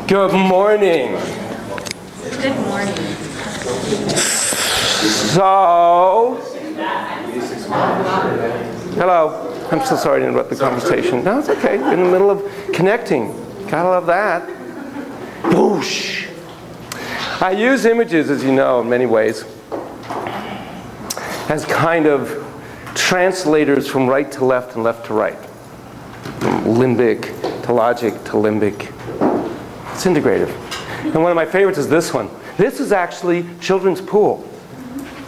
Good morning. Good morning. So, hello. I'm so sorry to interrupt the conversation. No, it's okay. We're in the middle of connecting. Gotta love that. Whoosh. I use images, as you know, in many ways, as kind of translators from right to left and left to right. From limbic to logic to limbic. It's integrative. And one of my favorites is this one. This is actually children's pool.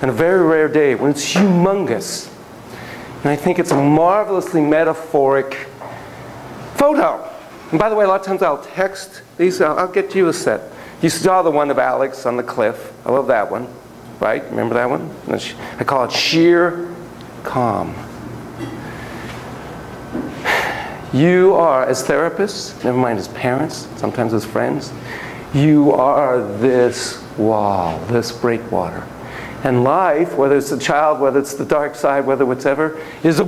On a very rare day when it's humongous. And I think it's a marvelously metaphoric photo. And by the way, a lot of times I'll text these. I'll get you a set. You saw the one of Alex on the cliff. I love that one. Right? Remember that one? I call it sheer calm. You are, as therapists, never mind as parents, sometimes as friends, you are this wall, this breakwater. And life, whether it's the child, whether it's the dark side, whether whatever, is a...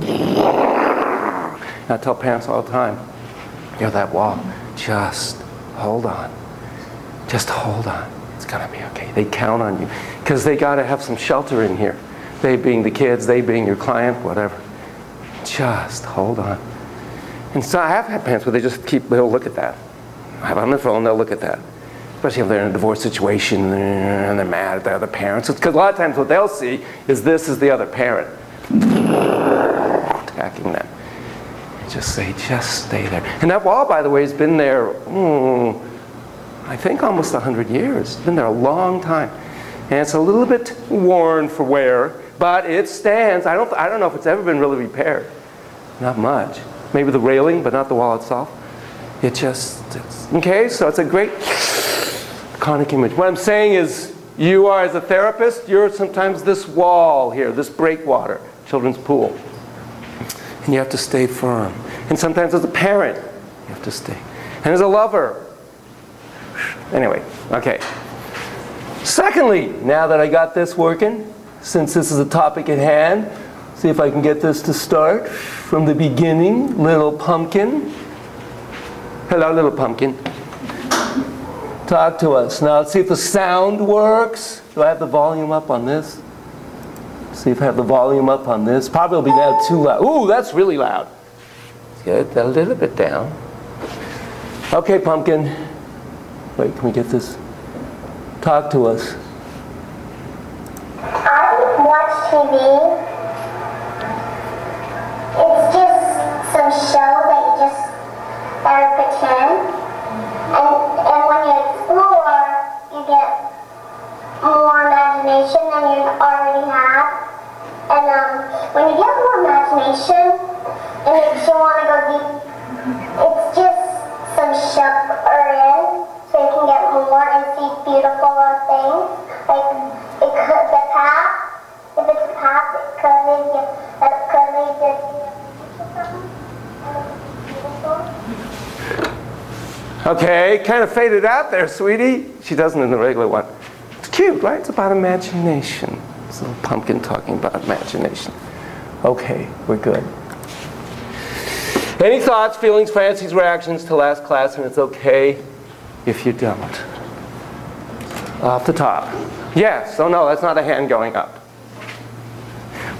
I tell parents all the time, you're that wall. Just hold on. Just hold on. It's going to be okay. They count on you. Because they got to have some shelter in here. They being the kids, they being your client, whatever. Just hold on. And so I have had parents where they just they'll look at that. I have on their phone, they'll look at that. Especially if they're in a divorce situation and they're mad at the other parents. Because a lot of times what they'll see is this is the other parent attacking them. And just say, just stay there. And that wall, by the way, has been there, I think almost 100 years. It's been there a long time. And it's a little bit worn for wear, but it stands. I don't know if it's ever been really repaired. Not much. Maybe the railing, but not the wall itself. It just, okay, so it's a great iconic image. What I'm saying is, you are, as a therapist, you're sometimes this wall here, this breakwater, children's pool. And you have to stay firm. And sometimes as a parent, you have to stay. And as a lover. Anyway, okay. Secondly, now that I got this working, since this is a topic at hand, see if I can get this to start from the beginning. Little pumpkin. Hello, little pumpkin. Talk to us. Now let's see if the sound works. Do I have the volume up on this? See if I have the volume up on this. Probably will be now too loud. Ooh, that's really loud. Good, a little bit down. Okay, pumpkin. Wait, can we get this? Talk to us. I watch TV. It's just some show that you just pretend. And when you explore, you get more imagination than you already have. And when you get more imagination, it makes you want to go deep. It's just some show so you can get more and see beautiful things. Like it could the path. If it's a path, it could lead you. That could lead you to beautiful. Okay, kind of faded out there, sweetie. She doesn't in the regular one. It's cute, right? It's about imagination. It's a little pumpkin talking about imagination. Okay, we're good. Any thoughts, feelings, fancies, reactions to last class? And it's okay if you don't. Off the top. Yes. Oh no, that's not a hand going up.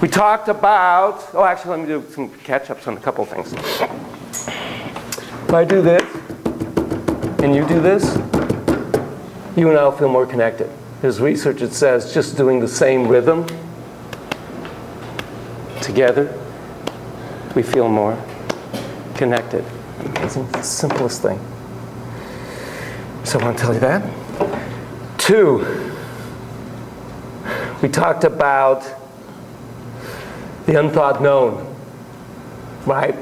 We talked about, oh actually let me do some catch-ups on a couple things. If I do this, and you do this, you and I will feel more connected. There's research that says just doing the same rhythm together, we feel more connected. Amazing, it's the simplest thing. So I want to tell you that. 2, we talked about the unthought known, right?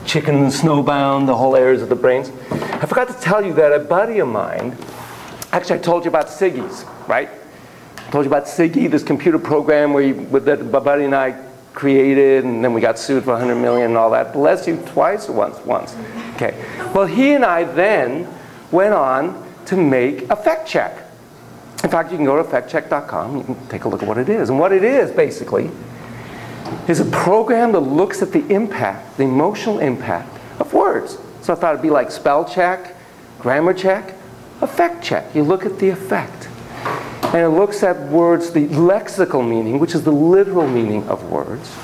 Chicken and snowbound, the whole areas of the brains. I forgot to tell you that a buddy of mine, actually I told you about Siggy's, right? I told you about Siggy, this computer program that my buddy and I created, and then we got sued for $100 million and all that. Bless you, twice or once? Okay. Well, he and I then went on to make effect check. In fact, you can go to effectcheck.com, you can take a look at what it is. And what it is, basically, is a program that looks at the impact, the emotional impact of words. So I thought it'd be like spell check, grammar check, effect check. You look at the effect. And it looks at words, the lexical meaning, which is the literal meaning of words,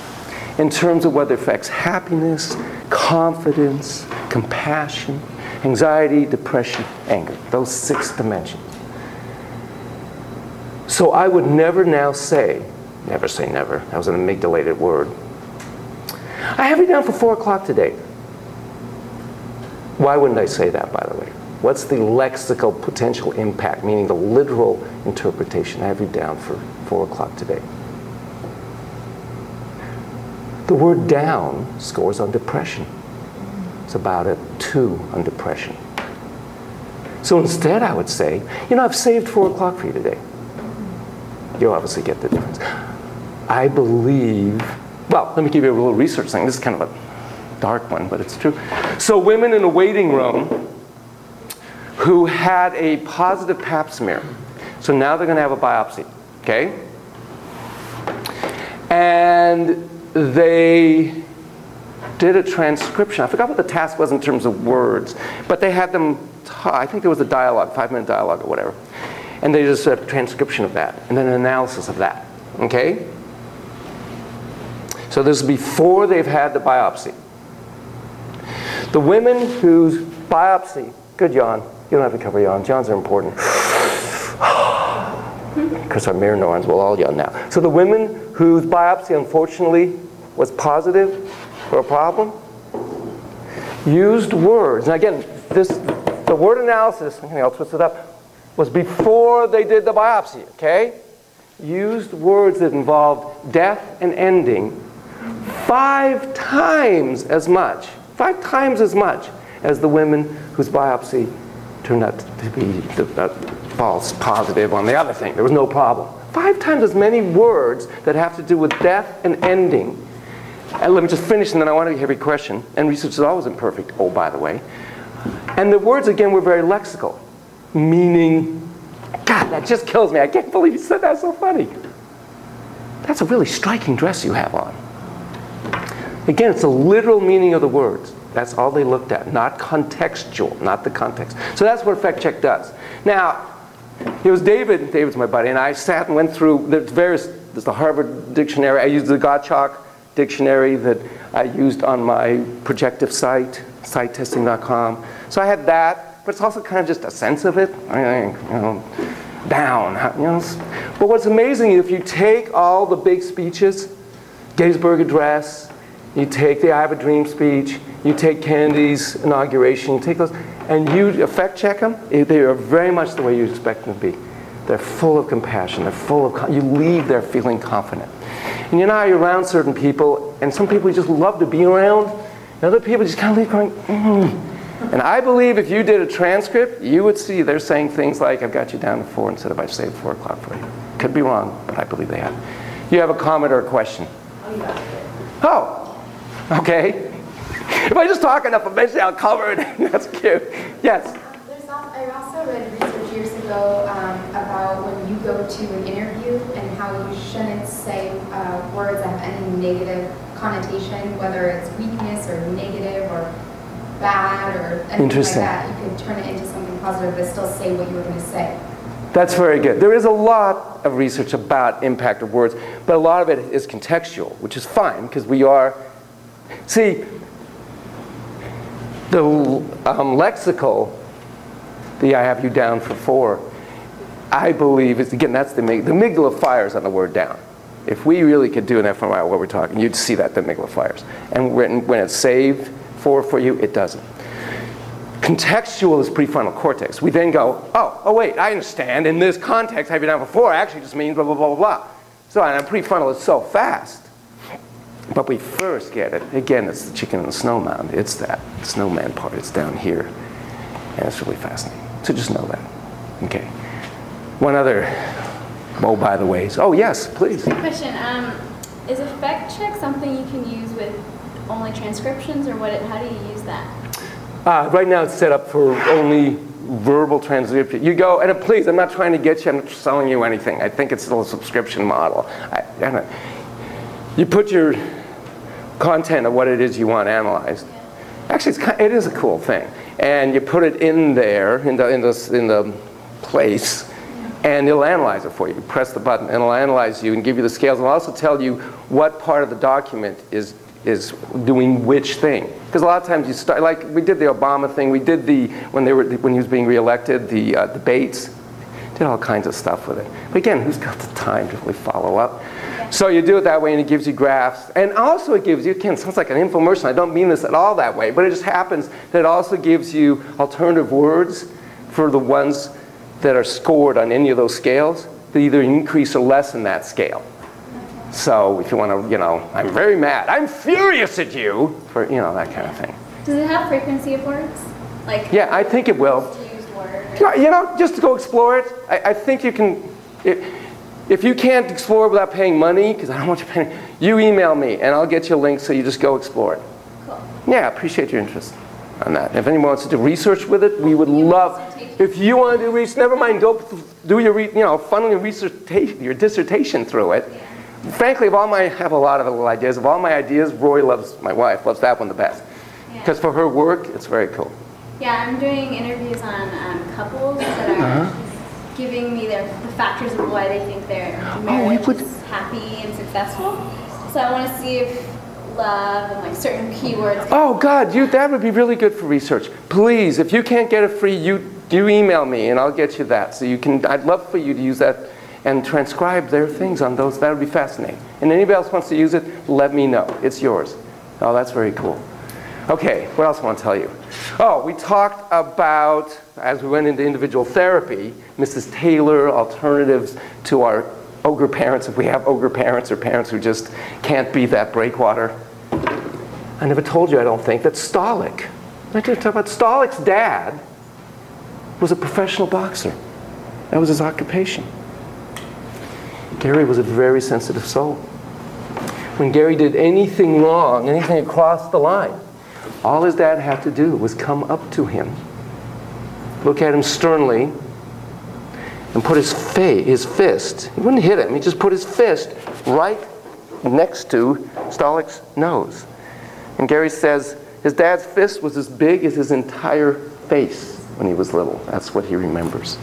in terms of whether it affects happiness, confidence, compassion, anxiety, depression, anger. Those 6 dimensions. So I would never now say, never say never, that was an amygdalated word, I have you down for 4 o'clock today. Why wouldn't I say that, by the way? What's the lexical potential impact, meaning the literal interpretation? I have you down for 4 o'clock today. The word down scores on depression. It's about a 2 on depression. So instead I would say, you know, I've saved 4 o'clock for you today. You'll obviously get the difference. I believe, well, let me give you a little research thing. This is kind of a dark one, but it's true. So women in a waiting room who had a positive pap smear. So now they're going to have a biopsy, okay? And they did a transcription. I forgot what the task was in terms of words, but they had them, I think there was a dialogue, 5-minute dialogue or whatever. And they just did a transcription of that, and then an analysis of that, okay? So this is before they've had the biopsy. The women whose biopsy, good yawn, you don't have to cover yawns, yawns are important. Because our mirror neurons will all yawn now. So the women whose biopsy unfortunately was positive for a problem used words. And again, the word analysis, okay, I'll twist it up, was before they did the biopsy, okay? Used words that involved death and ending 5 times as much, 5 times as much as the women whose biopsy turned out to be the false positive on the other thing. There was no problem. 5 times as many words that have to do with death and ending. And let me just finish, and then I want to have a question. And research is always imperfect, oh, by the way. And the words, again, were very lexical. Meaning, God, that just kills me. I can't believe you said that. So funny. That's a really striking dress you have on. Again, it's the literal meaning of the words. That's all they looked at, not contextual, not the context. So that's what effect check does. Now, it was David, David's my buddy, and I sat and went through the various, there's the Harvard dictionary. I used the Gottschalk dictionary that I used on my projective site, sitetesting.com. So I had that, but it's also kind of just a sense of it. Down, But what's amazing is if you take all the big speeches, Gettysburg Address, you take the I Have a Dream speech, you take Kennedy's inauguration, you take those, and you effect check them, they are very much the way you expect them to be. They're full of compassion, they're full of, you leave there feeling confident. And you know how you're around certain people, and some people you just love to be around, and other people just kind of leave going, And I believe if you did a transcript, you would see they're saying things like, I've got you down to 4 instead of I've saved 4 o'clock for you. Could be wrong, but I believe they have. You have a comment or a question? Oh. Okay. If I just talk enough, eventually I'll cover it. That's cute. Yes? I also read research years ago about when you go to an interview and how you shouldn't say words that have any negative connotation, whether it's weakness or negative or bad or anything like that. You could turn it into something positive but still say what you were going to say. That's very good. There is a lot of research about impact of words, but a lot of it is contextual, which is fine because we are. See, the lexical, the I have you down for 4, I believe is, again, that's the amygdala fires on the word down. If we really could do an fMRI while we're talking, you'd see that the amygdala fires. And when it's saved for you, it doesn't. Contextual is prefrontal cortex. We then go, oh wait, I understand. In this context, I have you down for 4 actually just means blah, blah, blah, blah, blah. So, and prefrontal is so fast. But we first get it. Again, it's the chicken and the snow mound. It's that snowman part. It's down here. And it's really fascinating. So just know that. Okay. One other, oh, by the way. Oh, yes, please. Question. Is effect check something you can use with only transcriptions, or how do you use that? Right now it's set up for only verbal transcription. You go, and please, I'm not trying to get you, I'm not selling you anything. I think it's still a subscription model. You put your content of what it is you want analyzed. Actually, it is a cool thing. and you put it in there, in the place, and it'll analyze it for you. You press the button, and it'll analyze you and give you the scales, and it'll also tell you what part of the document is doing which thing. Because a lot of times you start, like we did the Obama thing, we did when he was being reelected, the debates, did all kinds of stuff with it. But again, who's got the time to really follow up? So you do it that way, and it gives you graphs. And also it gives you, again, it sounds like an infomercial. I don't mean this at all that way, but it just happens that it also gives you alternative words for the ones that are scored on any of those scales that either increase or lessen that scale. So if you want to, I'm very mad, I'm furious at you, for, that kind of thing. Does it have frequency of words? Like, yeah, I think it will. Just to go explore it. I think you can, if you can't explore without paying money, because I don't want you paying, you email me and I'll get you a link so you just go explore it. Cool. Yeah, I appreciate your interest on that. If anyone wants to do research with it, we would love, if you want to do research, never mind, go do your, funnel your dissertation through it. Yeah. Frankly, I have a lot of little ideas. Of all my ideas, Roy my wife, loves that one the best. Because for her work, it's very cool. Yeah, I'm doing interviews on couples that are giving me the factors of why they think their marriage is happy and successful. So I want to see if love and like certain keywords. Oh God, that would be really good for research. Please, if you can't get it free, you email me and I'll get you that. So you can. I'd love for you to use that and transcribe their things on those. That would be fascinating. And anybody else wants to use it, let me know. It's yours. Oh, that's very cool. Okay, what else I want to tell you? Oh, we talked about, as we went into individual therapy, Mrs. Taylor, alternatives to our ogre parents, if we have ogre parents or parents who just can't be that breakwater. I never told you, I don't think, that Stolic, I didn't talk about Stolic's dad was a professional boxer. That was his occupation. Gary was a very sensitive soul. When Gary did anything wrong, anything across the line, all his dad had to do was come up to him, look at him sternly, and put his fist, he wouldn't hit him, he just put his fist right next to Stolic's nose. And Gary says his dad's fist was as big as his entire face when he was little. That's what he remembers.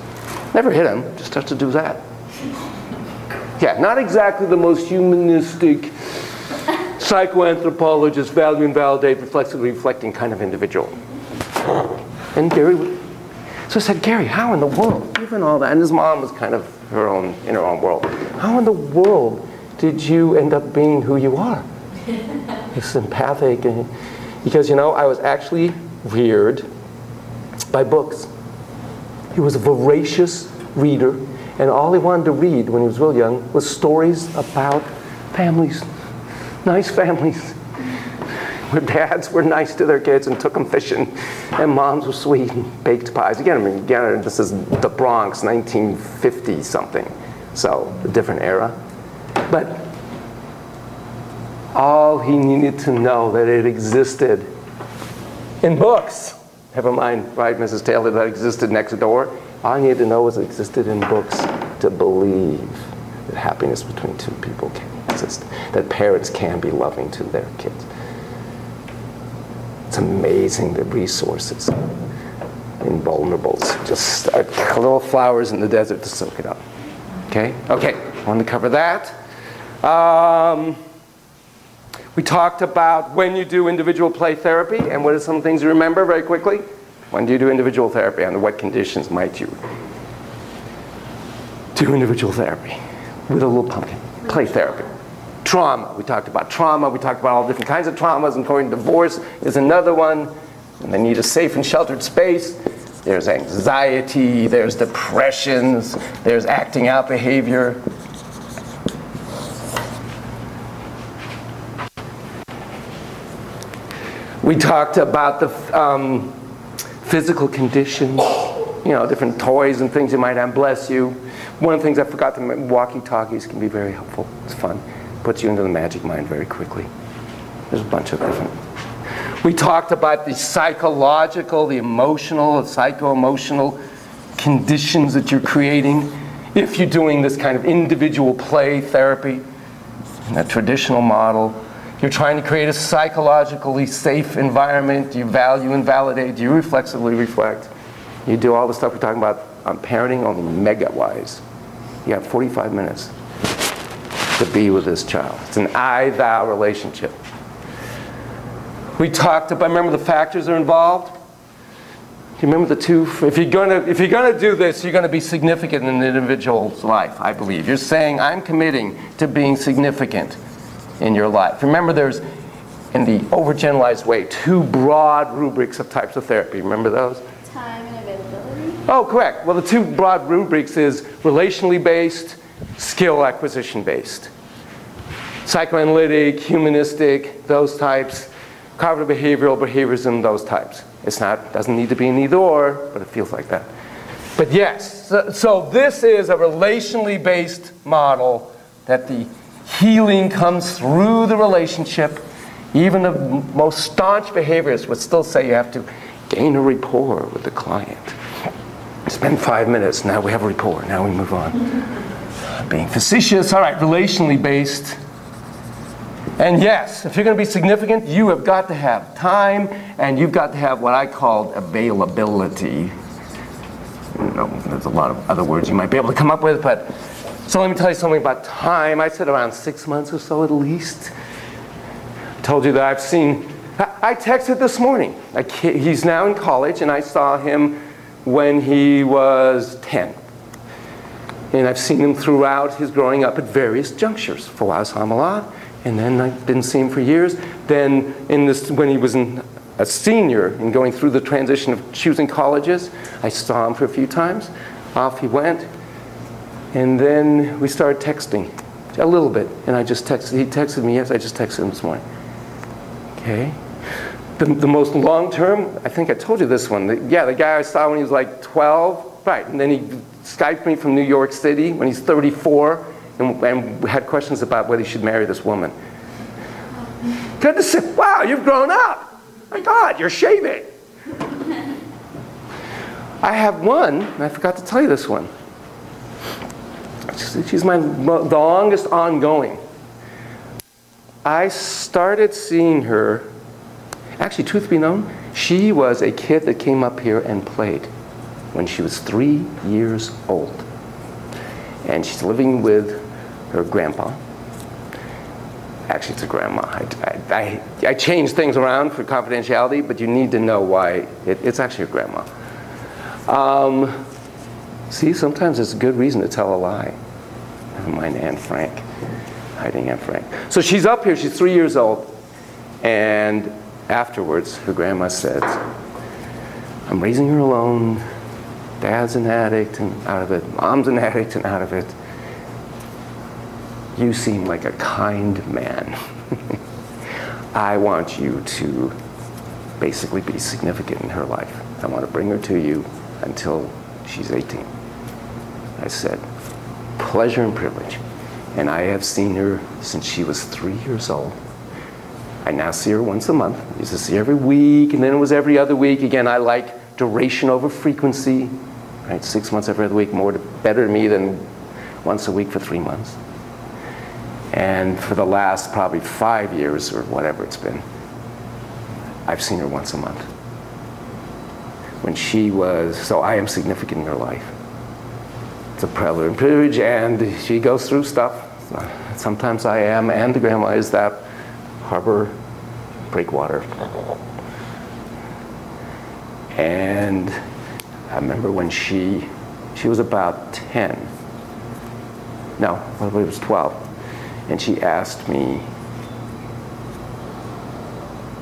Never hit him, just had to do that. Yeah, not exactly the most humanistic, psychoanthropologist, value and validate, reflexively reflecting kind of individual. And Gary, so I said, Gary, how in the world, given all that, and his mom was kind of in her own world, how in the world did you end up being who you are? It's empathic, because I was actually reared by books. He was a voracious reader, and all he wanted to read when he was real young was stories about families. Nice families, where dads were nice to their kids and took them fishing, and moms were sweet and baked pies. Again, this is the Bronx, 1950 something, so a different era. But all he needed to know that it existed in books. Never mind, right, Mrs. Taylor, that existed next door. All I needed to know was it existed in books to believe that happiness between two people can exist, that parents can be loving to their kids. It's amazing the resources in vulnerables. Just start little flowers in the desert to soak it up. Okay, I wanted to cover that. We talked about when you do individual play therapy and what are some things you remember very quickly. When do you do individual therapy? Under what conditions might you do individual therapy with a little pumpkin? Play therapy. Trauma. We talked about trauma. We talked about all different kinds of traumas, including divorce is another one. And they need a safe and sheltered space. There's anxiety. There's depressions. There's acting out behavior. We talked about the physical conditions, different toys and things you might have. Bless you. One of the things I forgot to mention, walkie-talkies can be very helpful. It's fun. Puts you into the magic mind very quickly. There's a bunch of different. We talked about the psychological, the emotional, the psycho-emotional conditions that you're creating if you're doing this kind of individual play therapy in a traditional model. You're trying to create a psychologically safe environment. You value and validate. You reflexively reflect. You do all the stuff we're talking about on parenting, only mega-wise. You have 45 minutes to be with this child. It's an I-thou relationship. We talked about, remember the factors are involved? Do you remember the two? If you're gonna do this, you're gonna be significant in an individual's life, I believe. You're saying, I'm committing to being significant in your life. Remember, there's, in the overgeneralized way, two broad rubrics of types of therapy. Remember those? Time and availability. Oh, correct. Well, the two broad rubrics is relationally based, skill acquisition based. Psychoanalytic, humanistic, those types. Cognitive behavioral, behaviorism, those types. It's not, doesn't need to be an either or, but it feels like that. But yes, so this is a relationally based model that the healing comes through the relationship. Even the most staunch behaviorists would still say you have to gain a rapport with the client. Spend 5 minutes, now we have a rapport, now we move on. Being facetious, all right, relationally based. And yes, if you're going to be significant, you have got to have time, and you've got to have what I called availability. You know, there's a lot of other words you might be able to come up with, but so let me tell you something about time. I said around 6 months or so at least. I told you that I've seen, I texted this morning. He's now in college, and I saw him when he was 10. And I've seen him throughout his growing up at various junctures. For a while I saw him a lot. And then I didn't see him for years. Then when he was a senior and going through the transition of choosing colleges, I saw him for a few times. Off he went. And then we started texting a little bit. And I just texted, he texted me, yes, I just texted him this morning. Okay. The most long-term, I think I told you this one. The guy I saw when he was like 12, right. And then he Skyped me from New York City when he's 34. And had questions about whether he should marry this woman. Good to say, wow, you've grown up. My God, you're shaving. I have one, and I forgot to tell you this one. She's the longest ongoing. I started seeing her, actually, truth be known, she was a kid that came up here and played when she was 3 years old. And she's living with her grandpa. Actually, it's a grandma. I changed things around for confidentiality, but you need to know why. It's actually her grandma. See, sometimes it's a good reason to tell a lie. Never mind Aunt Frank, hiding Aunt Frank. So she's up here, she's 3 years old, and afterwards, her grandma said, I'm raising her alone. Dad's an addict and out of it. Mom's an addict and out of it. You seem like a kind man. I want you to basically be significant in her life. I want to bring her to you until she's 18. I said, pleasure and privilege. And I have seen her since she was 3 years old. I now see her once a month. I used to see her every week, and then it was every other week. Again, I like duration over frequency. Right? 6 months every other week, better to me than once a week for 3 months. And for the last probably 5 years or whatever it's been, I've seen her once a month. When she was, so I am significant in her life. It's a privilege, and she goes through stuff. Sometimes I am, and the grandma is that harbor breakwater. And I remember when she was about 10. No, probably it was 12. And she asked me,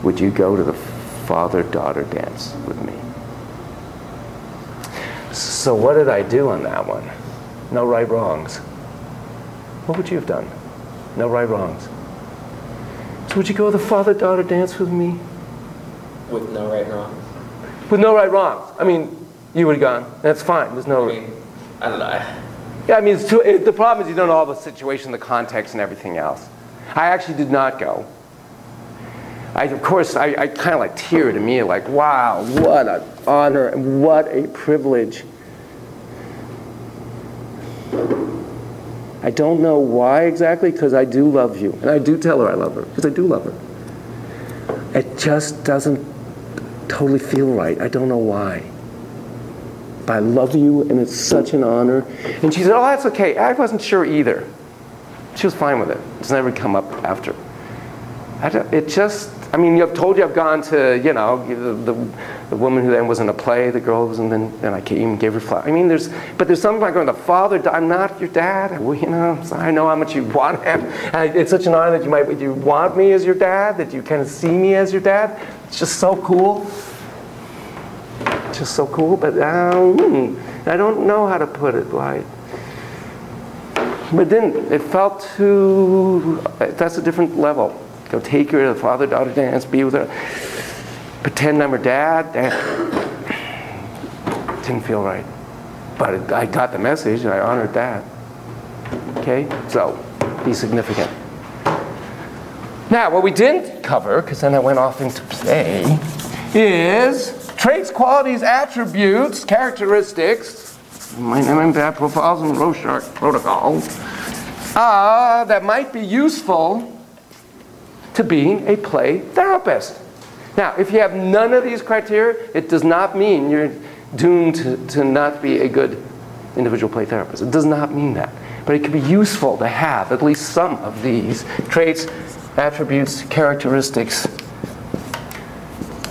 would you go to the father-daughter dance with me? So what did I do on that one? No right wrongs. What would you have done? No right wrongs. So would you go to the father-daughter dance with me? With no right wrongs? With no right wrongs. I mean, you would have gone. That's fine. There's no... I don't know. Yeah, I mean, the problem is you don't know all the situation, the context, and everything else. I actually did not go. Of course, I kind of like teared immediately, like, wow, what an honor, and what a privilege. I I don't know why exactly, because I do love you. And I do tell her I love her, because I do love her. It just doesn't totally feel right. I don't know why. But I love you, and it's such an honor. And she said, oh, that's okay. I wasn't sure either. She was fine with it. It's never come up after. It just, I mean, I've told you I've gone to, you know, the woman who then was in a play, the girl was, and I even gave her flowers. I mean, there's something like going, the father, I'm not your dad. Well, you know, I know how much you want him. And it's such an honor that you want me as your dad, that you kind of see me as your dad. It's just so cool. Just so cool, but I don't know how to put it right. But then it felt too, that's a different level. Go take her to the father-daughter dance, be with her, pretend I'm her dad. Didn't feel right. But I got the message, and I honored that. Okay, so be significant. Now, what we didn't cover, because then I went off into play, is traits, qualities, attributes, characteristics, my name and that profiles and Rorschach protocols, that might be useful to being a play therapist. Now, if you have none of these criteria, it does not mean you're doomed to not be a good individual play therapist. It does not mean that. But it can be useful to have at least some of these traits, attributes, characteristics.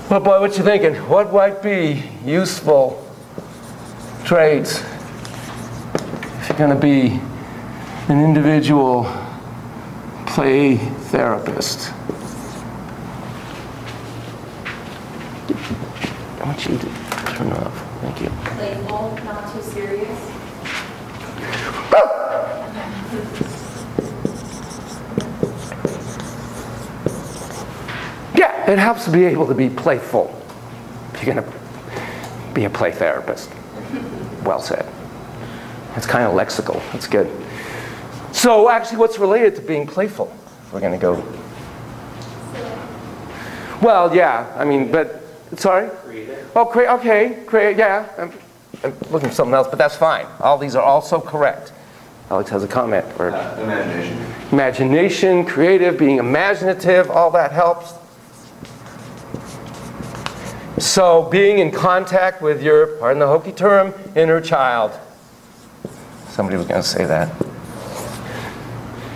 Well, boy, what you thinking? What might be useful traits if you're going to be an individual play therapist? I want you to turn it off. Thank you. Playful, not too serious. Yeah, it helps to be able to be playful if you're going to be a play therapist. Well said. It's kind of lexical. That's good. So actually, what's related to being playful? We're going to go. Well, yeah. I mean, but sorry. Creative. Oh, okay. Create. Yeah. I'm looking for something else, but that's fine. All these are also correct. Alex has a comment. Or imagination. Imagination, creative, being imaginative, all that helps. So being in contact with your, pardon the hokey term, inner child. Somebody was going to say that.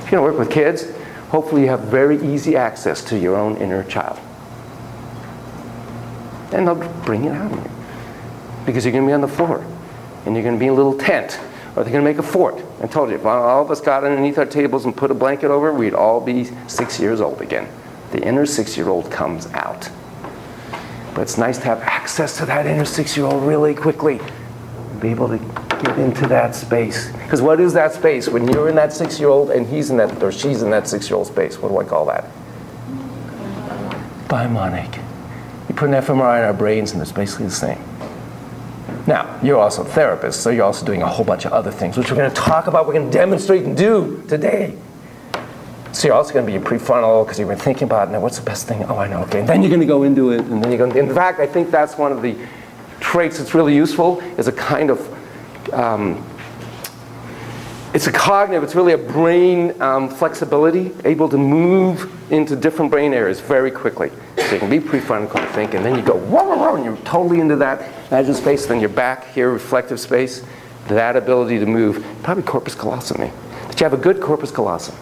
If you're going to work with kids, hopefully you have very easy access to your own inner child. And they'll bring it out of you. Because you're going to be on the floor. And you're going to be in a little tent. Or they're going to make a fort. I told you, if all of us got underneath our tables and put a blanket over, we'd all be 6 years old again. The inner 6-year-old comes out. But it's nice to have access to that inner 6-year-old really quickly. Be able to get into that space. Because what is that space? When you're in that 6-year-old and he's in that, or she's in that 6-year-old space, what do I call that? Bimonic. You put an fMRI in our brains and it's basically the same. Now, you're also a therapist, so you're also doing a whole bunch of other things, which we're going to talk about, we're going to demonstrate and do today. So you're also going to be prefrontal, because you've been thinking about, now what's the best thing? Oh, I know, okay. And then you're going to go into it, and then you're going to, in fact, I think that's one of the traits that's really useful, is a kind of, it's a cognitive, it's really a brain flexibility, able to move into different brain areas very quickly. So you can be prefrontal think, and then you go, whoa, whoa, whoa, and you're totally into that imagine space, then you're back here, reflective space, that ability to move, probably corpus callosum, that you have a good corpus callosum.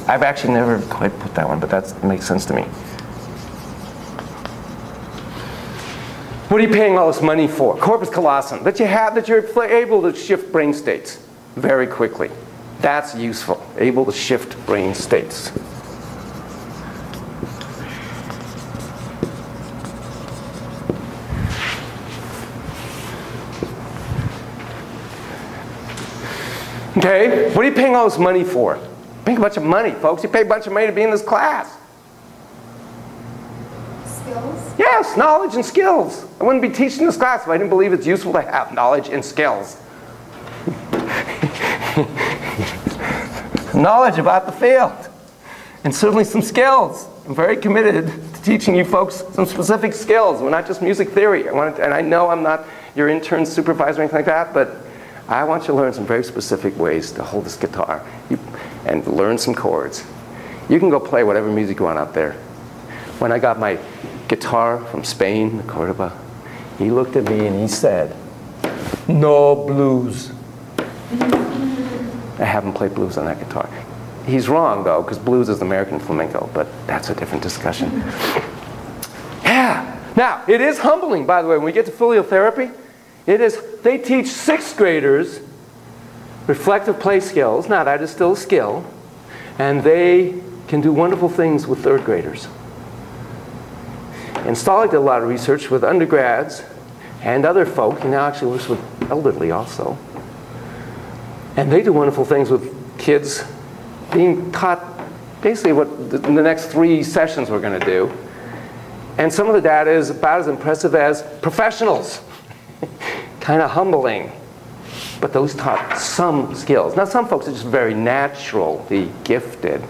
I've actually never quite put that one, but that makes sense to me. What are you paying all this money for? Corpus callosum, that you have, that you're able to shift brain states very quickly. That's useful, able to shift brain states. Okay, what are you paying all this money for? Paying a bunch of money, folks. You pay a bunch of money to be in this class. Skills? Yes, knowledge and skills. I wouldn't be teaching this class if I didn't believe it's useful to have knowledge and skills. Knowledge about the field. And certainly some skills. I'm very committed to teaching you folks some specific skills. We're not just music theory. And I know I'm not your intern supervisor or anything like that, but I want you to learn some very specific ways to hold this guitar and learn some chords. You can go play whatever music you want out there. When I got my guitar from Spain, Cordoba, he looked at me and he said, "No blues." I haven't played blues on that guitar. He's wrong, though, because blues is American flamenco, but that's a different discussion. Yeah. Now, it is humbling, by the way, when we get to filial therapy, they teach 6th graders reflective play skills. Now, that is still a skill, and they can do wonderful things with 3rd graders. And Stolic did a lot of research with undergrads and other folk. He now actually works with elderly also. And they do wonderful things with kids being taught basically what the next 3 sessions we're going to do. And some of the data is about as impressive as professionals. Kind of humbling. But those taught some skills. Now, some folks are just very naturally gifted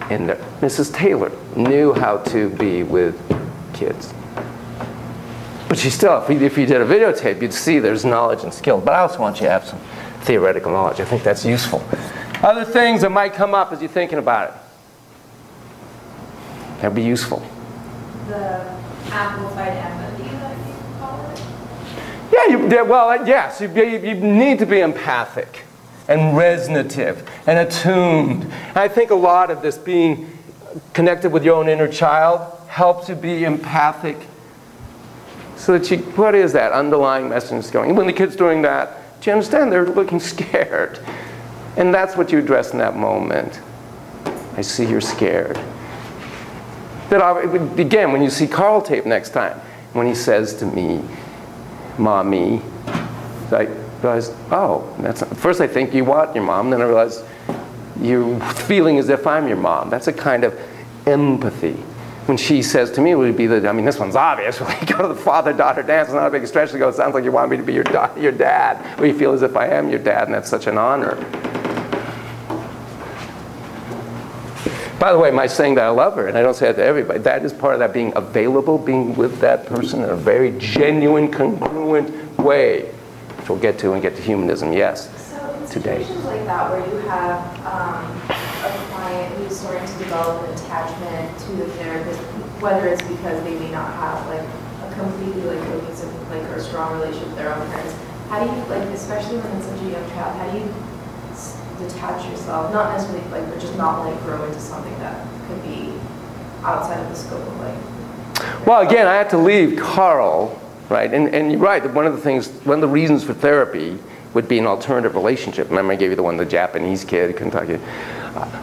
in there. Mrs. Taylor knew how to be with kids. But she still, if you did a videotape, you'd see there's knowledge and skill. But I also want you to have some theoretical knowledge. I think that's useful. Other things that might come up as you're thinking about it. That'd be useful. The amplified empathy that you call it? Yeah, yes, you need to be empathic and resonative and attuned. And I think a lot of this being connected with your own inner child helps you be empathic so that what is that underlying message that's going? When the kid's doing that, do you understand? They're looking scared. And that's what you address in that moment. I see you're scared. Again, when you see Carl tape next time, when he says to me, "Mommy," I realize, oh, first I think you want your mom, then I realize you're feeling as if I'm your mom. That's a kind of empathy. When she says to me, it would be I mean, this one's obvious. When you go to the father-daughter dance, it's not a big stretch to go, it sounds like you want me to be your dad. Or you feel as if I am your dad, and that's such an honor. By the way, my saying that I love her, and I don't say that to everybody, that is part of that being available, being with that person in a very genuine, congruent way, which we'll get to and get to humanism, yes, so in today. situations like that where you have a client who's starting to develop an attachment to the therapist, whether it's because they may not have like a completely cohesive or strong relationship with their own parents, how do you, especially when it's such a young child, how do you detach yourself, not necessarily but just not grow into something that could be outside of the scope of Well, again, I had to leave Carl, right? And you're right, one of the reasons for therapy would be an alternative relationship. Remember, I gave you the one, the Japanese kid, Kentucky.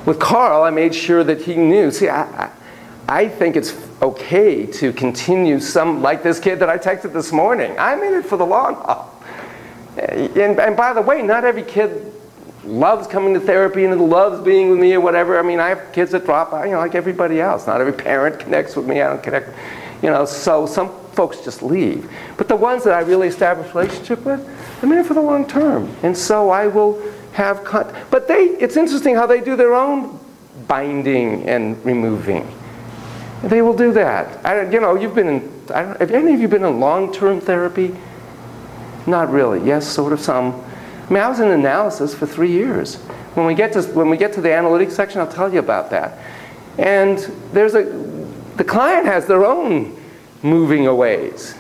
With Carl, I made sure that he knew. See, I think it's okay to continue like this kid that I texted this morning. I'm in it for the long haul. And by the way, not every kid loves coming to therapy and loves being with me or whatever. I mean, I have kids that drop out, like everybody else. Not every parent connects with me. I don't connect, so some folks just leave. But the ones that I really establish a relationship with, I'm in it for the long term. And so I will have, but it's interesting how they do their own binding and removing. They will do that. You've been in, have any of you been in long-term therapy? Not really. Yes, sort of some. I mean, I was in analysis for 3 years. When we get to the analytics section, I'll tell you about that. And the client has their own moving aways.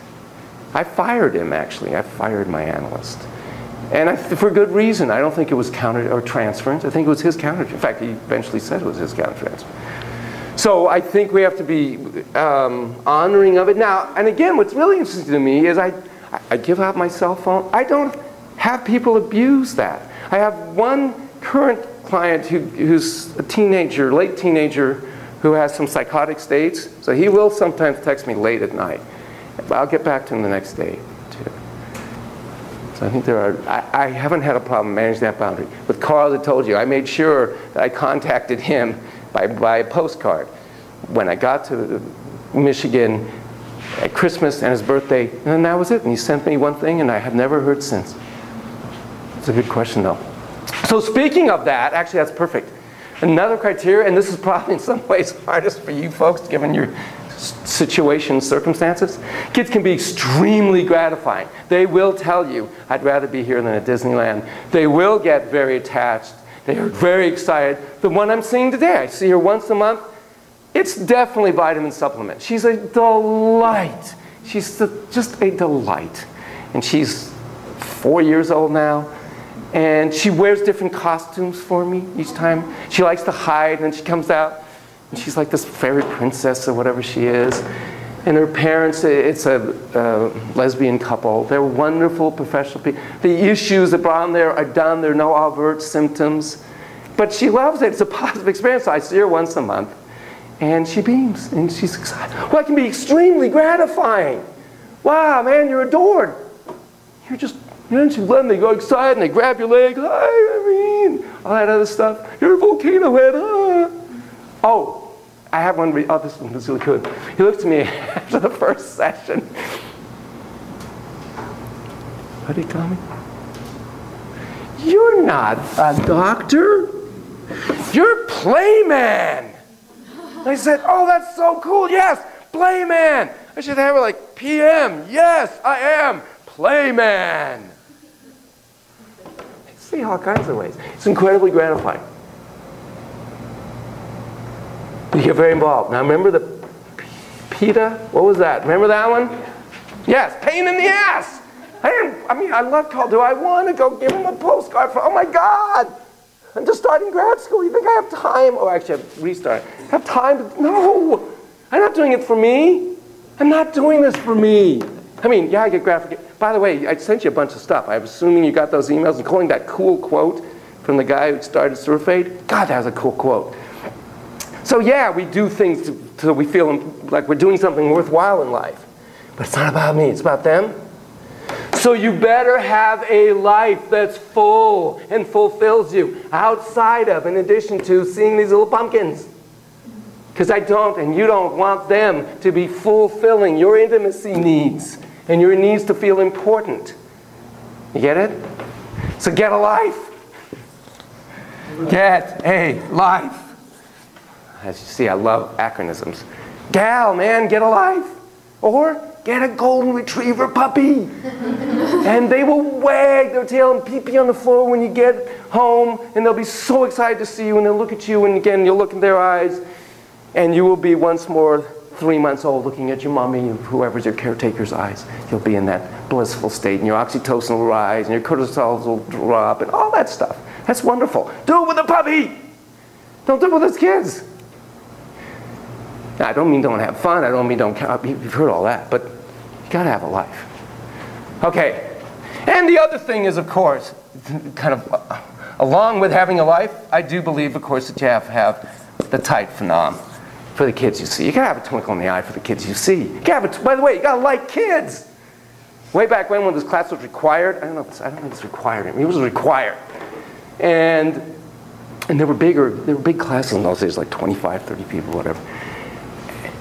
I fired him, actually. I fired my analyst. And for good reason. I don't think it was counter or transference. I think it was his counter. In fact, he eventually said it was his countertransfer. So I think we have to be honoring of it. Now, and again, what's really interesting to me is I give out my cell phone. I don't have people abuse that. I have one current client who's a teenager, late teenager, who has some psychotic states. So he will sometimes text me late at night. But I'll get back to him the next day, too. So I think I haven't had a problem managing that boundary. With Carl, I told you, I made sure that I contacted him by a postcard. When I got to Michigan at Christmas and his birthday, and then that was it. And he sent me one thing, and I have never heard since. It's a good question, though. So speaking of that, actually that's perfect. Another criteria, and this is probably in some ways hardest for you folks, given your situations, circumstances. Kids can be extremely gratifying. They will tell you, I'd rather be here than at Disneyland. They will get very attached. They are very excited. The one I'm seeing today, I see her once a month. It's definitely vitamin supplement. She's a delight. She's just a delight. And she's 4 years old now. And she wears different costumes for me each time. She likes to hide, and then she comes out. And she's like this fairy princess or whatever she is. And her parents, it's a lesbian couple. They're wonderful professional people. The issues that brought them there are done. There are no overt symptoms. But she loves it. It's a positive experience. So I see her once a month. And she beams. And she's excited. Well, it can be extremely gratifying. Wow, man, you're adored. You're just, you know, and they go excited and they grab your leg. Hi, Irene. All that other stuff. You're a volcano head. Ah. Oh. I have one, oh, this one was really good. He looked at me after the first session. What did he call me? You're not a doctor. You're Playman. I said, oh, that's so cool. Yes, Playman. I should have it like PM. Yes, I am Playman. See all kinds of ways. It's incredibly gratifying. You get very involved. Now remember the PETA? What was that? Remember that one? Yes, pain in the ass. I love call. Do I want to go give him a postcard for, oh my God, I'm just starting grad school. You think I have time? Oh, actually, I have to restart. I have time to, no. I'm not doing it for me. I'm not doing this for me. I mean, yeah, I get graphic. By the way, I sent you a bunch of stuff. I'm assuming you got those emails, including that cool quote from the guy who started Surf Aid. God, that was a cool quote. So yeah, we do things so we feel like we're doing something worthwhile in life. But it's not about me, it's about them. So you better have a life that's full and fulfills you outside of, in addition to seeing these little pumpkins. Because I don't and you don't want them to be fulfilling your intimacy needs and your needs to feel important. You get it? So get a life. Get a life. As you see, I love acronyms. Gal, man, get a life. Or get a golden retriever puppy. And they will wag their tail and pee-pee on the floor when you get home. And they'll be so excited to see you. And they'll look at you. And again, you'll look in their eyes. And you will be once more 3 months old looking at your mommy and whoever's your caretaker's eyes. You'll be in that blissful state. And your oxytocin will rise. And your cortisol will drop. And all that stuff. That's wonderful. Do it with a puppy. Don't do it with us kids. Now, I don't mean don't have fun. I don't mean don't, you've heard all that, but you gotta have a life. Okay, and the other thing is, of course, kind of along with having a life, I do believe, of course, that you have the tight phenom for the kids you see. You gotta have a twinkle in the eye for the kids you see. You gotta have by the way, you gotta like kids. Way back when this class was required, I don't think it's required. It was required. And they were big classes in those days, like 25, 30 people, whatever.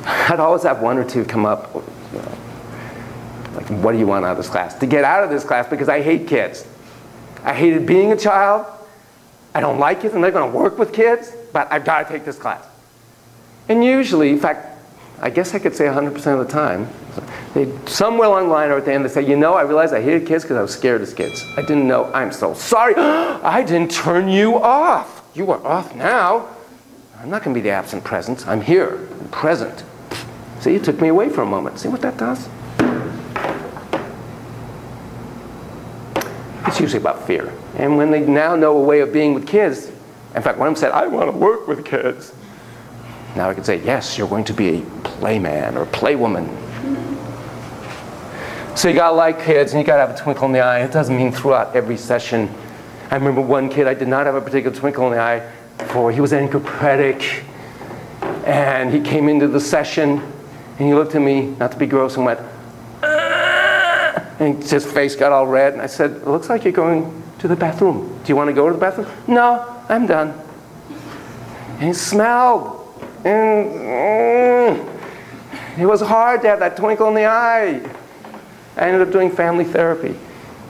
I'd always have one or two come up, you know, like, what do you want out of this class? To get out of this class, because I hate kids. I hated being a child. I don't like kids. I'm not going to work with kids, but I've got to take this class. And usually, in fact, I guess I could say 100% of the time, somewhere along the line or at the end, they say, you know, I realized I hated kids because I was scared of kids. I didn't know. I'm so sorry. I didn't turn you off. You are off now. I'm not going to be the absent presence. I'm here. I'm present. See, it took me away for a moment. See what that does? It's usually about fear. And when they now know a way of being with kids, in fact, one of them said, I want to work with kids. Now I can say, yes, you're going to be a playman or a playwoman. So you got to like kids, and you got to have a twinkle in the eye. It doesn't mean throughout every session. I remember one kid I did not have a particular twinkle in the eye for. He was encopretic. And he came into the session, and he looked at me, not to be gross, and went, and his face got all red. And I said, it looks like you're going to the bathroom. Do you want to go to the bathroom? No, I'm done. And he smelled. And it was hard to have that twinkle in the eye. I ended up doing family therapy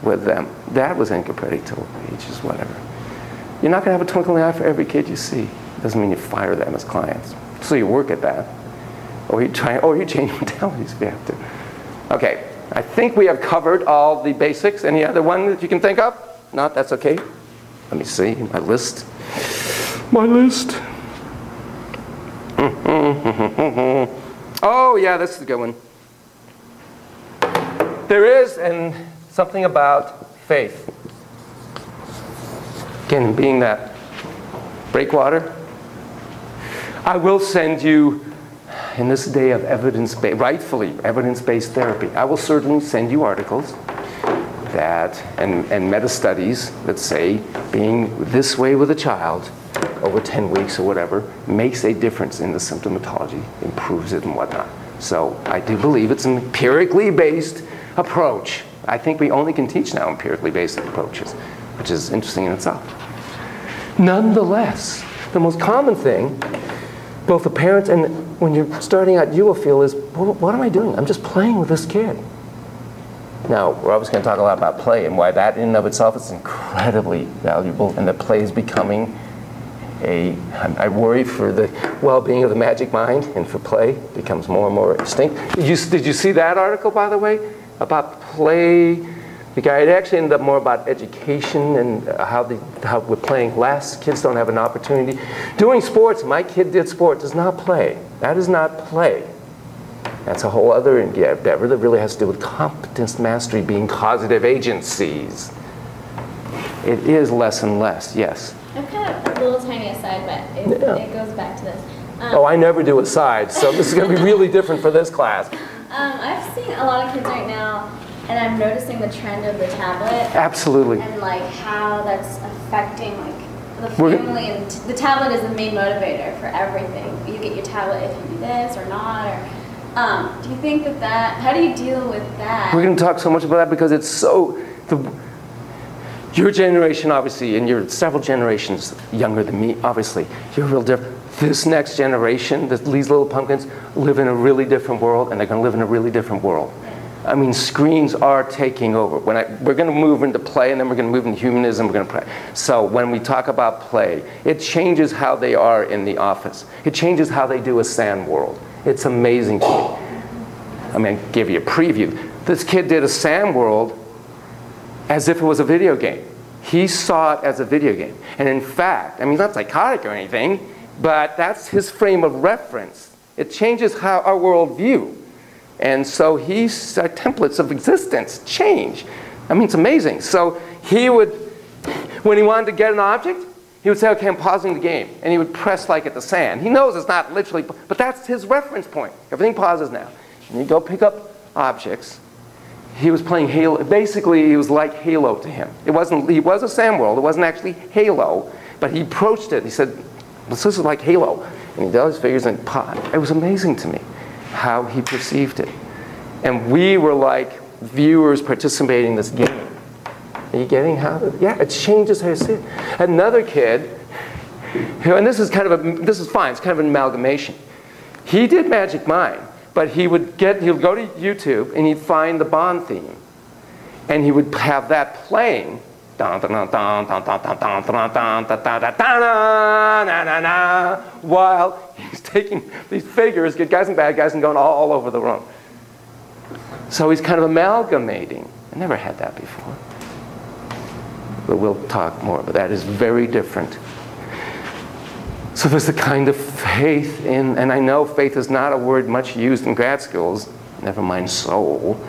with them. Dad was encopretic till ages whatever. You're not going to have a twinkle in the eye for every kid you see. Doesn't mean you fire them as clients. So you work at that. Or you change modalities if you have to. Okay, I think we have covered all the basics. Any other one that you can think of? Not, that's okay. Let me see my list. My list. Oh yeah, this is a good one. There is something about faith. Again, being that breakwater. I will send you, in this day of evidence-based, rightfully evidence-based therapy, I will certainly send you articles that, and meta-studies that say being this way with a child over 10 weeks or whatever makes a difference in the symptomatology, improves it and whatnot. So I do believe it's an empirically based approach. I think we only can teach now empirically based approaches, which is interesting in itself. Nonetheless, the most common thing, both the parents and when you're starting out, you will feel is, well, what am I doing? I'm just playing with this kid. Now, we're always going to talk a lot about play and why that in and of itself is incredibly valuable, and that play is becoming I worry for the well-being of the magic mind, and for play becomes more and more distinct. Did you see that article, by the way, about play? The guy, it actually ended up more about education and how we're playing less. Kids don't have an opportunity. Doing sports, my kid did sport, does not play. That is not play. That's a whole other endeavor that really has to do with competence mastery, being causative agencies. It is less and less, yes. I've kind of a little tiny aside, but it goes back to this. Oh, I never do asides, so this is going to be really different for this class. I've seen a lot of kids right now, and I'm noticing the trend of the tablet. Absolutely. And like how that's affecting like the family, and the tablet is the main motivator for everything. You get your tablet if you do this or not, or do you think that how do you deal with that? We're going to talk so much about that because it's so, your generation obviously, and you're several generations younger than me, obviously, you're real different. This next generation, these little pumpkins, live in a really different world, and they're going to live in a really different world. I mean, screens are taking over. We're going to move into play, and then we're going to move into humanism. We're going to play. So when we talk about play, it changes how they are in the office. It changes how they do a sand world. It's amazing to me. I mean, I'll give you a preview. This kid did a sand world as if it was a video game. He saw it as a video game. And in fact, I mean, not psychotic or anything, but that's his frame of reference. It changes how our world view. And so our templates of existence change. I mean, it's amazing. So he would, when he wanted to get an object, he would say, okay, I'm pausing the game. And he would press like at the sand. He knows it's not literally, but that's his reference point. Everything pauses now. And you go pick up objects. He was playing Halo. Basically, it was like Halo to him. He was a sand world. It wasn't actually Halo, but he approached it. He said, well, this is like Halo. And he did all his figures and it was amazing to me how he perceived it. And we were like viewers participating in this game. Are you getting how? Yeah, it changes how you see it. Another kid, and this is fine, it's kind of an amalgamation. He did Magic Mind, but he'll go to YouTube and he'd find the Bond theme. And he would have that playing while he's taking these figures, good guys and bad guys, and going all over the room. So he's kind of amalgamating. I never had that before. But we'll talk more, but that is very different. So there's the kind of faith in, and I know faith is not a word much used in grad schools, never mind soul,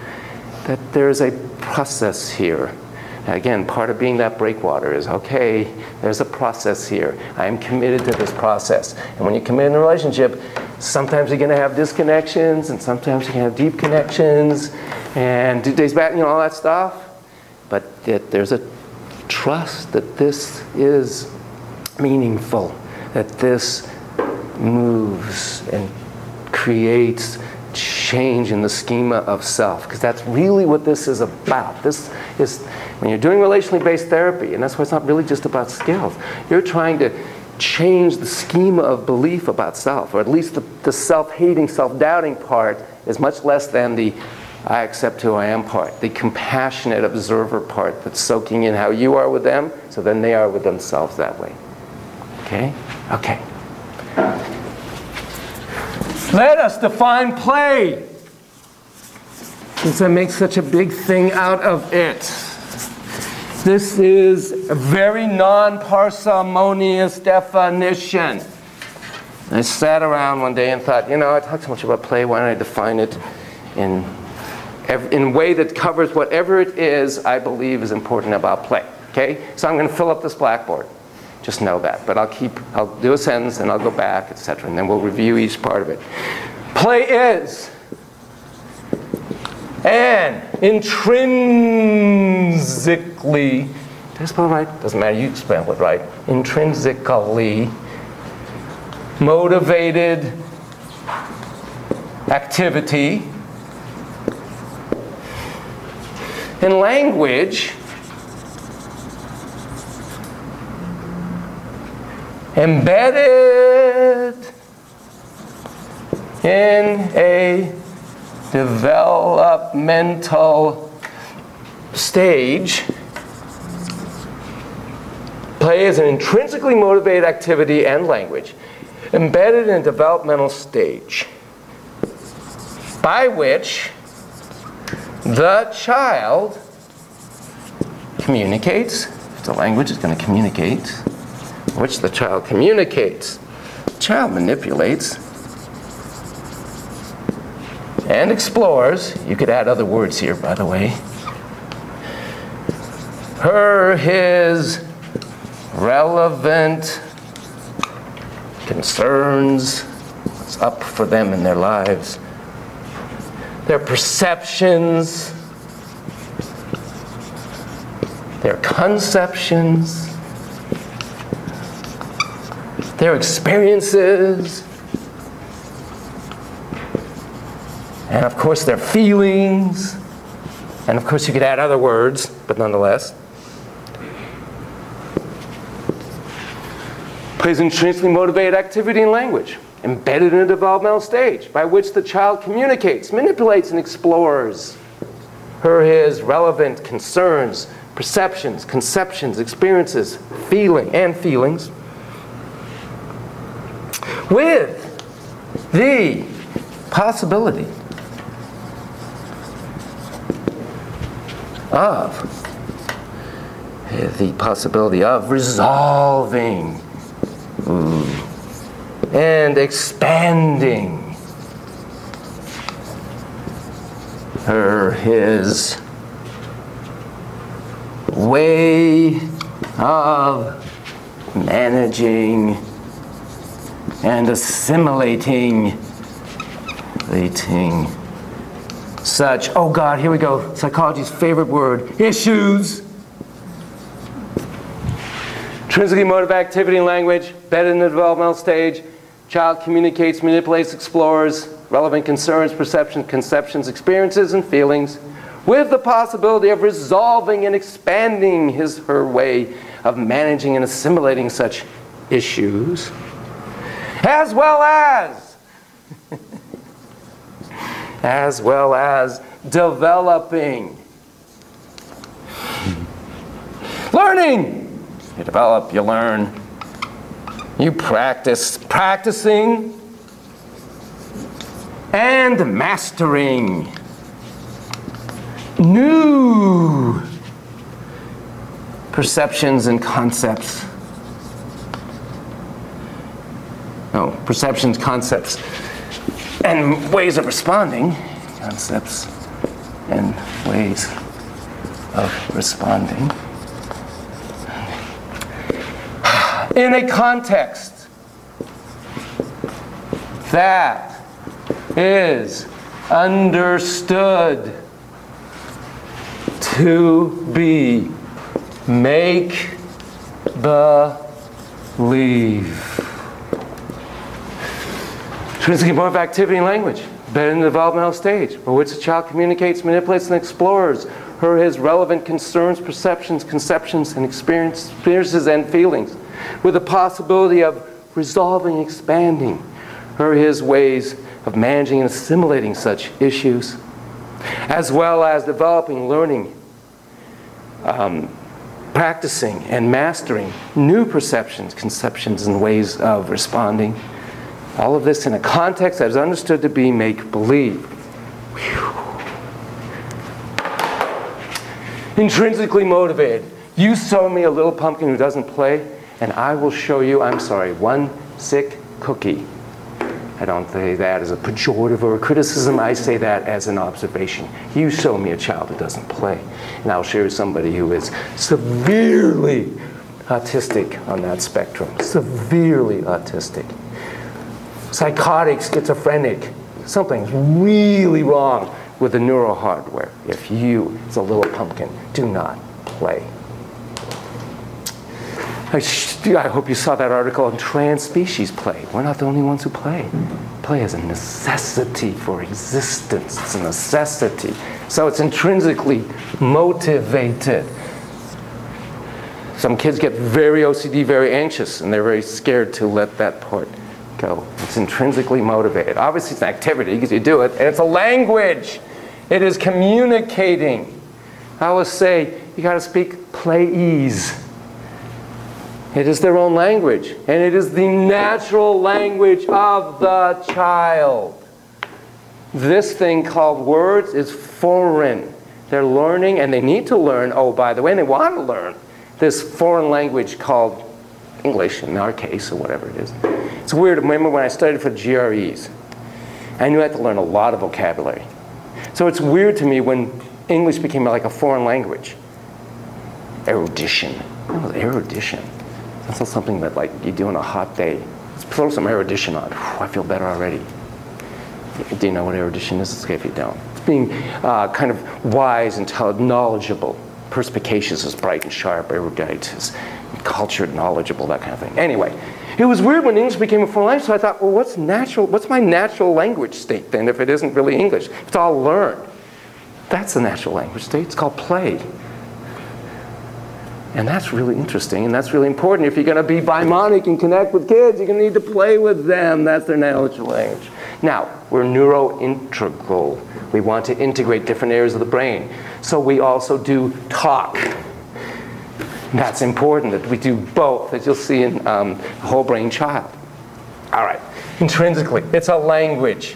that there's a process here. Now again, part of being that breakwater is, okay, there's a process here. I am committed to this process. And when you commit in a relationship, sometimes you're going to have disconnections, and sometimes you're going to have deep connections, and 2 days back, all that stuff. But that there's a trust that this is meaningful, that this moves and creates change in the schema of self, because that's really what this is about. This is, when you're doing relationally based therapy, and that's why it's not really just about skills, you're trying to change the schema of belief about self, or at least the self-hating, self-doubting part is much less than the I accept who I am part, the compassionate observer part that's soaking in how you are with them, so then they are with themselves that way. Okay? Okay. Let us define play, since I make such a big thing out of it. This is a very non-parsimonious definition. I sat around one day and thought, you know, I talk so much about play, why don't I define it in a way that covers whatever it is I believe is important about play. Okay? So I'm going to fill up this blackboard. Just know that. But I'll do a sentence and I'll go back, etc. And then we'll review each part of it. Play is an intrinsically, did I spell it right? Doesn't matter, you spell it right. Intrinsically motivated activity in language embedded in a developmental stage. Play is an intrinsically motivated activity and language embedded in a developmental stage by which the child communicates. If the language is going to communicate, which the child communicates. The child manipulates and explores. You could add other words here, by the way. Her, his relevant concerns, what's up for them in their lives, their perceptions, their conceptions, their experiences, and of course their feelings, and of course you could add other words, but nonetheless. Plays intrinsically motivated activity in language, embedded in a developmental stage, by which the child communicates, manipulates, and explores her, his relevant concerns, perceptions, conceptions, experiences, feelings, with the possibility of resolving and expanding her, his way of managing and assimilating such, oh God, here we go, psychology's favorite word, issues. Intrinsically motive activity in language, embedded in the developmental stage, child communicates, manipulates, explores relevant concerns, perceptions, conceptions, experiences, and feelings, with the possibility of resolving and expanding his, her way of managing and assimilating such issues, as well as developing, learning. You develop, you learn, you practice, practicing, and mastering new perceptions and concepts. No, perceptions, concepts, and ways of responding. Concepts and ways of responding. In a context that is understood to be make-believe. Intrinsically motive activity in language, embedded in the developmental stage, for which the child communicates, manipulates, and explores her, his relevant concerns, perceptions, conceptions, and experiences and feelings, with the possibility of resolving, expanding her, his ways of managing and assimilating such issues, as well as developing, learning, practicing, and mastering new perceptions, conceptions, and ways of responding All of this in a context that is understood to be make-believe. Intrinsically motivated. You show me a little pumpkin who doesn't play, and I will show you, I'm sorry, one sick cookie. I don't say that as a pejorative or a criticism. I say that as an observation. You show me a child who doesn't play, and I'll show you somebody who is severely autistic on that spectrum. Severely autistic. Psychotic, schizophrenic. Something's really wrong with the neural hardware if you, as a little pumpkin, do not play. I hope you saw that article on trans-species play. We're not the only ones who play. Play is a necessity for existence. It's a necessity. So it's intrinsically motivated. Some kids get very OCD, very anxious, and they're very scared to let that part go. It's intrinsically motivated. Obviously, it's an activity because you do it, and it's a language. It is communicating. I always say, you got to speak playese. It is their own language, and it is the natural language of the child. This thing called words is foreign. They're learning, and they need to learn, oh, by the way, and they want to learn this foreign language called English, in our case, or whatever it is. It's weird. Remember when I studied for GREs, I knew I had to learn a lot of vocabulary. So it's weird to me when English became like a foreign language. Erudition. What was erudition? That's not something that like you do on a hot day. Let's throw some erudition on. Whew, I feel better already. Do you know what erudition is? It's okay if you don't. It's being kind of wise, intelligent, knowledgeable. Perspicacious is bright and sharp. Erudite is cultured, knowledgeable, that kind of thing. Anyway, it was weird when English became a foreign language, so I thought, well, what's natural? What's my natural language state then if it isn't really English? If it's all learned. That's the natural language state. It's called play. And that's really interesting, and that's really important. If you're going to be bimonic and connect with kids, you're going to need to play with them. That's their natural language. Now, we're neurointegral. We want to integrate different areas of the brain. So we also do talk. That's important, that we do both, as you'll see in Whole Brain Child. All right, intrinsically, it's a language.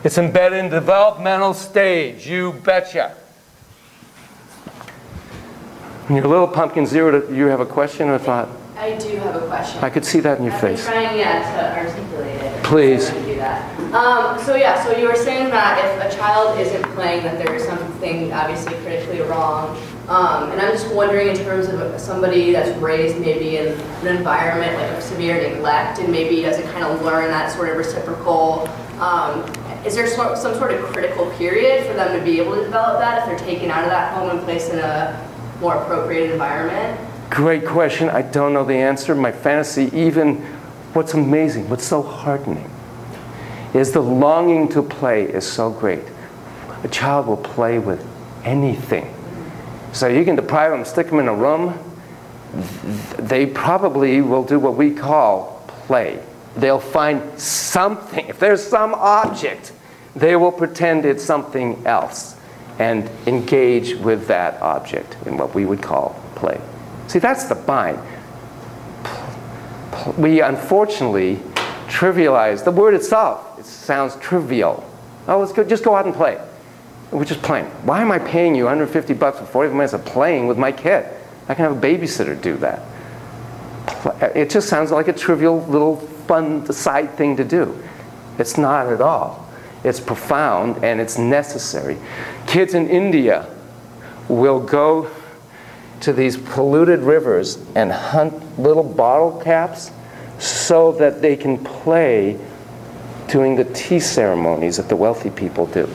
It's embedded in developmental stage, you betcha. Your little pumpkin zero, you have a question or thought? I do have a question. I could see that in your face. I'm trying, to articulate it. Please. Do that. So you were saying that if a child isn't playing, that there is something obviously critically wrong. And I'm just wondering, in terms of somebody that's raised maybe in an environment like of severe neglect, and maybe doesn't kind of learn that sort of reciprocal. Is there some sort of critical period for them to be able to develop that if they're taken out of that home and placed in a more appropriate environment? Great question. I don't know the answer. My fantasy, even what's amazing, what's so heartening, is the longing to play is so great. A child will play with anything. So you can deprive them, stick them in a room, they probably will do what we call play. They'll find something. If there's some object, they will pretend it's something else and engage with that object in what we would call play. See, that's the bind. We unfortunately trivialize the word itself. It sounds trivial. Oh, let's go, just go out and play. We're just playing. Why am I paying you $150 for 40 minutes of playing with my kid? I can have a babysitter do that. It just sounds like a trivial little fun side thing to do. It's not at all. It's profound and it's necessary. Kids in India will go to these polluted rivers and hunt little bottle caps so that they can play doing the tea ceremonies that the wealthy people do.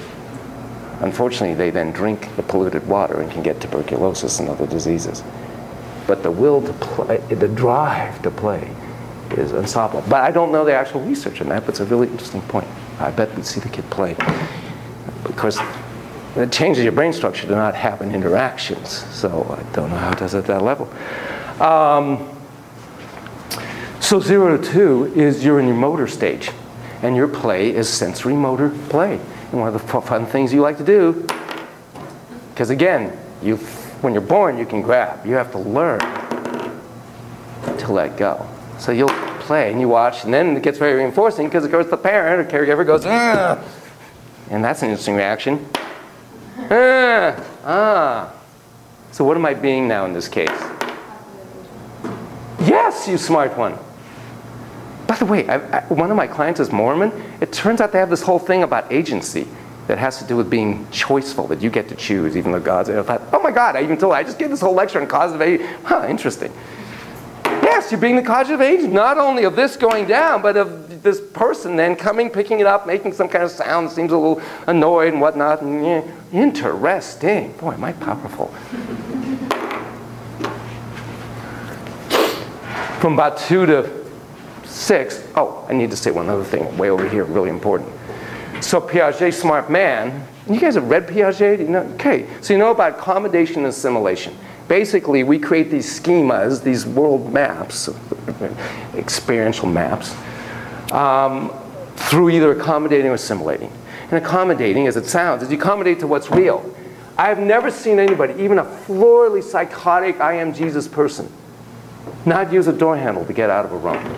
Unfortunately, they then drink the polluted water and can get tuberculosis and other diseases. But the will to play, the drive to play is unstoppable. But I don't know the actual research on that, but it's a really interesting point. I bet we'd see the kid play. Because it changes your brain structure to not have an interactions. So I don't know how it does at that level. So 0 to 2 is you're in your motor stage. And your play is sensory motor play. And one of the fun things you like to do, because again, when you're born, you can grab. You have to learn to let go. So you'll play, and you watch, and then it gets very reinforcing because it goes to the parent or caregiver goes, ah, and that's an interesting reaction. So what am I being now in this case? Yes, you smart one. By the way, one of my clients is Mormon. It turns out they have this whole thing about agency that has to do with being choiceful, that you get to choose, even though God's there. I thought, oh my God, I just gave this whole lecture on causative agent. Huh, interesting. Yes, you're being the causative agent, not only of this going down, but of this person then coming, picking it up, making some kind of sound, seems a little annoyed and whatnot. And, yeah, interesting. Boy, am I powerful. From about 2 to 6, oh, I need to say one other thing way over here, really important. So Piaget's smart man, you guys have read Piaget? You know? Okay, so you know about accommodation and assimilation. Basically, we create these schemas, these world maps, experiential maps, through either accommodating or assimilating. And accommodating, as it sounds, is you accommodate to what's real. I've never seen anybody, even a floridly psychotic I am Jesus person, not use a door handle to get out of a room.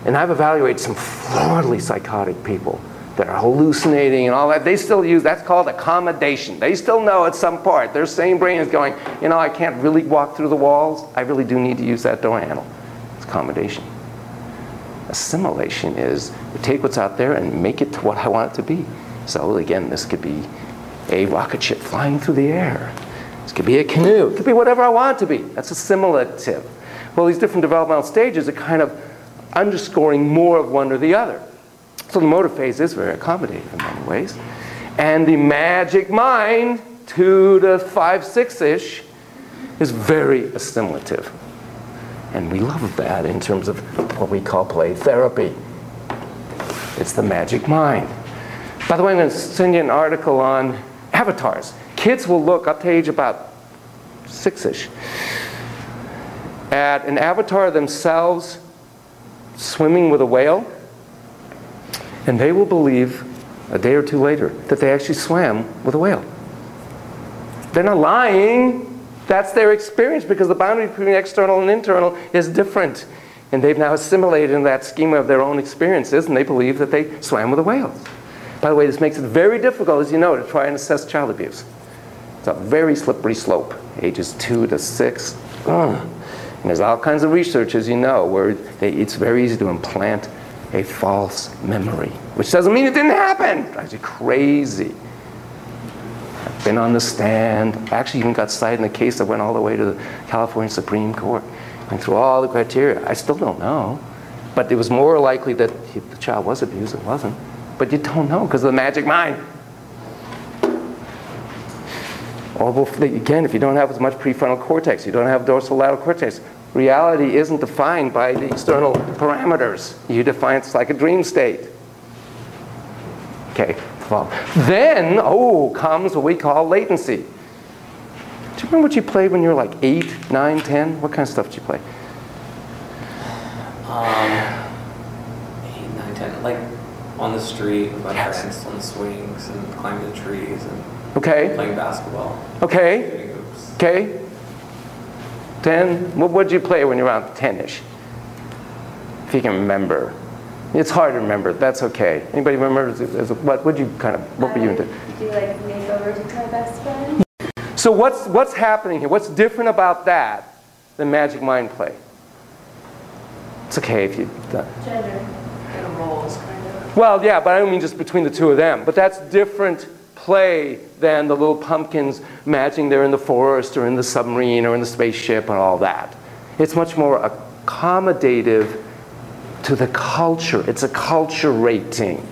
And I've evaluated some floridly psychotic people that are hallucinating and all that. They still use, that's called accommodation. They still know at some part, their sane brain is going, you know, I can't really walk through the walls. I really do need to use that door handle. It's accommodation. Assimilation is, we take what's out there and make it to what I want it to be. So again, this could be a rocket ship flying through the air. This could be a canoe. It could be whatever I want it to be. That's assimilative. Well, these different developmental stages are kind of underscoring more of one or the other. So the motor phase is very accommodating in many ways. And the magic mind, 2 to 5, 6-ish, is very assimilative. And we love that in terms of what we call play therapy. It's the magic mind. By the way, I'm going to send you an article on avatars. Kids will look up to age about 6-ish at an avatar of themselves swimming with a whale, and they will believe a day or two later that they actually swam with a whale. They're not lying. That's their experience, because the boundary between external and internal is different. And they've now assimilated in that schema of their own experiences, and they believe that they swam with a whale. By the way, this makes it very difficult, as you know, to try and assess child abuse. It's a very slippery slope, ages 2 to 6. And there's all kinds of research, as you know, where it's very easy to implant a false memory, which doesn't mean it didn't happen. It drives you crazy. I've been on the stand. I actually even got cited in a case that went all the way to the California Supreme Court. Went through all the criteria. I still don't know. But it was more likely that the child was abused than wasn't. But you don't know because of the magic mind. Or again, if you don't have as much prefrontal cortex, you don't have dorsolateral cortex, reality isn't defined by the external parameters. You define it like a dream state. Okay, well, then, comes what we call latency. Do you remember what you played when you were like 8, 9, 10? What kind of stuff did you play? 8, 9, 10, like on the street with my friends, on the swings and climbing the trees and playing basketball. Okay. Okay. 10. What did you play when you were around 10-ish? If you can remember. It's hard to remember. That's okay. Anybody remember what were you into? Do you like makeovers with my best friend? So what's happening here? What's different about that than magic mind play? It's okay if you. Gender. Kind of roles, kind of. Well, yeah, but I don't mean just between the two of them. But that's different play than the little pumpkins imagining they're in the forest or in the submarine or in the spaceship and all that. It's much more accommodative to the culture. It's a culture rating.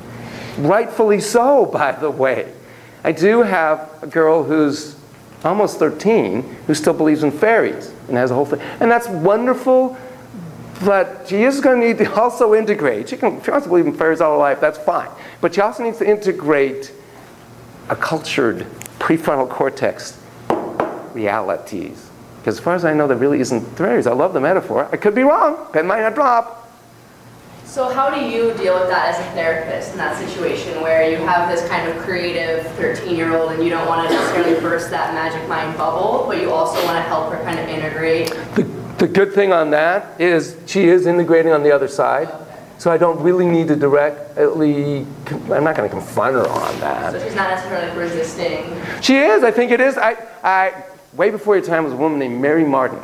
Rightfully so, by the way. I do have a girl who's almost 13 who still believes in fairies and has a whole thing. And that's wonderful, but she is going to need to also integrate. If she wants to believe in fairies all her life, that's fine. But she also needs to integrate a cultured prefrontal cortex realities. Because as far as I know, there really isn't fairies. I love the metaphor. I could be wrong. Pen might not drop. So how do you deal with that as a therapist in that situation where you have this kind of creative 13-year-old and you don't want to necessarily burst that magic mind bubble, but you also want to help her kind of integrate? The The good thing on that is she is integrating on the other side. Okay. So I don't really need to directly, I'm not going to confront her on that. So she's not necessarily like resisting. She is, I think it is. Way before your time was a woman named Mary Martin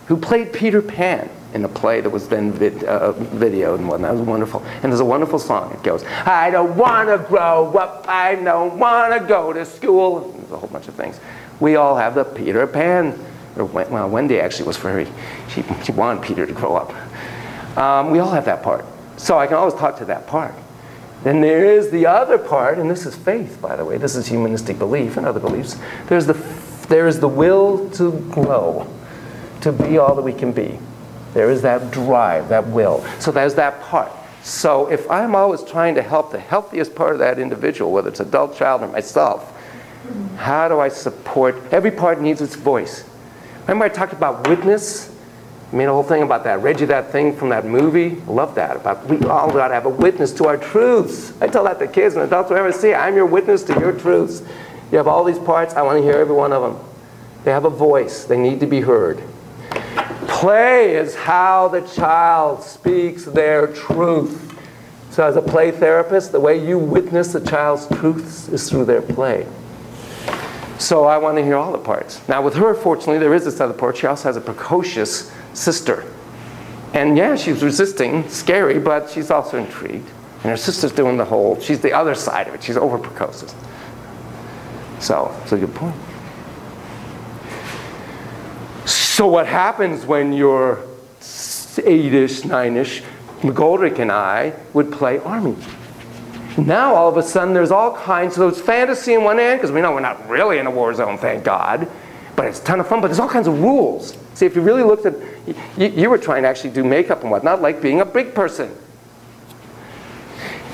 who played Peter Pan in a play that was then videoed and whatnot. It was wonderful. And there's a wonderful song. It goes, I don't want to grow up, I don't want to go to school. There's a whole bunch of things. We all have the Peter Pan. Or, well, Wendy actually was very, she wanted Peter to grow up. We all have that part. So I can always talk to that part. Then there is the other part, and this is faith, by the way. This is humanistic belief and other beliefs. There is the will to grow, to be all that we can be. There is that drive, that will. So there's that part. So if I'm always trying to help the healthiest part of that individual, whether it's adult, child, or myself, how do I support? Every part needs its voice. Remember I talked about witness? I mean, the whole thing about that. Read you that thing from that movie? I love that. About we all got to have a witness to our truths. I tell that to kids and adults whenever I see it. I'm your witness to your truths. You have all these parts. I want to hear every one of them. They have a voice. They need to be heard. Play is how the child speaks their truth. So as a play therapist, the way you witness the child's truths is through their play. So I want to hear all the parts. Now with her, fortunately, there is this other part. She also has a precocious sister. And yeah, she's resisting, scary, but she's also intrigued. And her sister's doing the whole, she's the other side of it. She's over precocious. So, it's a good point. So what happens when you're 8-ish, 9-ish, McGoldrick and I would play Army. Now, all of a sudden, there's all kinds of those fantasy on one end, because we know we're not really in a war zone, thank God. But it's a ton of fun, but there's all kinds of rules. See, if you really looked at, you were trying to actually do makeup and whatnot, like being a big person.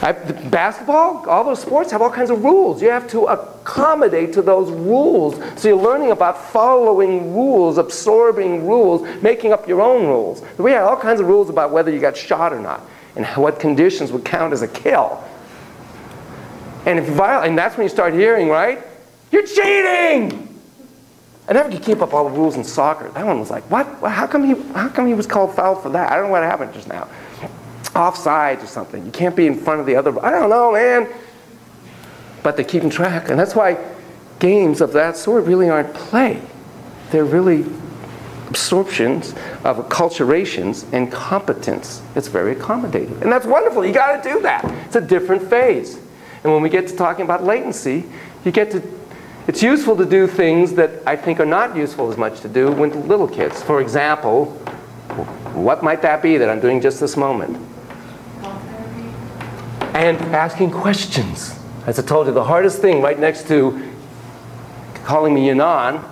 Basketball, all those sports have all kinds of rules. You have to accommodate to those rules. So you're learning about following rules, absorbing rules, making up your own rules. We had all kinds of rules about whether you got shot or not, and what conditions would count as a kill. And if you violate, and that's when you start hearing, right? You're cheating! I never could keep up all the rules in soccer. That one was like, what? How come he was called foul for that? I don't know what happened just now. Offsides or something. You can't be in front of the other. I don't know, man. But they're keeping track. And that's why games of that sort really aren't play. They're really absorptions of acculturations and competence. It's very accommodating. And that's wonderful. You got to do that. It's a different phase. And when we get to talking about latency, you get to, it's useful to do things that I think are not useful as much to do with little kids. For example, what might that be that I'm doing just this moment? And asking questions. As I told you, the hardest thing right next to calling me Yanon,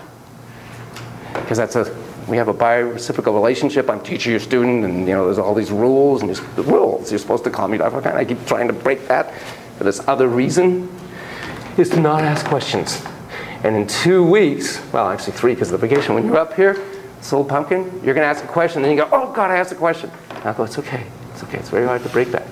because we have a bi-reciprocal relationship. I'm teacher, your student, and there's all these rules, and the rules. You're supposed to call me. I keep trying to break that for this other reason, is to not ask questions. And in 2 weeks, well, actually 3 because of the vacation, when you're up here, this old pumpkin, you're going to ask a question, and then you go, oh, God, I asked a question. And I go, it's okay. It's okay. It's very hard to break that.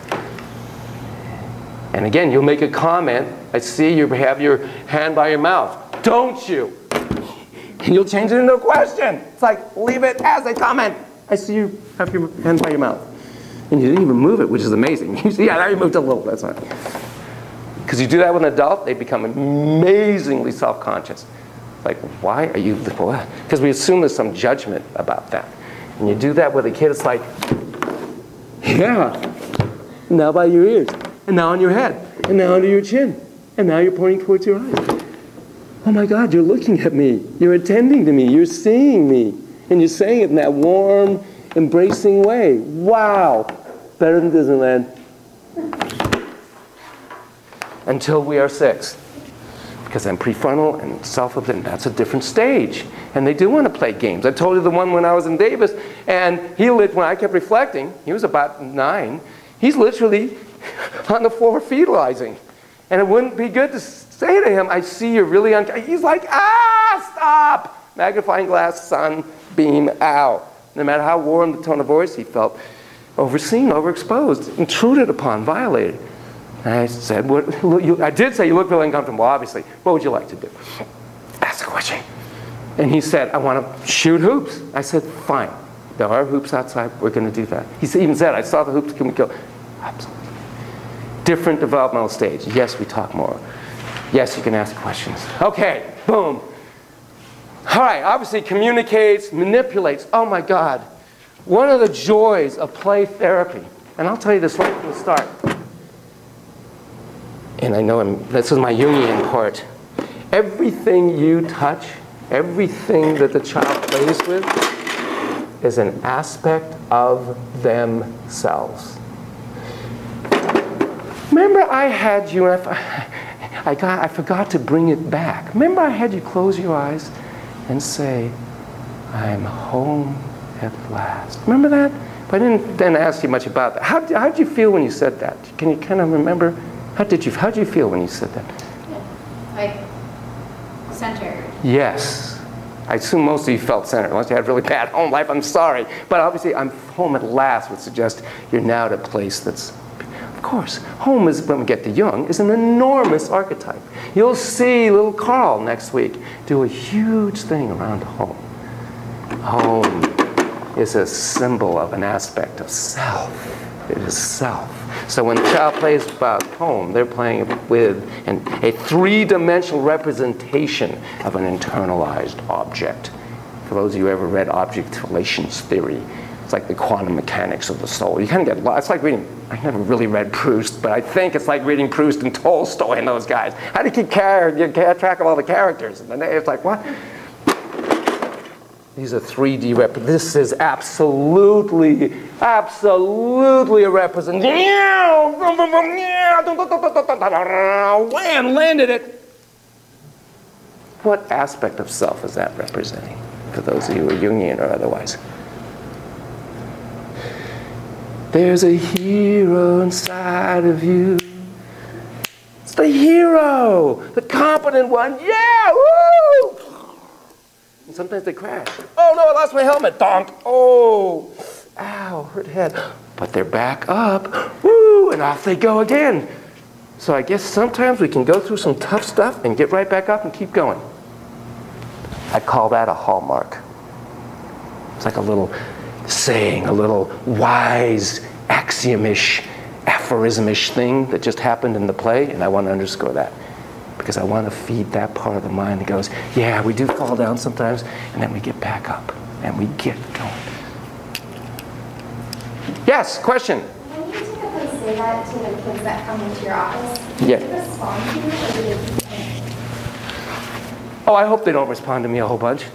And again, you'll make a comment. I see you have your hand by your mouth. Don't you? And you'll change it into a question. It's like, leave it as a comment. I see you have your hand by your mouth. And you didn't even move it, which is amazing. You see, yeah, now you moved a little. That's fine. Because you do that with an adult, they become amazingly self-conscious. Like, why are you, because we assume there's some judgment about that. And you do that with a kid, it's like, yeah, now by your ears, and now on your head, and now under your chin, and now you're pointing towards your eyes. Oh my God, you're looking at me, you're attending to me, you're seeing me, and you're saying it in that warm, embracing way. Wow, better than Disneyland. Until we are 6. Because then prefrontal and self-obsession, that's a different stage. And they do want to play games. I told you the one when I was in Davis, and when I kept reflecting, he was about 9, he's literally on the floor fetilizing. And it wouldn't be good to say to him, I see you're really he's like, ah, stop! Magnifying glass, sun, beam, ow. No matter how warm the tone of voice he felt, overseen, overexposed, intruded upon, violated. And I said, I did say you look really uncomfortable, obviously. What would you like to do? Ask a question. And he said, I want to shoot hoops. I said, fine. There are hoops outside. We're going to do that. He even said, I saw the hoops. Can we go? Absolutely. Different developmental stage. Yes, we talk more. Yes, you can ask questions. Okay, boom. All right, obviously communicates, manipulates. Oh my God. One of the joys of play therapy, and I'll tell you this right from the start, and I know this is my Jungian part. Everything you touch, everything that the child plays with, is an aspect of themselves. Remember I had you, and I forgot to bring it back. Remember I had you close your eyes and say, I'm home at last. Remember that? But I didn't then ask you much about that. How did you feel when you said that? Can you kind of remember? How did you feel when you said that? Like centered. Yes. I assume most of you felt centered. Unless you had really bad home life, I'm sorry. But obviously, I'm home at last would suggest you're now at a place that's, of course, home is, when we get to Jung, is an enormous archetype. You'll see little Carl next week do a huge thing around home. Home is a symbol of an aspect of self. It is self. So when the child plays about home, they're playing with a three-dimensional representation of an internalized object. For those of you who ever read object relations theory, it's like the quantum mechanics of the soul. You kind of get lost. It's like reading, I never really read Proust, but I think it's like reading Proust and Tolstoy and those guys. How do you keep track of all the characters? And then it's like, what? These are 3D This is absolutely a representation. Wham! Landed it. What aspect of self is that representing? For those of you who are Jungian or otherwise. There's a hero inside of you. It's the hero, the competent one. Yeah, woo! And sometimes they crash. Oh no, I lost my helmet. Donk. Oh, ow, hurt head. But they're back up. Woo, and off they go again. So I guess sometimes we can go through some tough stuff and get right back up and keep going. I call that a hallmark. It's like a little saying, a little wise, axiom-ish, aphorism-ish thing that just happened in the play, and I want to underscore that. Because I want to feed that part of the mind that goes, yeah, we do fall down sometimes, and then we get back up, and we get going. Yes, question? When you typically say that to the kids that come into your office, do yeah. they respond to you, or do they? Oh, I hope they don't respond to me a whole bunch.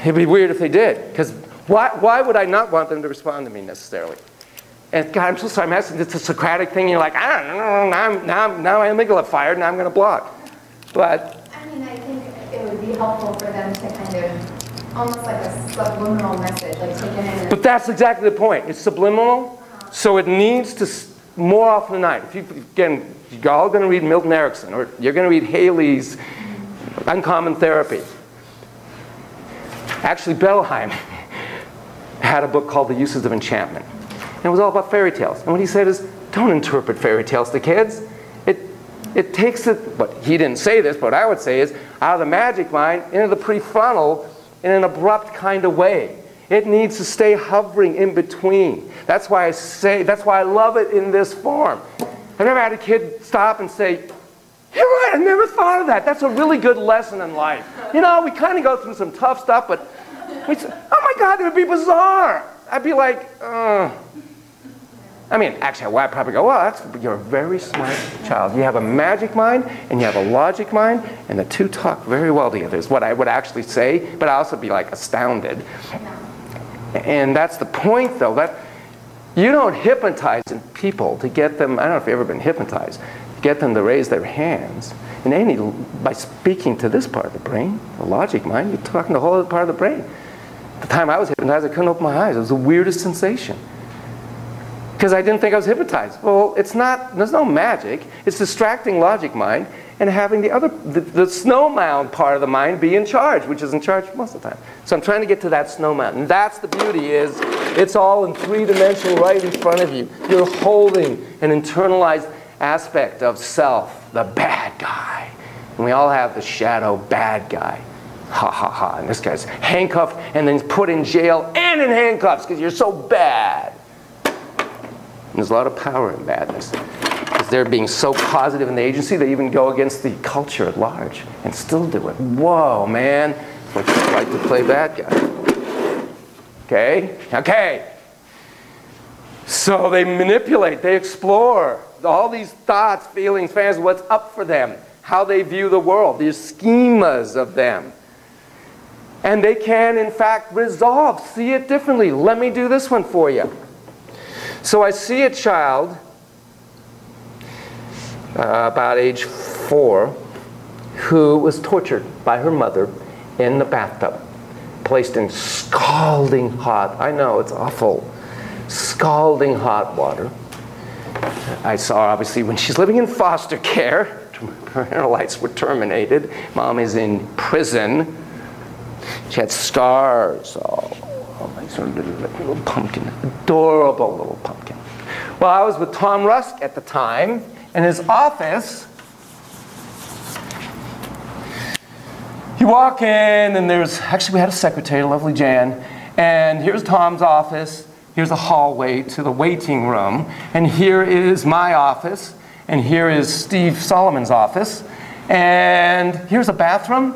It'd be weird if they did, because why would I not want them to respond to me necessarily? And God, I'm so sorry, I'm asking, it's a Socratic thing. You're like, I don't know, now my amygdala fired, and I'm going to block. But I mean, I think it would be helpful for them to kind of, almost like a subliminal message, like take it in. But that's exactly the point. It's subliminal, so it needs to, more often than not, if you, again, you're all going to read Milton Erickson, or you're going to read Haley's Uncommon Therapy. Actually, Bellheim had a book called The Uses of Enchantment. And it was all about fairy tales. And what he said is, don't interpret fairy tales to kids. It takes it, but he didn't say this, but what I would say is, out of the magic mind into the prefrontal in an abrupt kind of way. It needs to stay hovering in between. That's why I love it in this form. I've never had a kid stop and say, you're right, I never thought of that. That's a really good lesson in life. You know, we kind of go through some tough stuff, but we say, oh my God, it would be bizarre. I'd be like, I mean, actually, I'd probably go, well, you're a very smart child. You have a magic mind, and you have a logic mind, and the two talk very well together, is what I would actually say, but I'd also be like astounded. And that's the point, though, that you don't hypnotize people to get them, I don't know if you've ever been hypnotized, to get them to raise their hands. By speaking to this part of the brain, the logic mind, you're talking to the whole other part of the brain. The time I was hypnotized, I couldn't open my eyes. It was the weirdest sensation. Because I didn't think I was hypnotized. Well, it's not, there's no magic. It's distracting logic mind and having the snow mound part of the mind be in charge, which is in charge most of the time. So I'm trying to get to that snow mound. And that's the beauty is, it's all in three-dimensional right in front of you. You're holding an internalized aspect of self, the bad guy. And we all have the shadow bad guy. Ha ha ha. And this guy's handcuffed and then put in jail and in handcuffs because you're so bad. And there's a lot of power in badness. Because they're being so positive in the agency, they even go against the culture at large and still do it. Whoa, man. Looks like to play bad guy. Okay? Okay. So they manipulate, they explore all these thoughts, feelings, fantasies, what's up for them, how they view the world, these schemas of them. And they can, in fact, resolve, see it differently. Let me do this one for you. So I see a child about age 4 who was tortured by her mother in the bathtub, placed in scalding hot, I know it's awful, scalding hot water. I saw, obviously, when she's living in foster care, her rights were terminated. Mom is in prison. She had scars. Oh, nice little pumpkin, adorable little pumpkin. Well, I was with Tom Rusk at the time, in his office. You walk in, and there's, actually we had a secretary, lovely Jan, and here's Tom's office. Here's a hallway to the waiting room, and here is my office, and here is Steve Solomon's office, and here's a bathroom.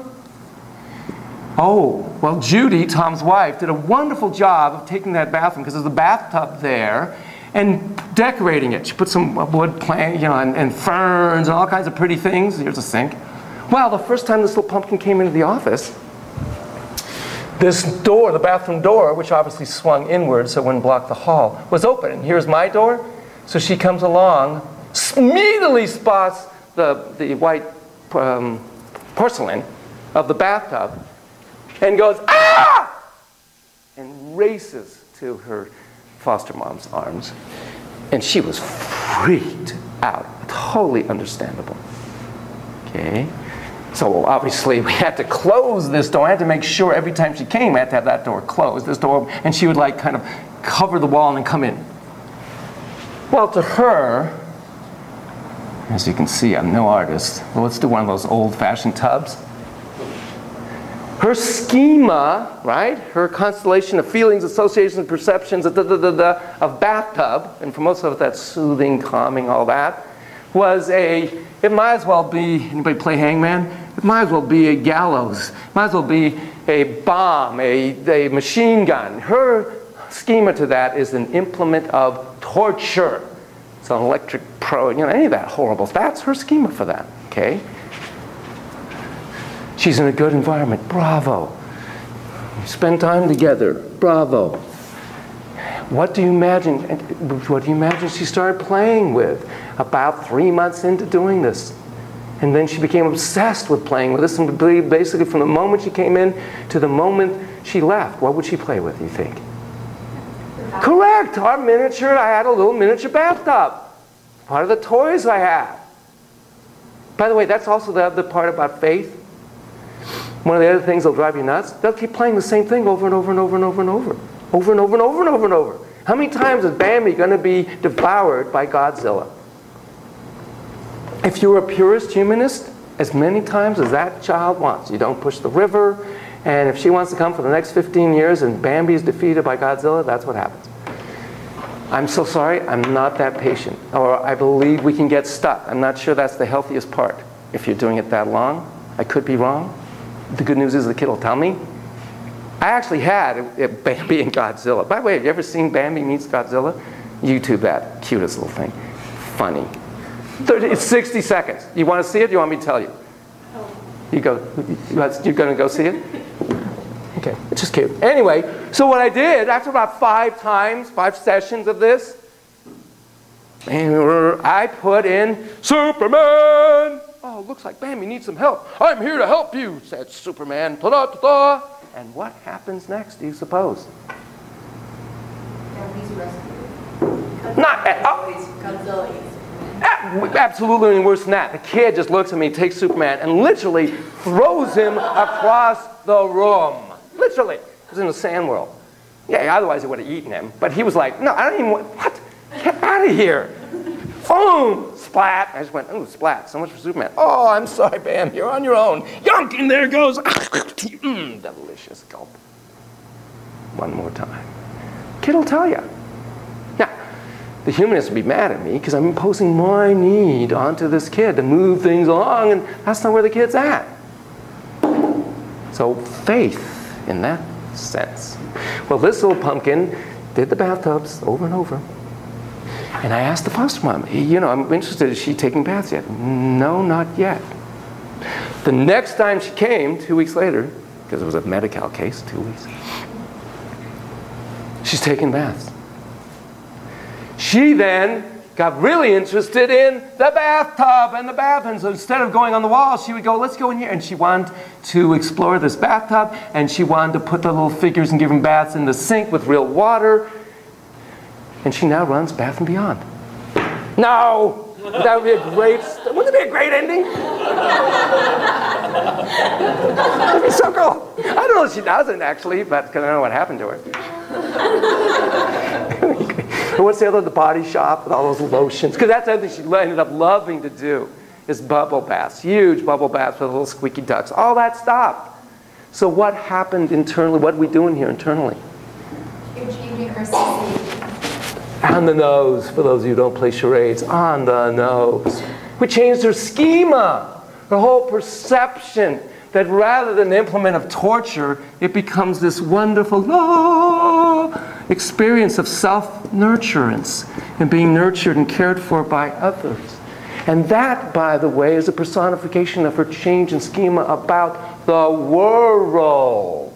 Oh, well, Judy, Tom's wife, did a wonderful job of taking that bathroom, because there's a bathtub there, and decorating it. She put some wood plant, you know, and ferns and all kinds of pretty things. Here's a sink. Well, the first time this little pumpkin came into the office, this door, the bathroom door, which obviously swung inward so it wouldn't block the hall, was open. And here's my door. So she comes along, immediately spots the white porcelain of the bathtub, and goes, ah! And races to her foster mom's arms. And she was freaked out. Totally understandable. Okay? So obviously we had to close this door. I had to make sure every time she came I had to have that door closed, this door, and she would like kind of cover the wall and then come in. Well, to her, as you can see, I'm no artist. Well, let's do one of those old-fashioned tubs. Her schema, right, her constellation of feelings, associations, perceptions, of bathtub, and for most of it that's soothing, calming, all that, was it might as well be, anybody play hangman? It might as well be a gallows. It might as well be a bomb, a machine gun. Her schema to that is an implement of torture. It's an electric probe, you know, any of that horrible. That's her schema for that, okay? She's in a good environment, bravo. We spend time together, bravo. What do you imagine she started playing with about 3 months into doing this? And then she became obsessed with playing with this, and basically from the moment she came in to the moment she left, what would she play with, you think? Correct, our miniature, I had a little miniature bathtub. Part of the toys I had. By the way, that's also the other part about faith. One of the other things that'll drive you nuts, they'll keep playing the same thing over and over and over and over and over. Over and over and over and over and over. How many times is Bambi going to be devoured by Godzilla? If you're a purist humanist, as many times as that child wants. You don't push the river, and if she wants to come for the next 15 years and Bambi is defeated by Godzilla, that's what happens. I'm so sorry, I'm not that patient. Or I believe we can get stuck. I'm not sure that's the healthiest part. If you're doing it that long, I could be wrong. The good news is the kid will tell me. I actually had a Bambi and Godzilla. By the way, have you ever seen Bambi meets Godzilla? YouTube that. Cutest little thing. Funny. It's 60 seconds. You want to see it? You want me to tell you? You're going to go see it? Okay, it's just cute. Anyway, so what I did, after about 5 sessions of this, I put in Superman. Oh, looks like Bambi needs some help. I'm here to help you, said Superman. And what happens next, do you suppose? Bambi's rescued. Not at all. Godzilla. Absolutely worse than that. The kid just looks at me, takes Superman, and literally throws him across the room. Literally. He was in the sand world. Yeah, otherwise he would have eaten him. But he was like, no, I don't even want, what? Get out of here. Boom! splat. I just went, ooh, splat, so much for Superman. Oh, I'm sorry, Bam, you're on your own. Yunk, and there goes. Delicious gulp. One more time. Kid will tell you. Now, the humanists will be mad at me because I'm imposing my need onto this kid to move things along, and that's not where the kid's at. So faith in that sense. Well, this little pumpkin did the bathtubs over and over. And I asked the foster mom, you know, I'm interested, is she taking baths yet? No, not yet. The next time she came, 2 weeks later, because it was a Medi-Cal case, 2 weeks, she's taking baths. She then got really interested in the bathtub and the bathroom. So instead of going on the wall, she would go, let's go in here. And she wanted to explore this bathtub, and she wanted to put the little figures and give them baths in the sink with real water. And she now runs Bath and Beyond. No! That would be a great, wouldn't it be a great ending? That'd be so cool. I don't know if she doesn't actually, but because I don't know what happened to her. And what's the other, the Body Shop with all those lotions? Because that's the other thing she ended up loving to do, is bubble baths. Huge bubble baths with little squeaky ducks. All that stopped. So what happened internally? What are we doing here internally? You're changing her sensation. On the nose, for those of you who don't play charades, on the nose. We changed her schema, her whole perception, that rather than an implement of torture, it becomes this wonderful experience of self-nurturance and being nurtured and cared for by others. And that, by the way, is a personification of her change in schema about the world.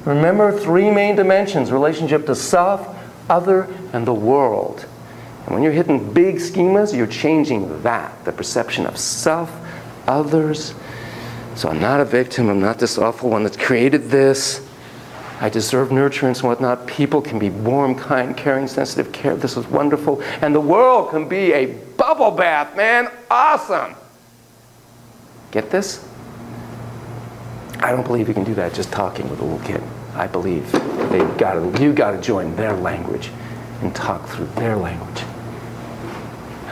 Remember, 3 main dimensions: relationship to self, other, and the world. And when you're hitting big schemas, you're changing that, the perception of self, others. So I'm not a victim, I'm not this awful one that created this. I deserve nurturance and whatnot. People can be warm, kind, caring, sensitive, care. This is wonderful. And the world can be a bubble bath, man. Awesome. Get this? I don't believe you can do that just talking with a little kid. I believe you got to join their language and talk through their language.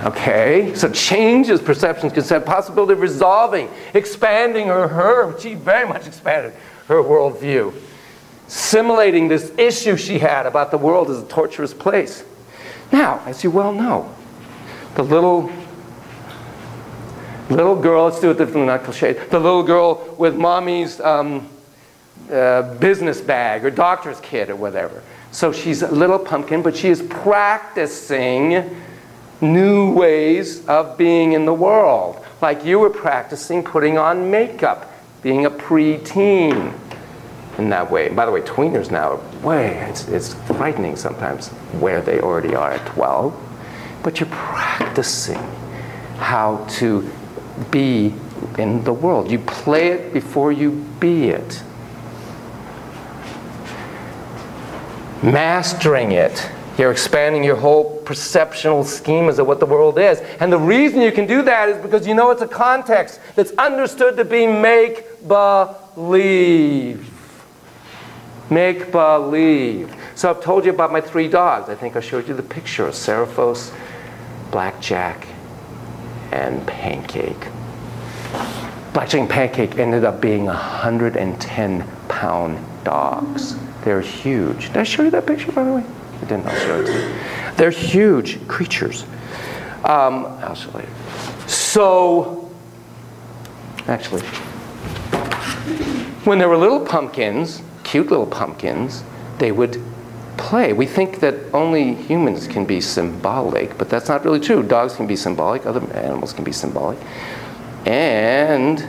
Okay, so changes perceptions, concept, possibility of resolving, expanding she very much expanded her worldview. Assimilating this issue she had about the world as a torturous place. Now, as you well know, the little girl, let's do it differently, not cliched, the little girl with mommy's business bag or doctor's kit or whatever. So she's a little pumpkin, but she is practicing new ways of being in the world. Like you were practicing putting on makeup, being a preteen in that way. And by the way, tweeners now, it's frightening sometimes where they already are at 12. But you're practicing how to be in the world. You play it before you be it. Mastering it. You're expanding your whole perceptual schemas of what the world is. And the reason you can do that is because you know it's a context that's understood to be make-believe. Make-believe. So I've told you about my 3 dogs. I think I showed you the picture of Seraphos, Blackjack, and Pancake. Blackjack and Pancake ended up being 110-pound dogs. They're huge. Did I show you that picture, by the way? I didn't. I'll show it to you. They're huge creatures. I'll show you later. So, actually, when they were little pumpkins, cute little pumpkins, they would play. We think that only humans can be symbolic, but that's not really true. Dogs can be symbolic. Other animals can be symbolic. And,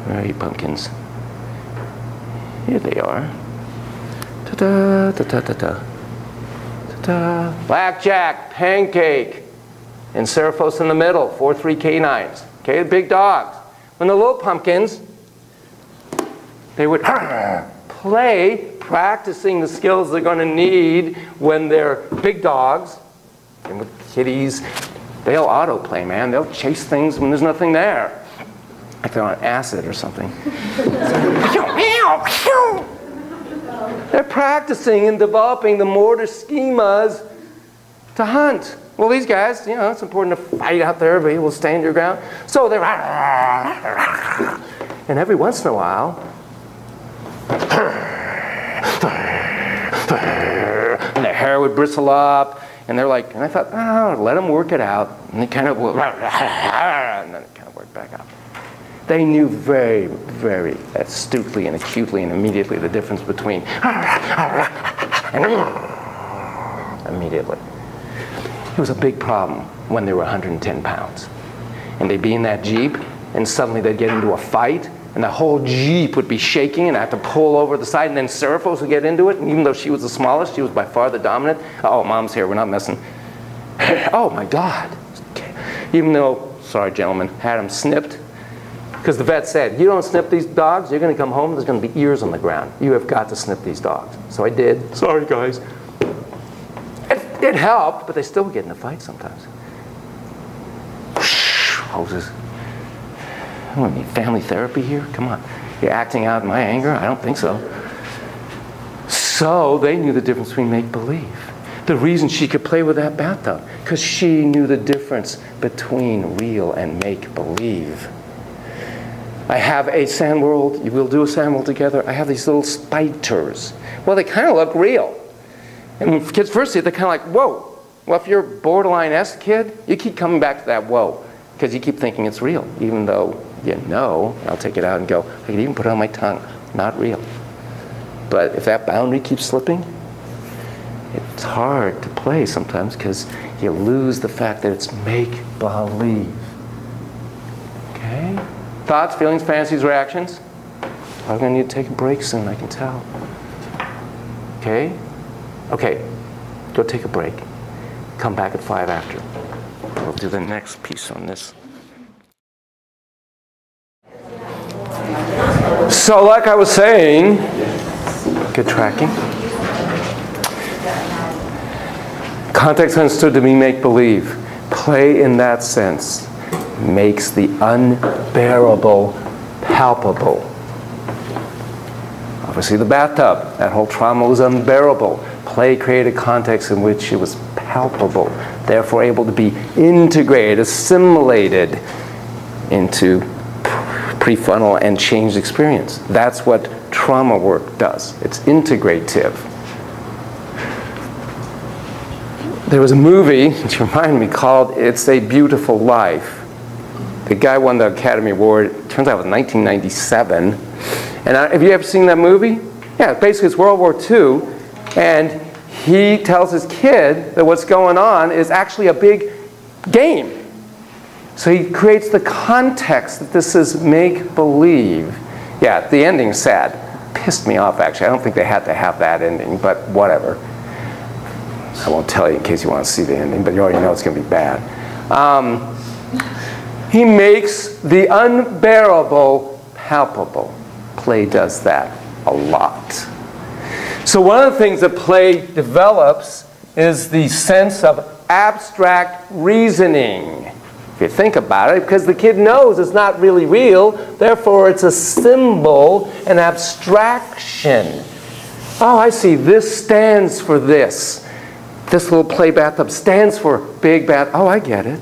where are you pumpkins? Here they are. Ta-da, ta-ta-ta-ta. Ta-ta. Blackjack, Pancake, and Seraphos in the middle, 4-3 canines. Okay, the big dogs. When the little pumpkins, they would play, practicing the skills they're going to need when they're big dogs. And with kitties, they'll autoplay, man. They'll chase things when there's nothing there. Like they're on acid or something. They're practicing and developing the motor schemas to hunt Well, these guys, you know, it's important to fight out there, but will stand your ground. So they're, and every once in a while, and their hair would bristle up, and they're like, and I thought, oh, let them work it out. And they kind of, and then it kind of worked back out. They knew very, very astutely and acutely and immediately the difference between immediately. It was a big problem when they were 110 pounds. And they'd be in that Jeep, and suddenly they'd get into a fight, and the whole Jeep would be shaking, and I had to pull over the side, and then Seraphos would get into it, and even though she was the smallest, she was by far the dominant. Oh, Mom's here, we're not messing. Oh my God. Even though, sorry gentlemen, had them snipped, because the vet said, you don't snip these dogs, you're going to come home, there's going to be ears on the ground. You have got to snip these dogs. So I did. Sorry, guys. It helped, but they still get in a fight sometimes. Hoses. I don't need family therapy here. Come on. You're acting out my anger? I don't think so. So they knew the difference between make-believe. The reason she could play with that bathtub, because she knew the difference between real and make-believe. I have a sand world. We'll do a sand world together. I have these little spiders. Well, they kind of look real. And when kids first see it, they're kind of like, whoa. Well, if you're a borderline-esque kid, you keep coming back to that whoa, because you keep thinking it's real, even though you know, I'll take it out and go, I can even put it on my tongue, not real. But if that boundary keeps slipping, it's hard to play sometimes because you lose the fact that it's make-believe. Okay? Thoughts, feelings, fantasies, reactions? I'm going to need to take a break soon, I can tell. Okay? Okay, go take a break. Come back at 5 after. We'll do the next piece on this. So like I was saying, good tracking. Context understood to be make-believe. Play in that sense makes the unbearable palpable. Obviously the bathtub, that whole trauma was unbearable. Play created a context in which it was palpable, therefore able to be integrated, assimilated into prefrontal and changed experience. That's what trauma work does. It's integrative. There was a movie, which reminded me, called It's a Beautiful Life. The guy won the Academy Award, it turns out it was 1997. And have you ever seen that movie? Yeah, basically it's World War II, and he tells his kid that what's going on is actually a big game. So he creates the context that this is make-believe. Yeah, the ending's sad. Pissed me off, actually. I don't think they had to have that ending, but whatever. I won't tell you in case you want to see the ending, but you already know it's going to be bad. He makes the unbearable palpable. Play does that a lot. So one of the things that play develops is the sense of abstract reasoning. If you think about it, because the kid knows it's not really real, therefore it's a symbol, an abstraction. Oh, I see, this stands for this. This little play bathtub stands for big bath. Oh, I get it.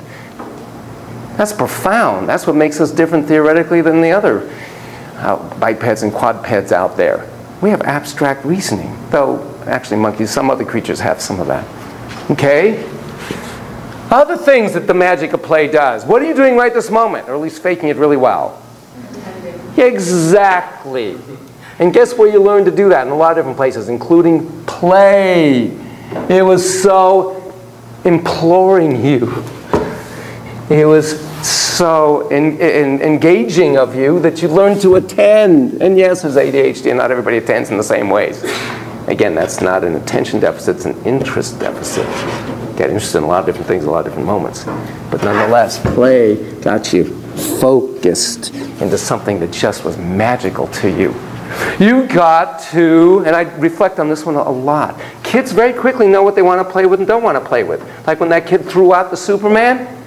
That's profound. That's what makes us different theoretically than the other bipeds and quadrupeds out there. We have abstract reasoning, though actually monkeys, some other creatures have some of that. Okay? Other things that the magic of play does. What are you doing right this moment? Or at least faking it really well. Exactly. And guess where you learn to do that? In a lot of different places, including play. It was so imploring you. It was so engaging of you that you learned to attend. And yes, there's ADHD, and not everybody attends in the same ways. Again, that's not an attention deficit, it's an interest deficit. Get interested in a lot of different things at a lot of different moments. But nonetheless, play got you focused into something that just was magical to you. You got to, and I reflect on this one a lot, kids very quickly know what they want to play with and don't want to play with. Like when that kid threw out the Superman.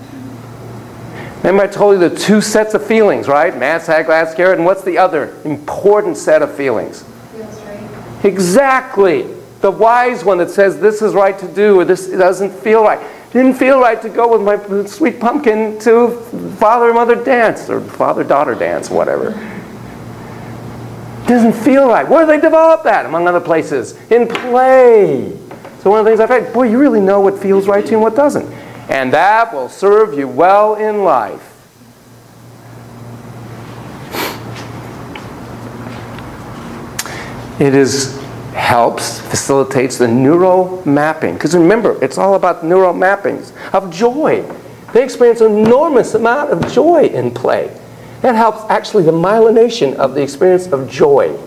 Remember I told you the two sets of feelings, right? Mad, sad, glad, scared, and what's the other important set of feelings? Feels right. Exactly. The wise one that says this is right to do or this doesn't feel right. Didn't feel right to go with my sweet pumpkin to father-mother dance or father-daughter dance, whatever. Doesn't feel right. Where do they develop that, among other places? In play. So one of the things I've had, boy, you really know what feels right to you and what doesn't. And that will serve you well in life. It helps, facilitates the neural mapping. Because remember, it's all about neural mappings of joy. They experience an enormous amount of joy in play. That helps actually the myelination of the experience of joy.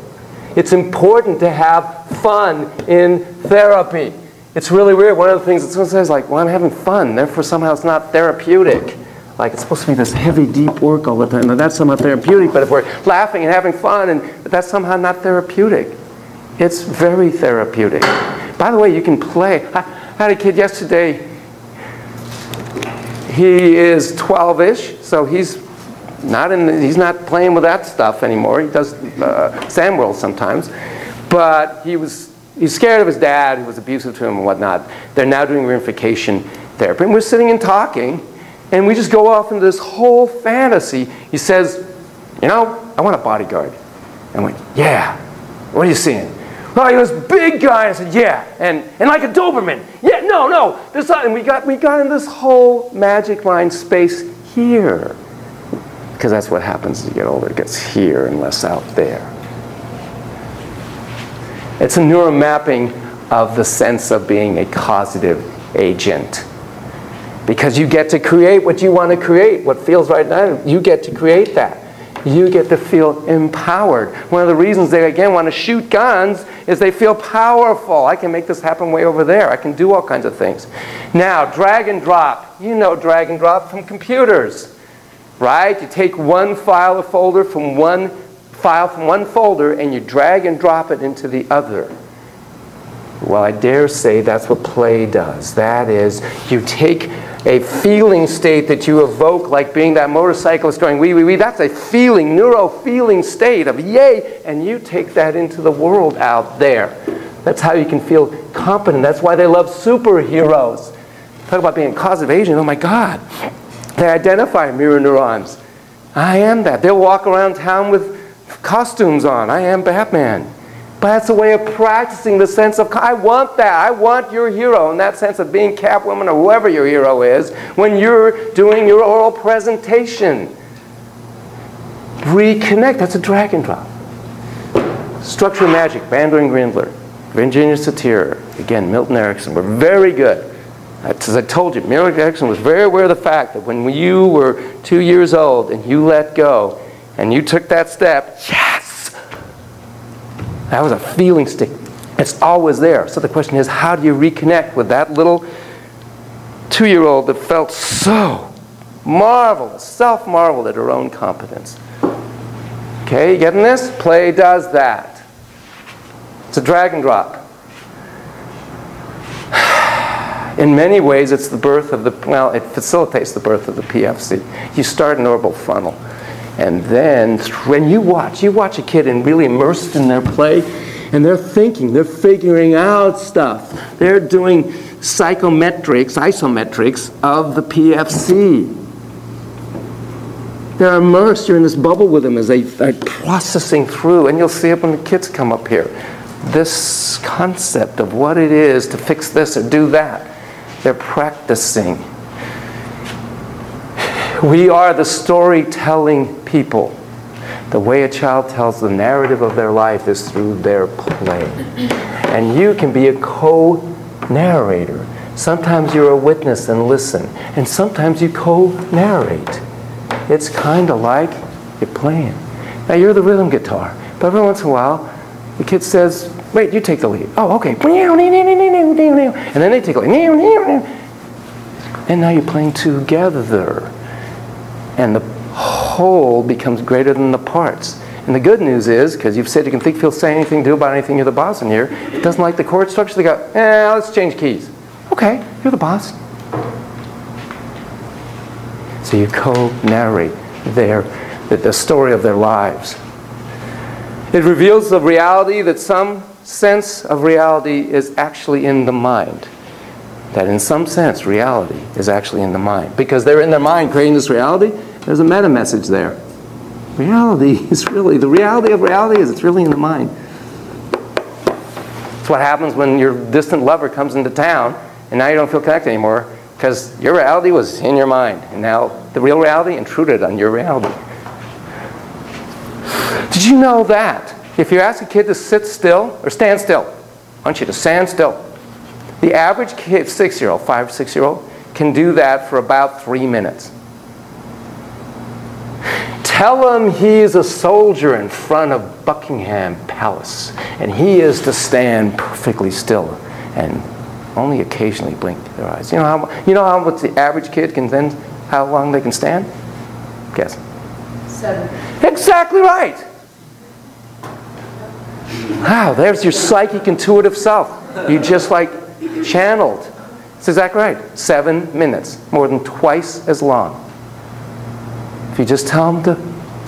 It's important to have fun in therapy. It's really weird. One of the things that someone says, like, well, I'm having fun, therefore somehow it's not therapeutic. Like, it's supposed to be this heavy, deep work all the time, and that's somehow therapeutic. But if we're laughing and having fun, but that's somehow not therapeutic. It's very therapeutic. By the way, you can play. I had a kid yesterday. He is 12-ish, so he's not playing with that stuff anymore. He does sand whirls sometimes. But he's scared of his dad, who was abusive to him and whatnot. They're now doing reunification therapy. And we're sitting and talking, and we just go off into this whole fantasy. He says, you know, I want a bodyguard. And I went, yeah. What are you seeing? Oh, he was a big guy. I said, yeah. And like a Doberman. Yeah, no. And we got in this whole magic mind space here. Because that's what happens as you get older. It gets here and less out there. It's a neuromapping of the sense of being a causative agent. Because you get to create what you want to create, what feels right now. You get to create that. You get to feel empowered. One of the reasons they, again, want to shoot guns is they feel powerful. I can make this happen way over there. I can do all kinds of things. Now, drag and drop. You know drag and drop from computers, right? You take one file or folder from one folder and you drag and drop it into the other. Well, I dare say that's what play does. That is, you take a feeling state that you evoke, like being that motorcyclist going wee, wee, wee. That's a feeling, neuro-feeling state of yay, and you take that into the world out there. That's how you can feel competent. That's why they love superheroes. Talk about being a causative agent. Oh my God. They identify mirror neurons. I am that. They'll walk around town with costumes on. I am Batman. But that's a way of practicing the sense of, I want that. I want your hero in that sense of being Catwoman or whoever your hero is when you're doing your oral presentation. Reconnect. That's a drag and drop. Structure magic. Bandler and Grindler. Virginia Satir. Again, Milton Erickson. We're very good. As I told you, Milton Erickson was very aware of the fact that when you were 2 years old and you let go and you took that step, yes! That was a feeling stick. It's always there. So the question is, how do you reconnect with that little 2-year-old that felt so marvelous, self-marveled at her own competence? Okay, you getting this? Play does that. It's a drag and drop. In many ways, it's the birth of it facilitates the birth of the PFC. You start an orbital funnel. And then when you watch a kid and really immersed in their play, and they're thinking, they're figuring out stuff. They're doing isometrics of the PFC. They're immersed, you're in this bubble with them as they're processing through, and you'll see it when the kids come up here. This concept of what it is to fix this or do that, they're practicing. We are the storytelling people. The way a child tells the narrative of their life is through their play. And you can be a co-narrator. Sometimes you're a witness and listen. And sometimes you co-narrate. It's kind of like you're playing. Now you're the rhythm guitar. But every once in a while, the kid says, wait, you take the lead. Oh, okay. And then they take the lead. And now you're playing together. And the whole becomes greater than the parts. And the good news is, because you've said you can think, feel, say anything, do about anything, you're the boss in here. If it doesn't like the chord structure, they go, let's change keys. Okay, you're the boss. So you co-narrate the story of their lives. It reveals the reality that some sense of reality is actually in the mind. that in some sense reality is actually in the mind. Because they're in their mind creating this reality, there's a meta message there. Reality is really, the reality of reality is it's really in the mind. It's what happens when your distant lover comes into town and now you don't feel connected anymore because your reality was in your mind. And now the real reality intruded on your reality. Did you know that if you ask a kid to sit still or stand still, I want you to stand still. The average kid, 6-year-old, 5 or 6-year-old, can do that for about 3 minutes. Tell him he is a soldier in front of Buckingham Palace, and he is to stand perfectly still and only occasionally blink their eyes. You know how much the average kid can then, how long they can stand? Guess. 7. Exactly right. Wow, there's your psychic intuitive self. You just like channeled. That's exactly right. 7 minutes, more than twice as long. If you just tell them to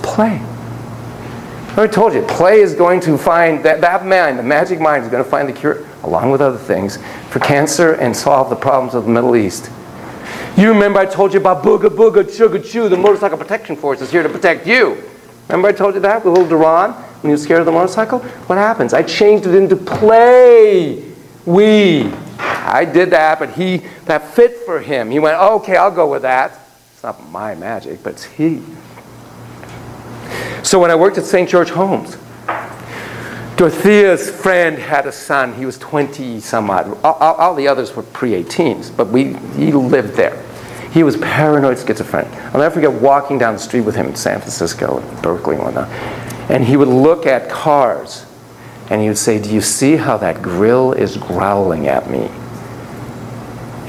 play. I already told you, play is going to find, that mind, the magic mind is going to find the cure, along with other things, for cancer and solve the problems of the Middle East. You remember I told you about Booga Booga Sugar Chew, the motorcycle protection force is here to protect you. Remember I told you that with little Duran when he was scared of the motorcycle? What happens? I changed it into play. I did that, but that fit for him. He went, okay, I'll go with that. It's not my magic, but it's he. So when I worked at St. George Homes, Dorothea's friend had a son. He was 20 some odd. All the others were pre-18s, but he lived there. He was paranoid schizophrenic. I'll never forget walking down the street with him in San Francisco and Berkeley and whatnot. And he would look at cars and he would say, do you see how that grill is growling at me?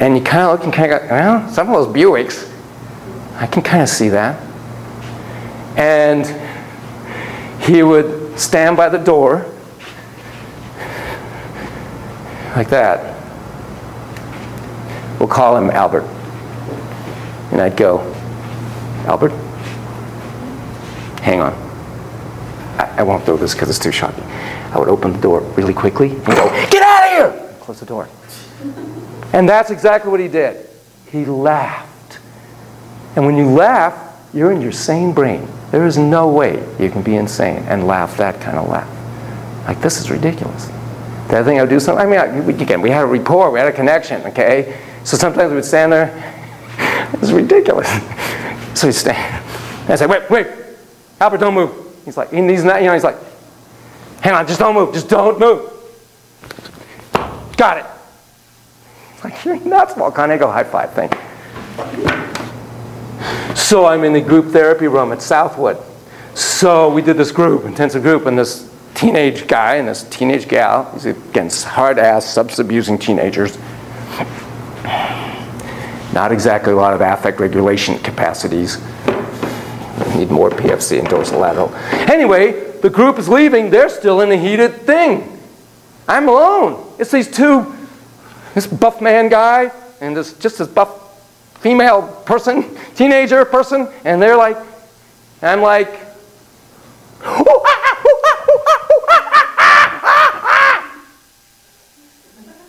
And you kind of look and kind of go, well, some of those Buicks, I can kind of see that. And he would stand by the door like that. We'll call him Albert. And I'd go, Albert, hang on. I won't do this because it's too shocking. I would open the door really quickly and go, get out of here! And close the door. And that's exactly what he did. He laughed. And when you laugh, you're in your sane brain. There is no way you can be insane and laugh that kind of laugh. Like, this is ridiculous. The other thing I would do, we had a rapport, we had a connection, okay? So sometimes we would stand there. It's ridiculous. So he'd stand. And I'd say, wait, Albert, don't move. He's like, he's like, hang on, just don't move, just don't move. Got it. It's like, you're nuts, Volcani. I go, high five, thank you. So I'm in the group therapy room at Southwood. So we did this group, intensive group, and this teenage guy and this teenage gal, he's against hard-ass, substance-abusing teenagers. Not exactly a lot of affect regulation capacities. Need more PFC and dorsolateral. Anyway, the group is leaving. They're still in a heated thing. I'm alone. It's these two, this buff man guy and this buff female person, teenager person, and they're like, I'm like,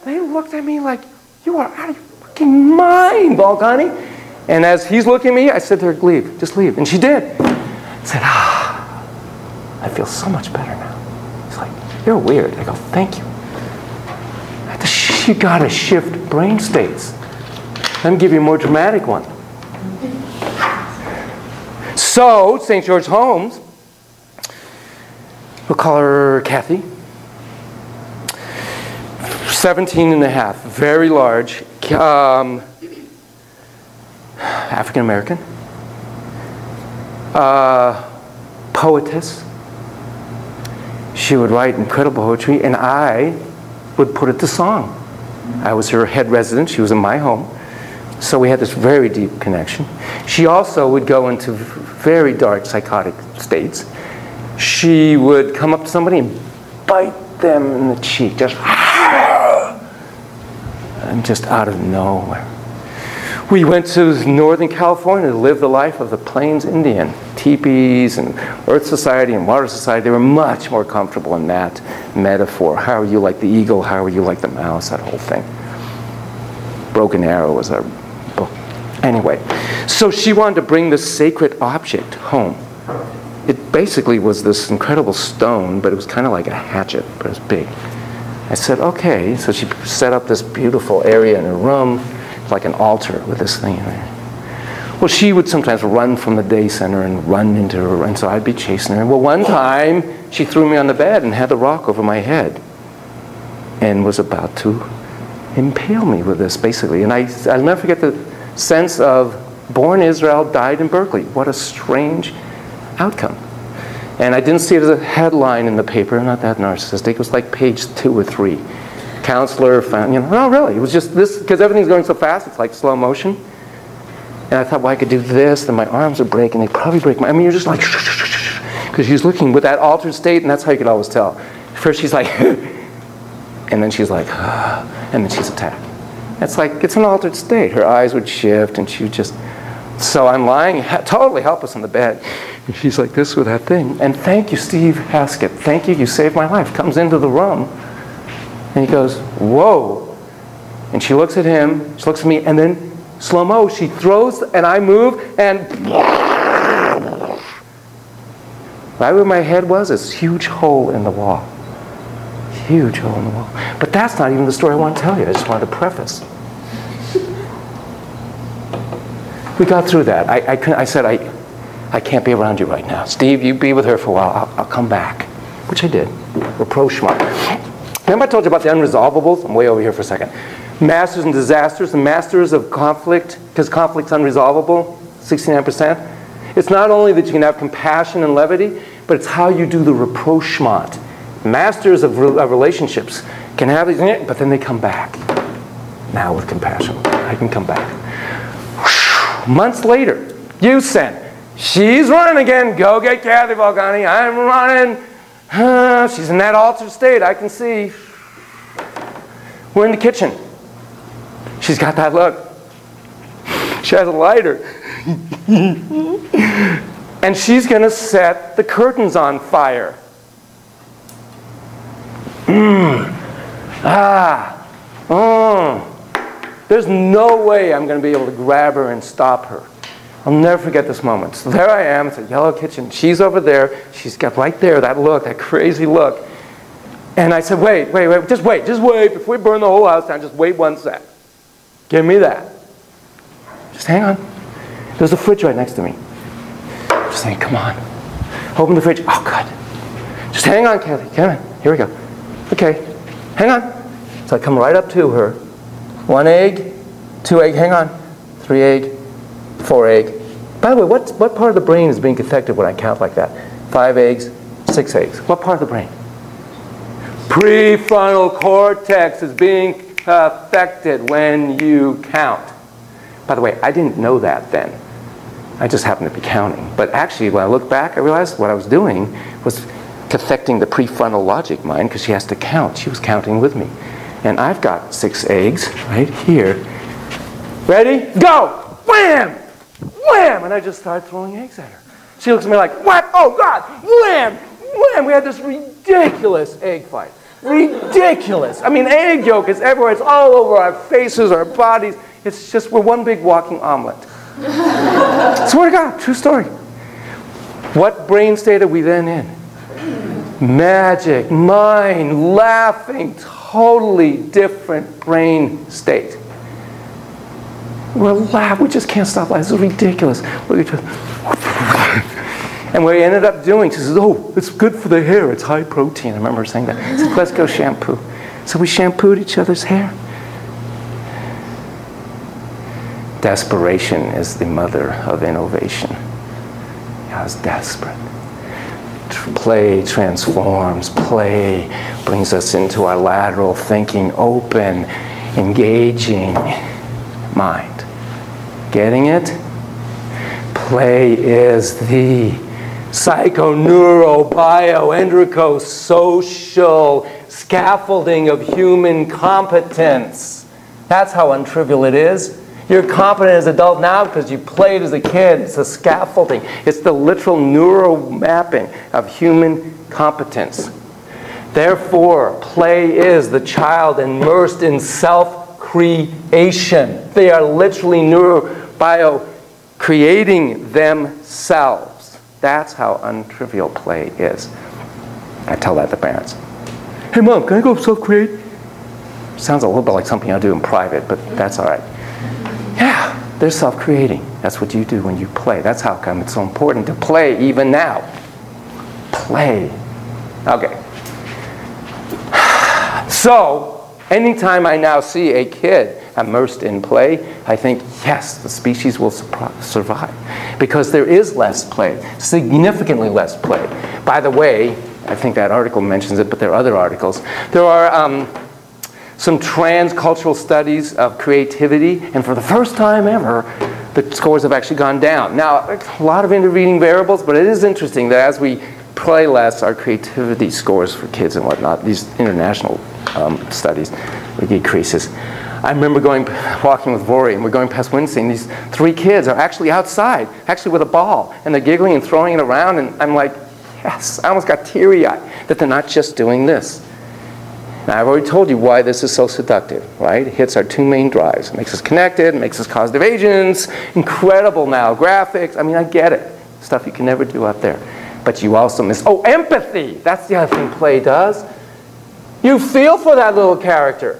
they looked at me like, you are out of your fucking mind, Volcani. And as he's looking at me, I said to her, leave, just leave. And she did. I said, I feel so much better now. He's like, you're weird. I go, thank you. You gotta shift brain states. Let me give you a more dramatic one. So, St. George Holmes, we'll call her Kathy, 17 and a half, very large, African American, poetess. She would write incredible poetry, and I would put it to song. I was her head resident. She was in my home. So we had this very deep connection. She also would go into very dark psychotic states. She would come up to somebody and bite them in the cheek, just and just out of nowhere. We went to Northern California to live the life of the Plains Indian. Teepees and Earth Society and Water Society, they were much more comfortable in that metaphor. How are you like the eagle? How are you like the mouse? That whole thing. Broken Arrow was our book. Anyway, so she wanted to bring this sacred object home. It basically was this incredible stone, but it was kind of like a hatchet, but it was big. I said, okay. So she set up this beautiful area in her room, like an altar with this thing in there. Well, she would sometimes run from the day center and run into her, and so I'd be chasing her. Well, one time, she threw me on the bed and had the rock over my head and was about to impale me with this, basically. And I'll never forget the sense of born Israel, died in Berkeley. What a strange outcome. And I didn't see it as a headline in the paper, not that narcissistic. It was like page 2 or 3. Counselor found, no, really. It was just this, because everything's going so fast, it's like slow motion. And I thought, well, I could do this, then my arms would break, and they'd probably break my, you're just like, because she's looking with that altered state, and that's how you could always tell. First she's like, and then she's like, and then she's attacked. It's like, it's an altered state. Her eyes would shift, and she would just, so I'm lying totally helpless on the bed, and she's like this with that thing. And thank you, Steve Haskett. Thank you, you saved my life. Comes into the room, and he goes, whoa. And she looks at him, she looks at me, and then slow-mo, she throws, and I move, and right where my head was, this huge hole in the wall. Huge hole in the wall. But that's not even the story I want to tell you. I just wanted to preface. We got through that. I said, I can't be around you right now. Steve, you be with her for a while. I'll come back. Which I did. Rapprochement. Remember I told you about the unresolvables? I'm way over here for a second. Masters and disasters. The masters of conflict, because conflict's unresolvable, 69%. It's not only that you can have compassion and levity, but it's how you do the rapprochement. Masters of relationships can have these, but then they come back. Now with compassion, I can come back. Months later, you send. She's running again. Go get Kathy Volcani. I'm running. She's in that altered state. I can see. We're in the kitchen. She's got that look. She has a lighter. And she's going to set the curtains on fire. There's no way I'm going to be able to grab her and stop her. I'll never forget this moment. So there I am. It's a yellow kitchen. She's over there. She's got right there that look, that crazy look. And I said, wait, just wait. Before we burn the whole house down, just wait 1 sec. Give me that. Just hang on. There's a fridge right next to me. Just saying, come on. Open the fridge. Oh, good. Just hang on, Kathy. Come on. Here we go. Okay. Hang on. So I come right up to her. 1 egg, 2 egg, hang on. 3 egg, 4 egg. By the way, what part of the brain is being affected when I count like that? 5 eggs, 6 eggs. What part of the brain? Prefrontal cortex is being affected when you count. By the way, I didn't know that then. I just happened to be counting. But actually, when I look back, I realized what I was doing was affecting the prefrontal logic mind because she has to count. She was counting with me. And I've got 6 eggs right here. Ready? Go! Wham! Wham! And I just started throwing eggs at her. She looks at me like, what? Oh, God! Wham! Wham! We had this ridiculous egg fight. Ridiculous. I mean, egg yolk is everywhere. It's all over our faces, our bodies. It's just, we're one big walking omelet. Swear to God, true story. What brain state are we then in? Magic, mind, laughing, totally different brain state. We're laughing, we just can't stop laughing. This is ridiculous. And what we ended up doing, she says, oh, it's good for the hair, it's high protein. I remember her saying that. I said, let's go shampoo. So we shampooed each other's hair. Desperation is the mother of innovation. I was desperate. Play transforms. Play brings us into our lateral thinking, open, engaging mind. Getting it? Play is the psychoneurobiomendrico-social scaffolding of human competence. That's how untrivial it is. You're competent as an adult now because you played as a kid. It's the scaffolding. It's the literal neural mapping of human competence. Therefore, play is the child immersed in self-creation. self-creation. They are literally neurobio creating themselves. That's how untrivial play is. I tell that to parents. Hey mom, can I go self-create? Sounds a little bit like something I do in private, but that's all right. Yeah, they're self-creating. That's what you do when you play. That's how come it's so important to play even now. Play. Okay. So, anytime I now see a kid immersed in play, I think, yes, the species will survive. Because there is less play, significantly less play. By the way, I think that article mentions it, but there are other articles. There are some transcultural studies of creativity, and for the first time ever, the scores have actually gone down. Now, a lot of intervening variables, but it is interesting that as we play less, our creativity scores for kids and whatnot, these international studies, it decreases. I remember walking with Rory, and we're going past Windsee, and these 3 kids are actually outside, actually with a ball, and they're giggling and throwing it around, and I'm like, yes, I almost got teary-eyed that they're not just doing this. Now, I've already told you why this is so seductive, right? It hits our 2 main drives. It makes us connected, it makes us causative agents, incredible now, graphics. I mean, I get it. Stuff you can never do out there. But you also miss, oh, empathy. That's the other thing play does. You feel for that little character.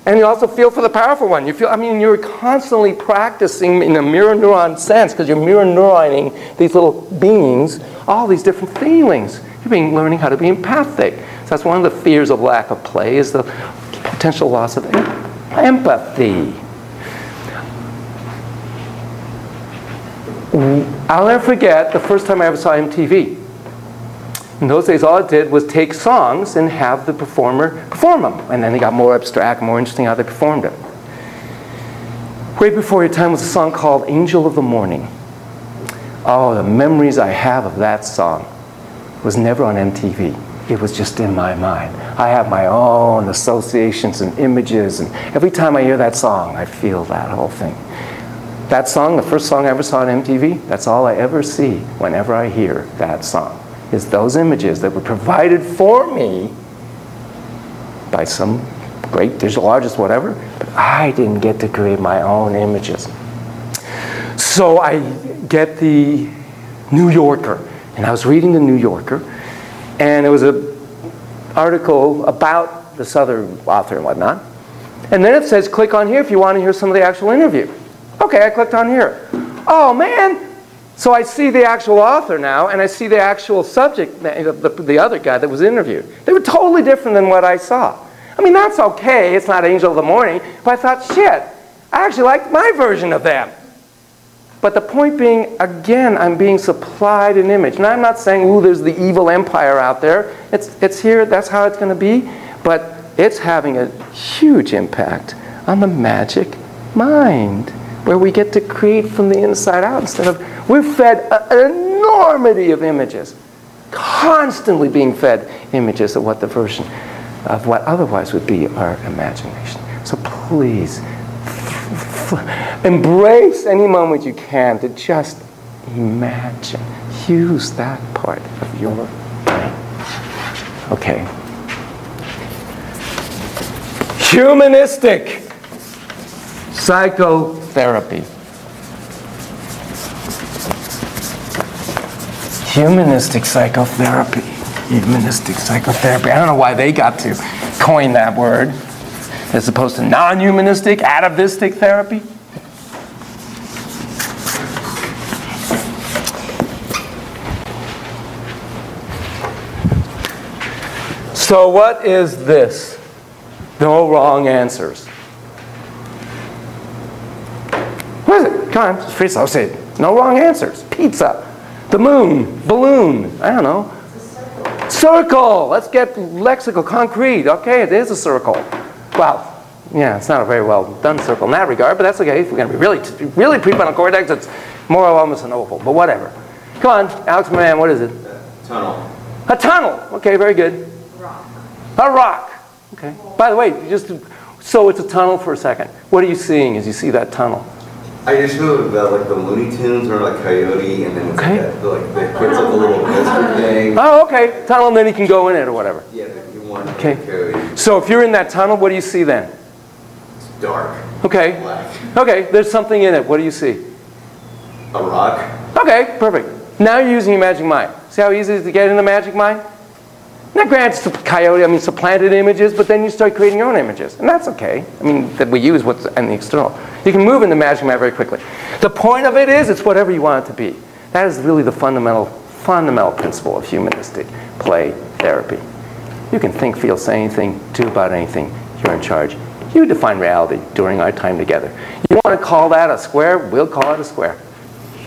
And you also feel for the powerful one. You feel, I mean, you're constantly practicing in a mirror neuron sense, because you're mirror neuroning these little beings, all these different feelings. You're learning how to be empathic. So that's one of the fears of lack of play, is the potential loss of empathy. I'll never forget the first time I ever saw MTV. In those days, all it did was take songs and have the performer perform them. And then they got more abstract, more interesting how they performed it. Way before your time was a song called Angel of the Morning. Oh, the memories I have of that song. It was never on MTV. It was just in my mind. I have my own associations and images, and every time I hear that song, I feel that whole thing. That song, the first song I ever saw on MTV, that's all I ever see whenever I hear that song, is those images that were provided for me by some great digital artist, whatever, but I didn't get to create my own images. So I get the New Yorker, and I was reading the New Yorker, and it was an article about this other author and whatnot, and then it says, click on here if you want to hear some of the actual interview. Okay, I clicked on here. Oh, man. So I see the actual author now, and I see the actual subject, the other guy that was interviewed. They were totally different than what I saw. I mean, that's okay. It's not Angel of the Morning. But I thought, shit, I actually liked my version of them. But the point being, again, I'm being supplied an image. And I'm not saying, ooh, there's the evil empire out there. It's here. That's how it's going to be. But it's having a huge impact on the magic mind, where we get to create from the inside out instead of, we're fed an enormity of images, constantly being fed images of what the version of what otherwise would be our imagination. So please, embrace any moment you can to just imagine. Use that part of your brain. Okay. Humanistic psychotherapy. Humanistic psychotherapy. Humanistic psychotherapy. I don't know why they got to coin that word as opposed to non-humanistic, atavistic therapy. So what is this? No wrong answers. What is it? Come on, it's free, so say it. No wrong answers. Pizza, the moon, balloon, I don't know. Circle. Let's get lexical, concrete. Okay, it is a circle. Well, yeah, it's not a very well done circle in that regard, but that's okay. If we're going to be really prefrontal cortex, it's more or almost an oval, but whatever. Come on, Alex, my man, what is it? Tunnel. A tunnel. Okay, very good. Rock. A rock. Okay. By the way, so it's a tunnel for a second. What are you seeing as you see that tunnel? I just know like the Looney Tunes or like Coyote, and then it's okay. like the kids like a little blister thing. Oh, okay. Tunnel, and then he can go in it or whatever. Yeah, you want okay. Coyote. So if you're in that tunnel, what do you see then? dark. Okay. Black. Okay, there's something in it. What do you see? A rock. Okay, perfect. Now you're using your magic mind. See how easy it is to get in the magic mind? Now granted, it's coyote, I mean supplanted images, but then you start creating your own images. And that's okay. I mean, that we use what's in the external. You can move into magic mind very quickly. The point of it is, it's whatever you want it to be. That is really the fundamental principle of humanistic play therapy. You can think, feel, say anything, do about anything. You're in charge. You define reality during our time together. You want to call that a square? We'll call it a square.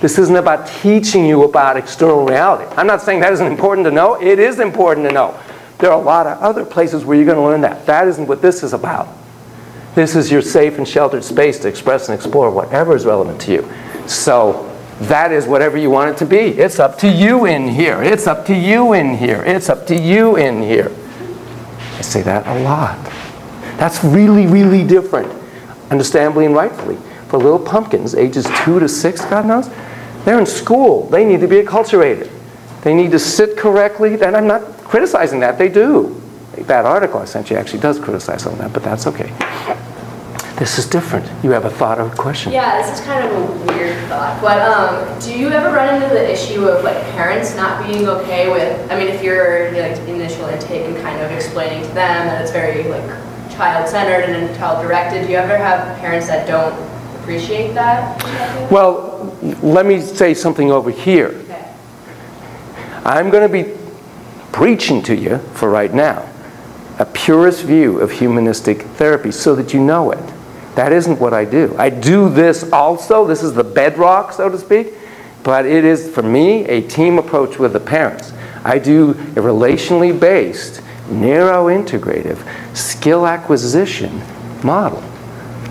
This isn't about teaching you about external reality. I'm not saying that isn't important to know. It is important to know. There are a lot of other places where you're going to learn that. That isn't what this is about. This is your safe and sheltered space to express and explore whatever is relevant to you. So that is whatever you want it to be. It's up to you in here. It's up to you in here. It's up to you in here. I say that a lot. That's really, really different, understandably and rightfully. For little pumpkins, ages 2 to 6, God knows, they're in school. They need to be acculturated. They need to sit correctly. And I'm not criticizing that. They do. That article I sent you actually does criticize some of that, but that's okay. This is different. You have a thought or a question? Yeah, this is kind of a weird thought, but do you ever run into the issue of like parents not being okay with, I mean, if you're like initial intake and kind of explaining to them that it's very like child-centered and child-directed, do you ever have parents that don't appreciate that? Well, let me say something over here. Okay. I'm going to be preaching to you for right now a purist view of humanistic therapy so that you know it. That isn't what I do. I do this also. This is the bedrock, so to speak. But it is, for me, a team approach with the parents. I do a relationally based, narrow integrative, skill acquisition model.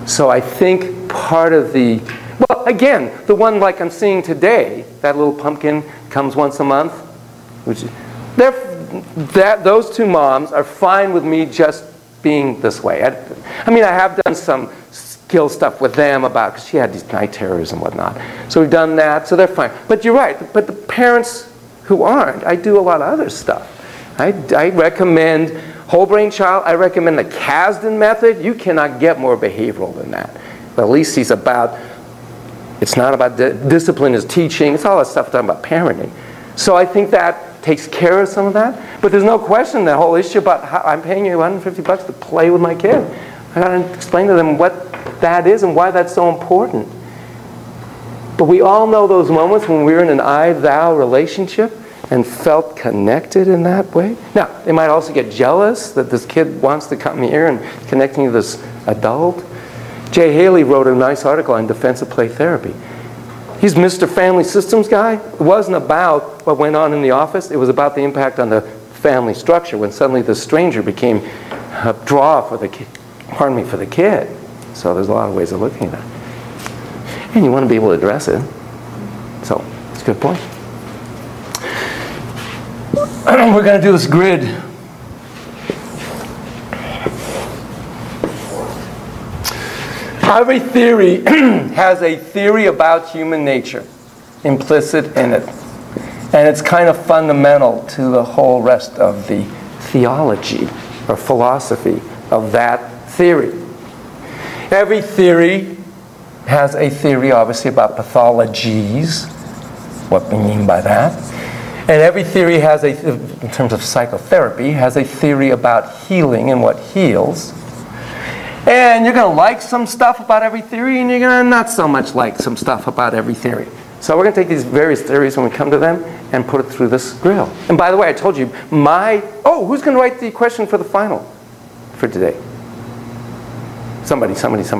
So I think part of the, well, again, the one like I'm seeing today, that little pumpkin comes once a month, which those two moms are fine with me just being this way. I mean, I have done some skill stuff with them about, because she had these night terrors and whatnot. So we've done that, so they're fine. But you're right, but the parents who aren't, I do a lot of other stuff. I recommend whole brain child, I recommend the Kasdan method. You cannot get more behavioral than that. But at least he's about, it's not about discipline is teaching, it's all that stuff talking about parenting. So I think that takes care of some of that. But there's no question the whole issue about how I'm paying you $150 to play with my kid. I got to explain to them what that is and why that's so important. But we all know those moments when we're in an I-thou relationship and felt connected in that way. Now, they might also get jealous that this kid wants to come here and connecting to this adult. Jay Haley wrote a nice article on defensive play therapy. He's Mr. Family Systems guy. It wasn't about what went on in the office. It was about the impact on the family structure when suddenly the stranger became a draw for the kid. Pardon me, for the kid. So there's a lot of ways of looking at that. And you want to be able to address it. So, it's a good point. We're going to do this grid. Every theory has a theory about human nature implicit in it. And it's kind of fundamental to the whole rest of the theology or philosophy of that theory. Every theory has a theory, obviously, about pathologies, what we mean by that. And every theory has in terms of psychotherapy, has a theory about healing and what heals. And you're going to like some stuff about every theory, and you're going to not so much like some stuff about every theory. So we're going to take these various theories when we come to them and put it through this grill. And by the way, I told you, who's going to write the question for the final for today? Somebody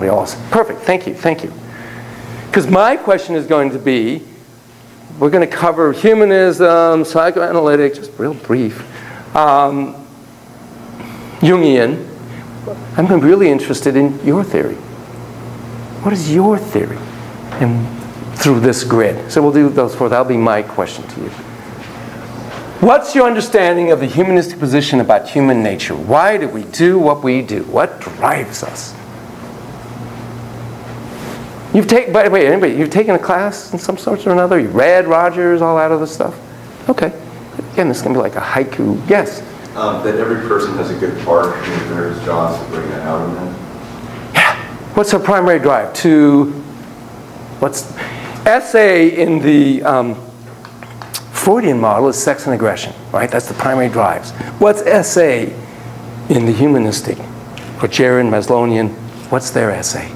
else. Perfect, thank you. Because my question is going to be, we're going to cover humanism, psychoanalytic, just real brief, Jungian. I'm going to be really interested in your theory. What is your theory? And through this grid. So we'll do those four. That'll be my question to you. What's your understanding of the humanistic position about human nature? Why do we do what we do? What drives us? By the way, anybody, you've taken a class in some sort or another? You read Rogers, all that other stuff? Okay. Again, this is going to be like a haiku. Yes? That every person has a good part in their jobs to bring that out of them. Yeah. What's her primary drive? SA in the Freudian model is sex and aggression, right? That's the primary drives. What's SA in the humanistic, or Jaron, Maslow'ian? What's their SA?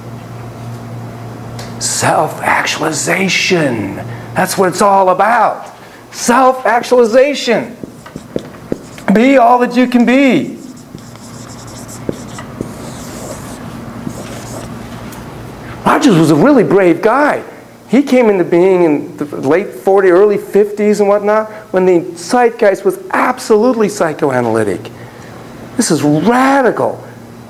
Self-actualization. That's what it's all about. Self-actualization. Be all that you can be. Rogers was a really brave guy. He came into being in the late 40s, early 50s and whatnot, when the zeitgeist was absolutely psychoanalytic. This is radical.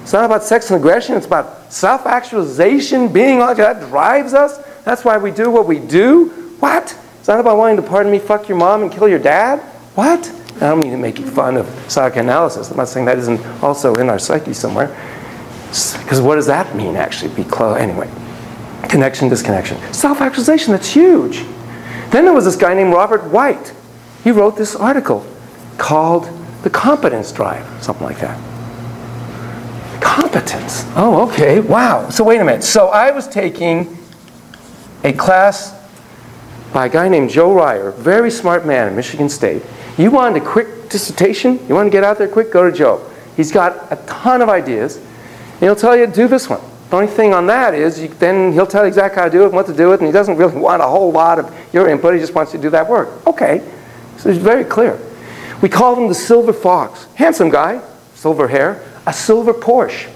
It's not about sex and aggression, it's about self-actualization, being all that drives us. That's why we do what we do. What? It's not about wanting to, pardon me, fuck your mom and kill your dad? What? I don't mean to make fun of psychoanalysis. I'm not saying that isn't also in our psyche somewhere. Because what does that mean, actually? Be close. Anyway. Connection, disconnection. Self-actualization, that's huge. Then there was this guy named Robert White. He wrote this article called The Competence Drive, something like that. Competence. Oh, okay. Wow. So wait a minute. So I was taking a class by a guy named Joe Ryer, very smart man at Michigan State. You wanted a quick dissertation? You want to get out there quick? Go to Joe. He's got a ton of ideas. And he'll tell you to do this one. The only thing on that is then he'll tell you exactly how to do it and what to do it, and he doesn't really want a whole lot of your input. He just wants you to do that work. Okay. So it's very clear. We called him the Silver Fox. Handsome guy, silver hair, a silver Porsche.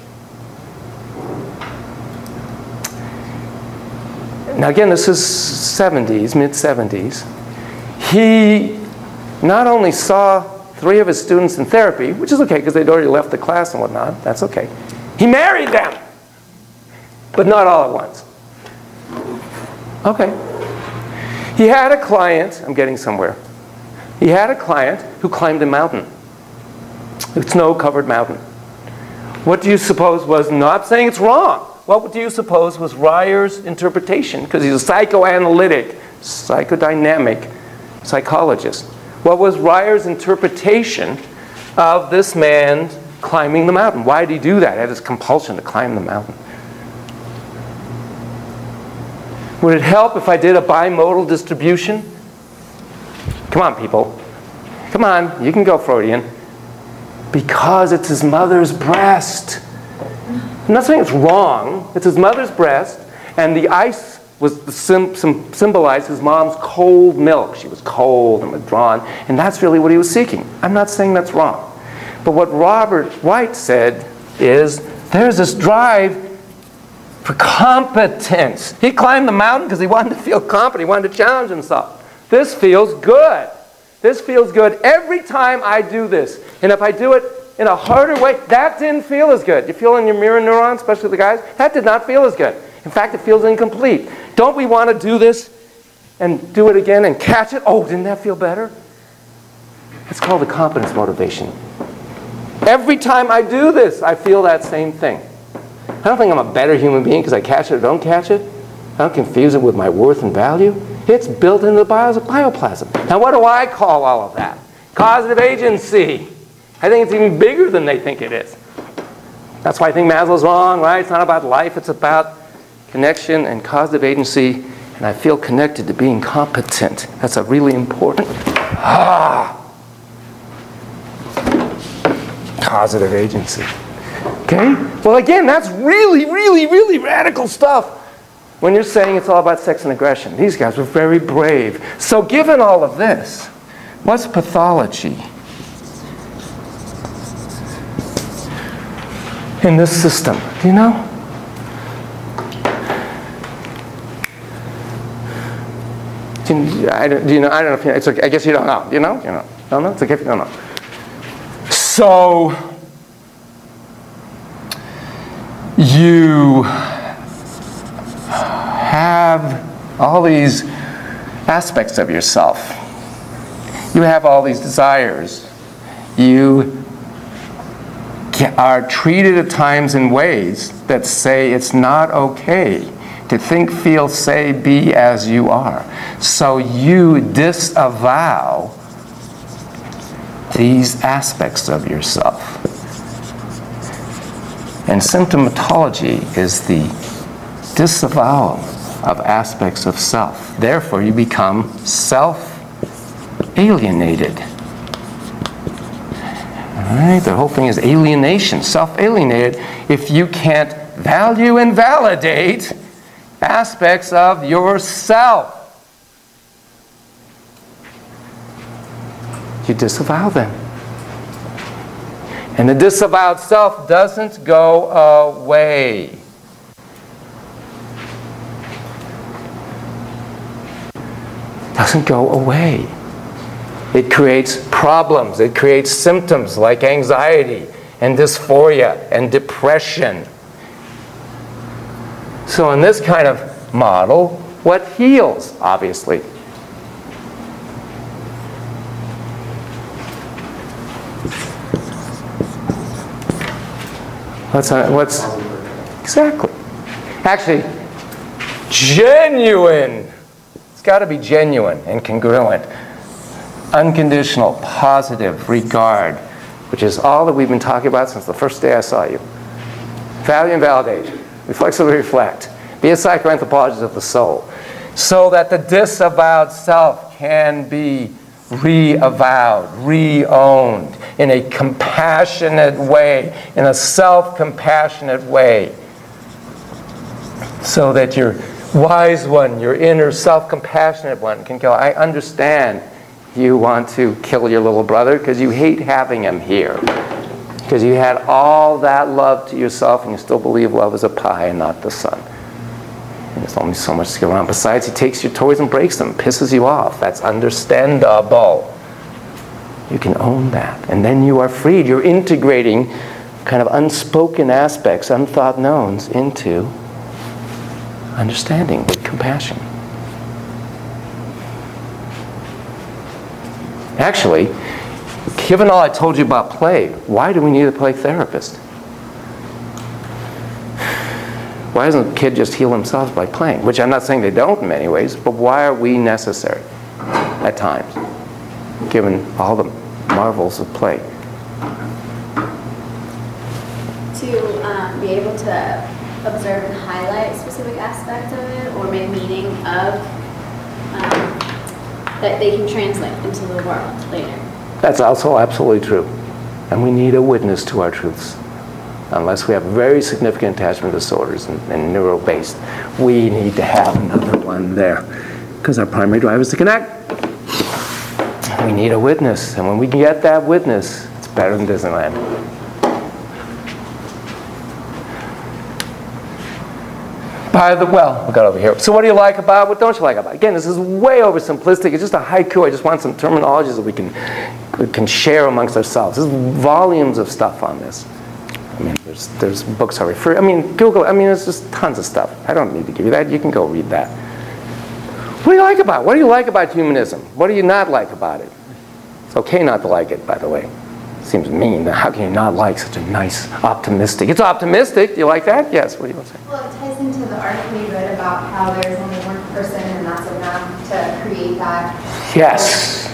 Now again, this is 70s, mid-70s. He not only saw 3 of his students in therapy, which is okay because they'd already left the class and whatnot. That's okay. He married them. But not all at once. Okay. He had a client, I'm getting somewhere. He had a client who climbed a mountain. A snow-covered mountain. What do you suppose was, not saying it's wrong, what do you suppose was Ryer's interpretation? Because he's a psychoanalytic, psychodynamic psychologist. What was Ryer's interpretation of this man climbing the mountain? Why did he do that? He had this compulsion to climb the mountain. Would it help if I did a bimodal distribution? Come on, people. Come on, you can go Freudian. Because it's his mother's breast. I'm not saying it's wrong. It's his mother's breast, and the ice was symbolized his mom's cold milk. She was cold and withdrawn, and that's really what he was seeking. I'm not saying that's wrong. But what Robert White said is, there's this drive for competence. He climbed the mountain because he wanted to feel competent. He wanted to challenge himself. This feels good. This feels good every time I do this. And if I do it in a harder way, that didn't feel as good. You feel in your mirror neurons, especially the guys? That did not feel as good. In fact, it feels incomplete. Don't we want to do this and do it again and catch it? Oh, didn't that feel better? It's called the competence motivation. Every time I do this, I feel that same thing. I don't think I'm a better human being because I catch it or don't catch it. I don't confuse it with my worth and value. It's built into the bioplasm. Now what do I call all of that? Causative agency. I think it's even bigger than they think it is. That's why I think Maslow's wrong, right? It's not about life, it's about connection and causative agency. And I feel connected to being competent. That's a really important. Causative agency. Okay? Well, again, that's really, really, really radical stuff when you're saying it's all about sex and aggression. These guys were very brave. So given all of this, what's pathology in this system? Do you know? I don't know if you know. It's okay. I guess you don't know. Do you know? You know? Don't know? It's okay if you don't know. So you have all these aspects of yourself. You have all these desires. You are treated at times in ways that say it's not okay to think, feel, say, be as you are. So you disavow these aspects of yourself. And symptomatology is the disavowal of aspects of self. Therefore, you become self-alienated. All right, the whole thing is alienation, self-alienated, if you can't value and validate aspects of yourself. You disavow them. And the disavowed self doesn't go away. Doesn't go away. It creates problems. It creates symptoms like anxiety and dysphoria and depression. So in this kind of model, what heals, obviously? What's exactly? Actually, genuine. It's got to be genuine and congruent. Unconditional, positive regard, which is all that we've been talking about since the first day I saw you. Value and validate. Reflexively reflect. Be a psychoanthropologist of the soul. So that the disavowed self can be re-avowed, re-owned in a compassionate way, in a self-compassionate way. So that your wise one, your inner self-compassionate one can go, I understand you want to kill your little brother because you hate having him here. Because you had all that love to yourself and you still believe love is a pie and not the sun. And there's only so much to go around. Besides, he takes your toys and breaks them, pisses you off. That's understandable. You can own that. And then you are freed. You're integrating kind of unspoken aspects, unthought knowns, into understanding with compassion. Actually, given all I told you about play, why do we need a play therapist? Why doesn't the kid just heal themselves by playing? Which I'm not saying they don't in many ways, but why are we necessary at times, given all the marvels of play? To be able to observe and highlight specific aspects of it, or make meaning of, that they can translate into the world later. That's also absolutely true. And we need a witness to our truths. Unless we have very significant attachment disorders and neuro-based, we need to have another one there. Because our primary drive is to connect. We need a witness. And when we get that witness, it's better than Disneyland. Well, we got over here. So what do you like about it? What don't you like about it? Again, this is way oversimplistic. It's just a haiku. I just want some terminologies that we can share amongst ourselves. There's volumes of stuff on this. I mean, there's books I refer. I mean, Google. I mean, there's just tons of stuff. I don't need to give you that. You can go read that. What do you like about it? What do you like about humanism? What do you not like about it? It's okay not to like it, by the way. Seems mean. How can you not like such a nice, optimistic? It's optimistic. Do you like that? Yes. What do you want to say? Well, it ties into the article you read about how there's only one person and that's enough to create that. Yes.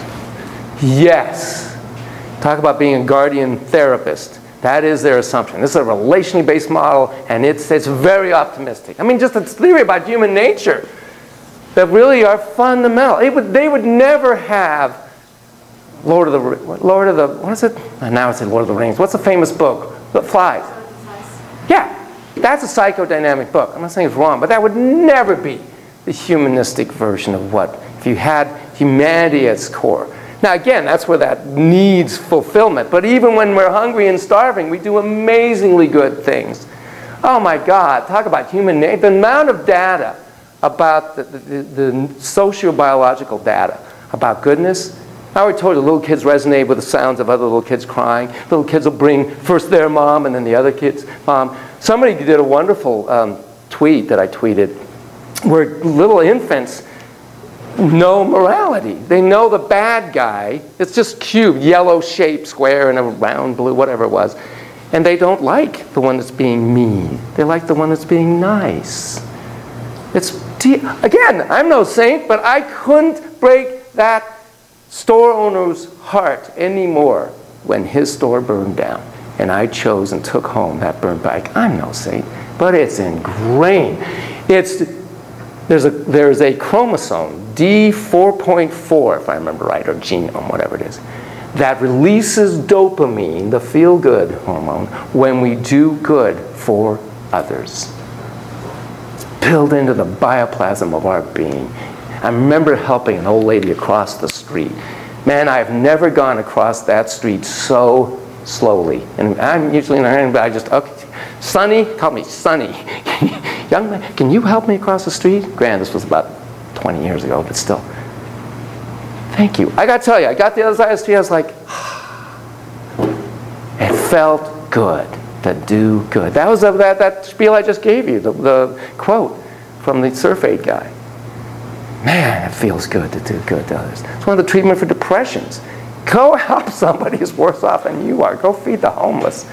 Yes. Talk about being a guardian therapist. That is their assumption. This is a relationally based model, and it's very optimistic. I mean, just a theory about human nature that really are fundamental. They would never have what is it? Now it's Lord of the Rings. What's the famous book? The Flies. Yeah, that's a psychodynamic book. I'm not saying it's wrong, but that would never be the humanistic version of what, if you had humanity at its core. Now again, that's where that needs fulfillment. But even when we're hungry and starving, we do amazingly good things. Oh my God, talk about human nature. The amount of data about the socio-biological data about goodness. I already told you, little kids resonate with the sounds of other little kids crying. Little kids will bring first their mom and then the other kid's mom. Somebody did a wonderful tweet that I tweeted where little infants know morality. They know the bad guy. It's just cube, yellow shaped square and a round blue, whatever it was. And they don't like the one that's being mean. They like the one that's being nice. Again, I'm no saint, but I couldn't break that store owner's heart anymore when his store burned down. and I chose and took home that burnt bag. I'm no saint, but it's ingrained. There's a chromosome, D4.4, if I remember right, or genome, whatever it is, that releases dopamine, the feel-good hormone, when we do good for others. It's built into the bioplasm of our being. I remember helping an old lady across the street. Man, I've never gone across that street so slowly. And I'm usually in a hurry, but I just, okay, Sonny, call me Sonny. Young man, can you help me across the street? Granted, this was about 20 years ago, but still. Thank you. I got to tell you, I got the other side of the street, I was like, it felt good to do good. That was that spiel I just gave you, the quote from the Surf Aid guy. Man, it feels good to do good to others. It's one of the treatment for depressions. Go help somebody who's worse off than you are. Go feed the homeless.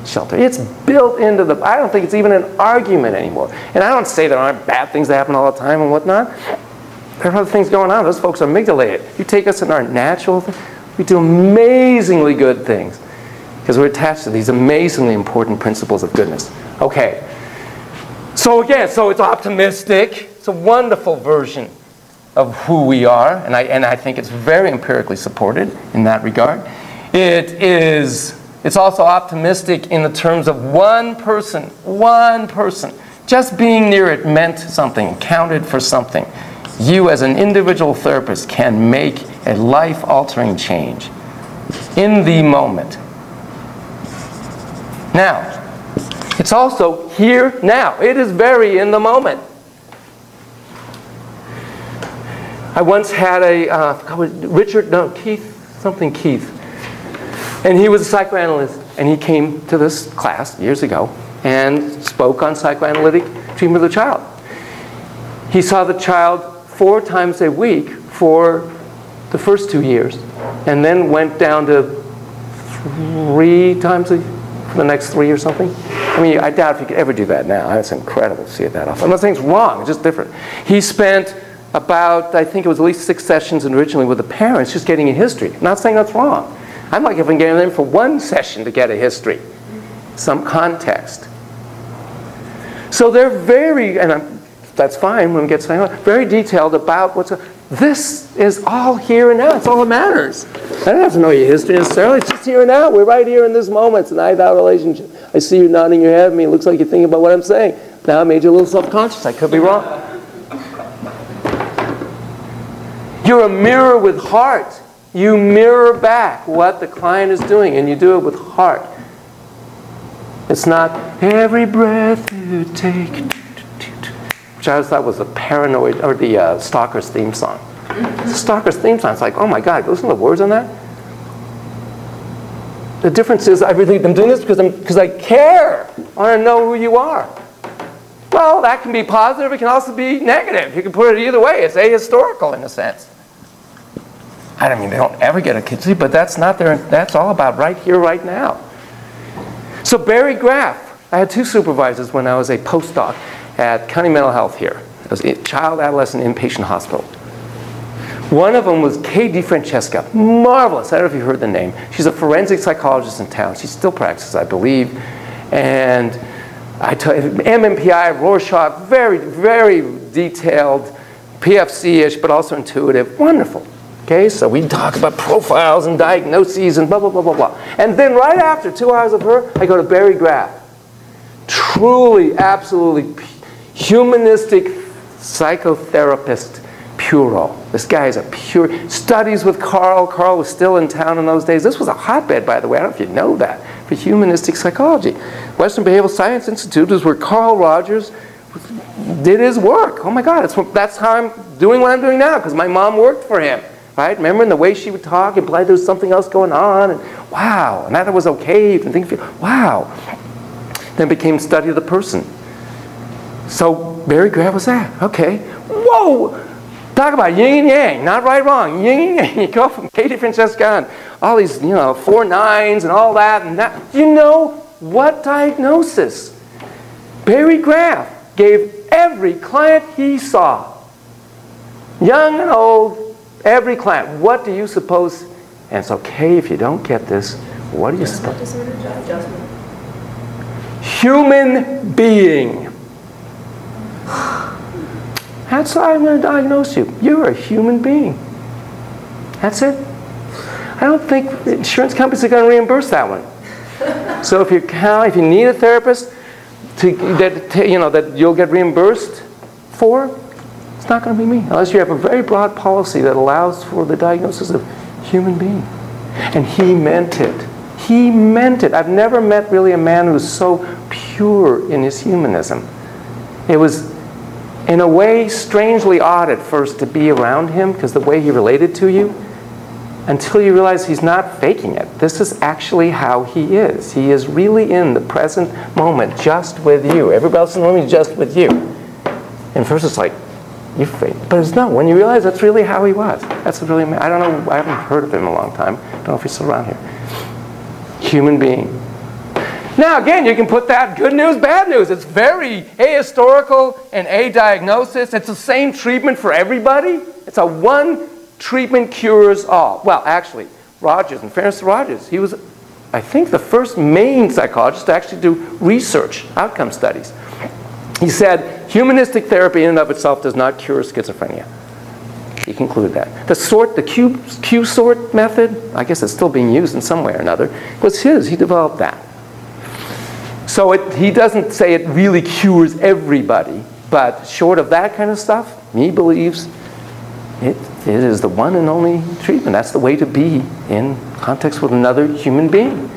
Shelter. It's built into the, I don't think it's even an argument anymore. And I don't say there aren't bad things that happen all the time and whatnot. There are other things going on. Those folks are amygdalated. You take us in our natural thing, we do amazingly good things because we're attached to these amazingly important principles of goodness. Okay. So again, so it's optimistic. It's a wonderful version of who we are, and I think it's very empirically supported in that regard. It's also optimistic in the terms of one person, just being near it meant something, counted for something. You as an individual therapist can make a life-altering change in the moment. Now, it's also here now. It is very in the moment. I once had Keith. And he was a psychoanalyst, and he came to this class years ago and spoke on psychoanalytic treatment of the child. He saw the child 4 times a week for the first 2 years, and then went down to 3 times for the next 3 or something. I mean, I doubt if you could ever do that now. It's incredible to see it that often. I'm not saying it's wrong, it's just different. He spent about, I think it was at least 6 sessions originally with the parents, just getting a history. I'm not saying that's wrong. I'm like even getting them for 1 session to get a history, some context. So they're very, and that's fine when we get something, very detailed about what's, this is all here and now. It's all that matters. I don't have to know your history necessarily. It's just here and now. We're right here in this moment. It's an I-thou relationship. I see you nodding your head at me. It looks like you're thinking about what I'm saying. Now I made you a little self-conscious. I could be wrong. You're a mirror with heart. You mirror back what the client is doing, and you do it with heart. It's not every breath you take, which I always thought was the paranoid, or the Stalker's theme song. The Stalker's theme song, it's like, oh my God, listen to the words on that. The difference is, I'm doing this because I care. I want to know who you are. Well, that can be positive. It can also be negative. You can put it either way. It's ahistorical in a sense. I don't mean they don't ever get a kid sleep, but that's not their, that's all about right here, right now. So Barry Graff, I had 2 supervisors when I was a postdoc at County Mental Health here. It was a child adolescent inpatient hospital. One of them was Kay DeFrancesca, marvelous. I don't know if you've heard the name. She's a forensic psychologist in town. She still practices, I believe. And I tell you, MMPI, Rorschach, very, very detailed, PFC-ish, but also intuitive, wonderful. Okay, so we talk about profiles and diagnoses and blah, blah, blah, blah, blah. And then right after 2 hours of her, I go to Barry Graff. Truly, absolutely humanistic psychotherapist, puro. This guy is a pure, studies with Carl. Carl was still in town in those days. This was a hotbed, by the way. I don't know if you know that, for humanistic psychology. Western Behavioral Science Institute is where Carl Rogers did his work. Oh my God, that's how I'm doing what I'm doing now, because my mom worked for him. Right? Remember, in the way she would talk, implied there was something else going on, and wow, and that it was okay. You can think, wow. Then it became study of the person. So Barry Graff was that. Okay. Whoa! Talk about yin and yang, not right, wrong. Yin and yang. You go from Katie Francesca and all these, 4 9s and all that and that. You know what diagnosis Barry Graff gave every client he saw, young and old. Every client, what do you suppose? And it's okay if you don't get this. What do you suppose? Disorder, adjustment. Human being. That's how I'm going to diagnose you. You're a human being. That's it. I don't think insurance companies are going to reimburse that one. So if you need a therapist that you'll get reimbursed for, it's not going to be me. Unless you have a very broad policy that allows for the diagnosis of human being. And he meant it. He meant it. I've never met really a man who's so pure in his humanism. It was, in a way, strangely odd at first to be around him because the way he related to you, until you realize he's not faking it. This is actually how he is. He is really in the present moment, just with you. Everybody else in the room is just with you. And first it's like, you fake. But it's not. When you realize that's really how he was. That's what really, I don't know, I haven't heard of him in a long time. I don't know if he's still around here. Human being. Now again, you can put that good news, bad news. It's very ahistorical and a-diagnosis. It's the same treatment for everybody. It's a one treatment cures all. Well, actually, Rogers, in fairness to Rogers, he was, I think, the first main psychologist to actually do research, outcome studies. He said, humanistic therapy in and of itself does not cure schizophrenia. He concluded that. The Q-sort method, I guess it's still being used in some way or another, was his. He developed that. So he doesn't say it really cures everybody, but short of that kind of stuff, he believes it is the one and only treatment. That's the way to be in context with another human being.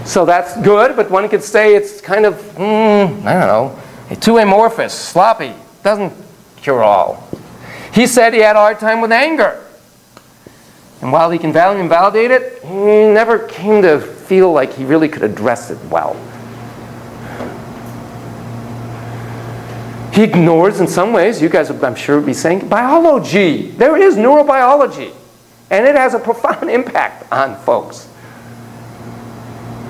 So that's good, but one could say it's kind of, I don't know, too amorphous, sloppy, doesn't cure all. He said he had a hard time with anger. And while he can validate it, he never came to feel like he really could address it well. He ignores, in some ways, you guys, I'm sure, would be saying, biology. There is neurobiology. And it has a profound impact on folks.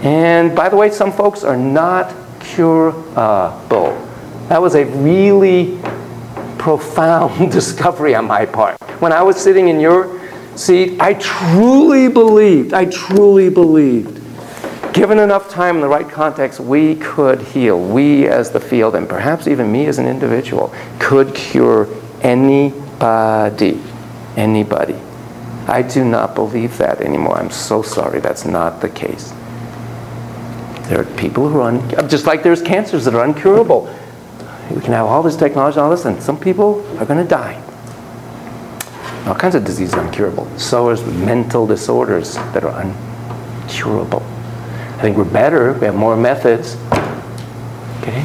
And by the way, some folks are not curable. That was a really profound discovery on my part. When I was sitting in your seat, I truly believed, given enough time in the right context, we could heal. We as the field, and perhaps even me as an individual, could cure anybody. Anybody. I do not believe that anymore. I'm so sorry. That's not the case. There are people who are, just like there's cancers that are uncurable. We can have all this technology and all this, and some people are going to die. All kinds of diseases are uncurable. So is mental disorders that are uncurable. I think we're better. We have more methods. Okay?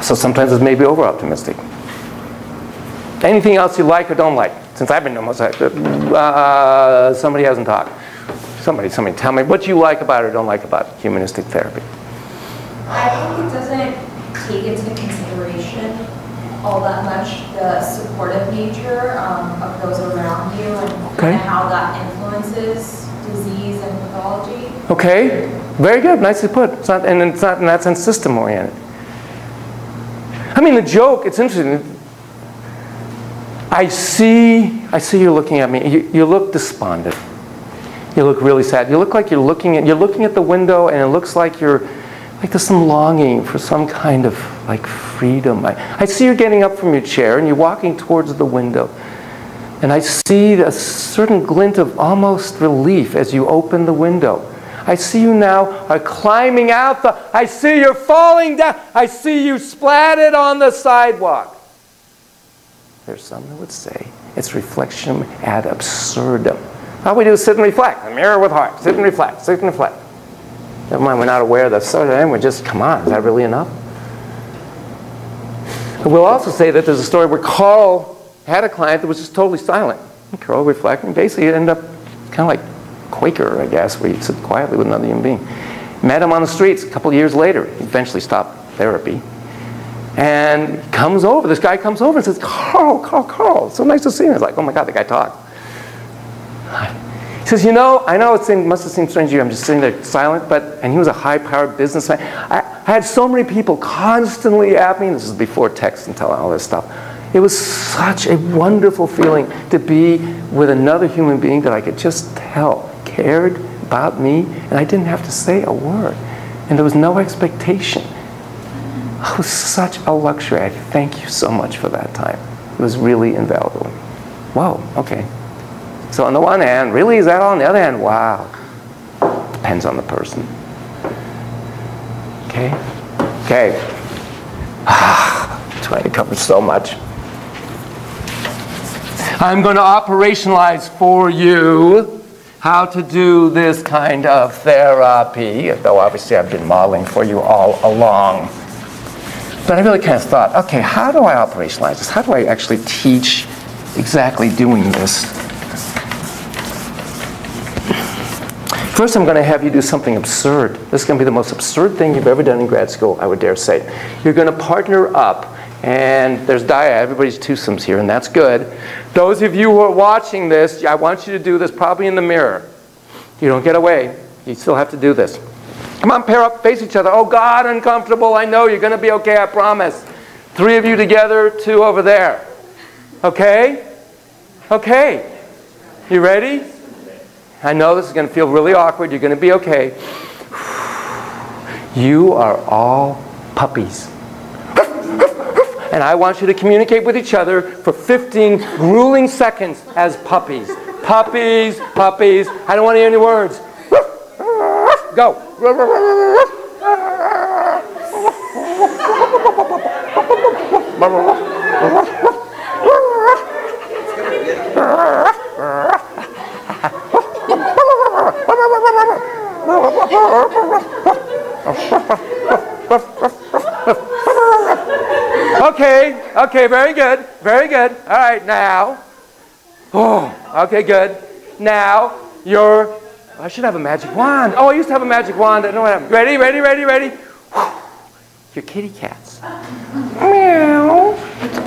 So sometimes it's maybe over-optimistic. Anything else you like or don't like? Since I've been almost somebody hasn't talked. Somebody tell me what you like about or don't like about humanistic therapy. I think it doesn't take into consideration all that much the supportive nature of those around you and kind of how that influences disease and pathology. Okay, very good, nicely put. It's not in that sense system oriented. I mean, the joke, it's interesting. I see you looking at me. You look despondent. You look really sad. You look like you're looking at the window, and it looks like there's some longing for some kind of like freedom. I see you getting up from your chair and you're walking towards the window. And I see a certain glint of almost relief as you open the window. I see you now are climbing out I see you're falling down. I see you splatted on the sidewalk. There's some that would say it's reflection ad absurdum. All we do is sit and reflect. A mirror with heart. Sit and reflect. Sit and reflect. Never mind, we're not aware of that. And we're just, come on, is that really enough? And we'll also say that there's a story where Carl had a client that was just totally silent. And Carl reflected, and basically it ended up kind of like Quaker, I guess, where you sit quietly with another human being. Met him on the streets a couple of years later. He eventually stopped therapy. And this guy comes over and says, Carl, it's so nice to see you. It's like, oh my God, the guy talked. He says, I know it must have seemed strange to you. I'm just sitting there silent, and he was a high-powered businessman. I had so many people constantly at me, and this is before text and all this stuff. It was such a wonderful feeling to be with another human being that I could just tell cared about me, and I didn't have to say a word. And there was no expectation. It was such a luxury. I thank you so much for that time. It was really invaluable. Whoa, okay. So on the one hand, really, is that all? On the other hand, wow. Depends on the person. Okay? Okay. Trying to cover so much. I'm going to operationalize for you how to do this kind of therapy, though obviously I've been modeling for you all along. But I really kind of thought, okay, how do I operationalize this? How do I actually teach exactly doing this? First, I'm going to have you do something absurd. This is going to be the most absurd thing you've ever done in grad school, I would dare say. You're going to partner up, and there's everybody's twosomes here, and that's good. Those of you who are watching this, I want you to do this probably in the mirror. You don't get away. You still have to do this. Come on, pair up, face each other. Oh God, uncomfortable. I know you're going to be okay, I promise. 3 of you together, 2 over there. Okay? Okay. You ready? I know this is going to feel really awkward. You're going to be okay. You are all puppies. And I want you to communicate with each other for 15 grueling seconds as puppies. Puppies, puppies. I don't want to hear any words. Go. Okay, very good, very good. All right, now. Oh, okay, good. Now, I should have a magic wand. Oh, I used to have a magic wand. I don't know what happened. Ready, ready, ready, ready. Your kitty cats. Meow.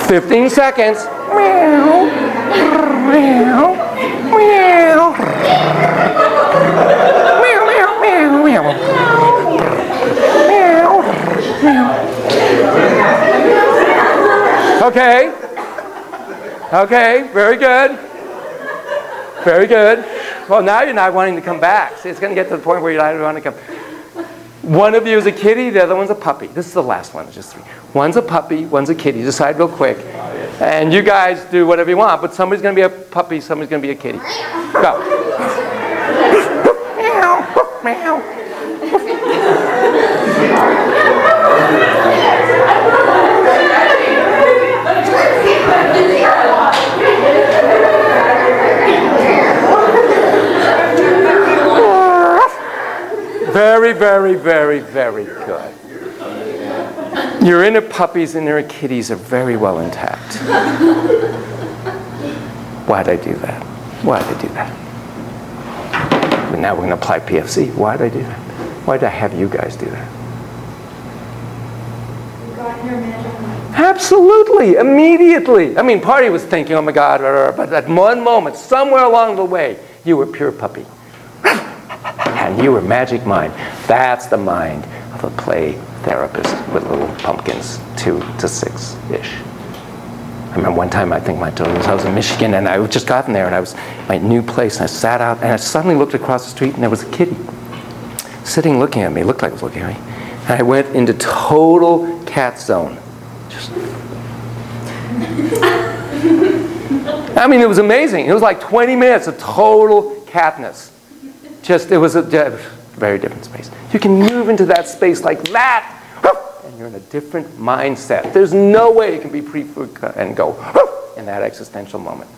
15 seconds. Meow. Meow. Meow. Meow, meow, meow, meow. Meow. Meow. Okay. Okay, very good. Very good. Well, now you're not wanting to come back. See, it's going to get to the point where you're not want to come. One of you is a kitty, the other one's a puppy. This is the last one, it's just 3. One's a puppy, one's a kitty. Decide real quick. And you guys do whatever you want, but somebody's going to be a puppy, somebody's going to be a kitty. Go. Meow. Meow. Very, very, very, very good. Your inner puppies and inner kitties are very well intact. Why'd I do that? Why'd I do that? But now we're going to apply PFC. Why'd I do that? Why'd I have you guys do that? You got in your magic mind. Absolutely, immediately. I mean, Party was thinking, oh my God, but at one moment, somewhere along the way, you were pure puppy. And you were magic mind. That's the mind of a play therapist with little pumpkins, 2 to 6-ish. I remember one time, I think I was in Michigan, and I had just gotten there, and I was in my new place, and I sat out, and I suddenly looked across the street, and there was a kitty sitting looking at me. It looked like it was looking at me. And I went into total cat zone. Just I mean, it was amazing. It was like 20 minutes of total catness. It was a very different space. You can move into that space like that, and you're in a different mindset. There's no way you can be pre-food and go in that existential moment.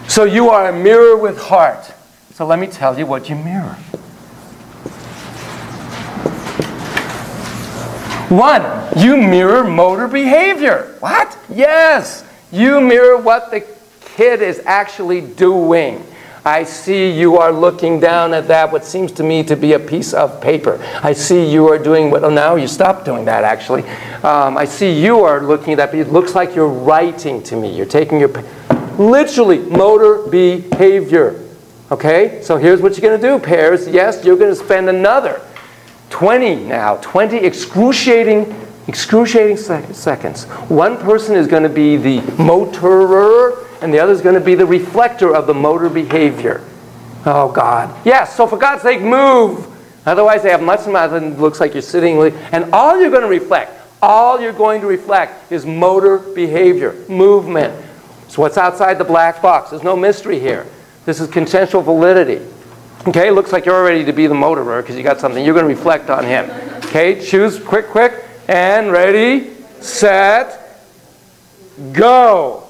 So you are a mirror with heart. So let me tell you what you mirror. 1, you mirror motor behavior. What? Yes, you mirror what the kid is actually doing. I see you are looking down at that, what seems to me to be a piece of paper. I see you are doing what, oh, now you stopped doing that, actually. I see you are looking at that, but it looks like you're writing to me. You're taking your, literally, motor behavior. Okay? So here's what you're going to do, pairs. Yes, you're going to spend another 20 excruciating seconds. One person is going to be the motorer, and the other is going to be the reflector of the motor behavior. Oh, God. Yes, so for God's sake, move. Otherwise, they have much more than looks like you're sitting. And all you're going to reflect is motor behavior, movement. So what's outside the black box? There's no mystery here. This is consensual validity. Okay, looks like you're ready to be the motorer because you got something. You're going to reflect on him. Okay, choose quick, and ready, set, go.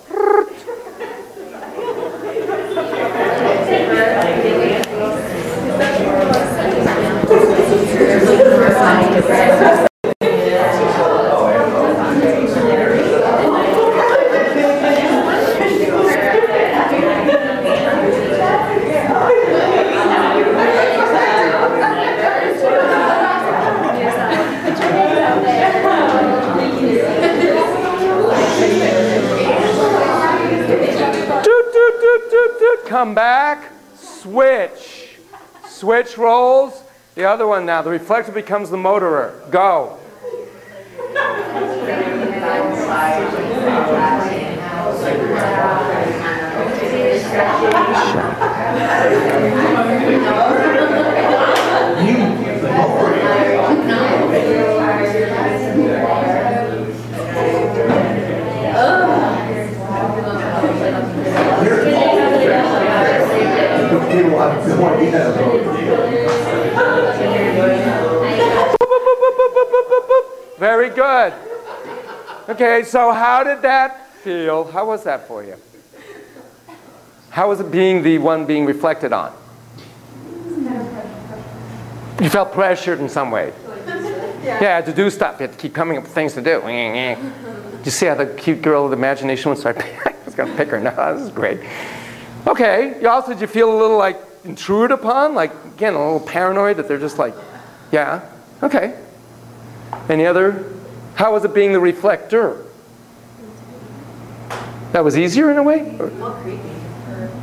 Come back, switch. Switch roles. The other one now. The reflector becomes the motorer. Go. Very good. Okay, so how did that feel? How was that for you? How was it being the one being reflected on? You felt pressured in some way. Yeah, to do stuff. You had to keep coming up with things to do. You see how the cute girl with imagination would start I was going to pick her. No, this is great. Okay, you also, did you feel a little like intruded upon? Like, again, a little paranoid that they're just like, yeah, okay. Any other? How was it being the reflector? That was easier in a way? Felt creepy.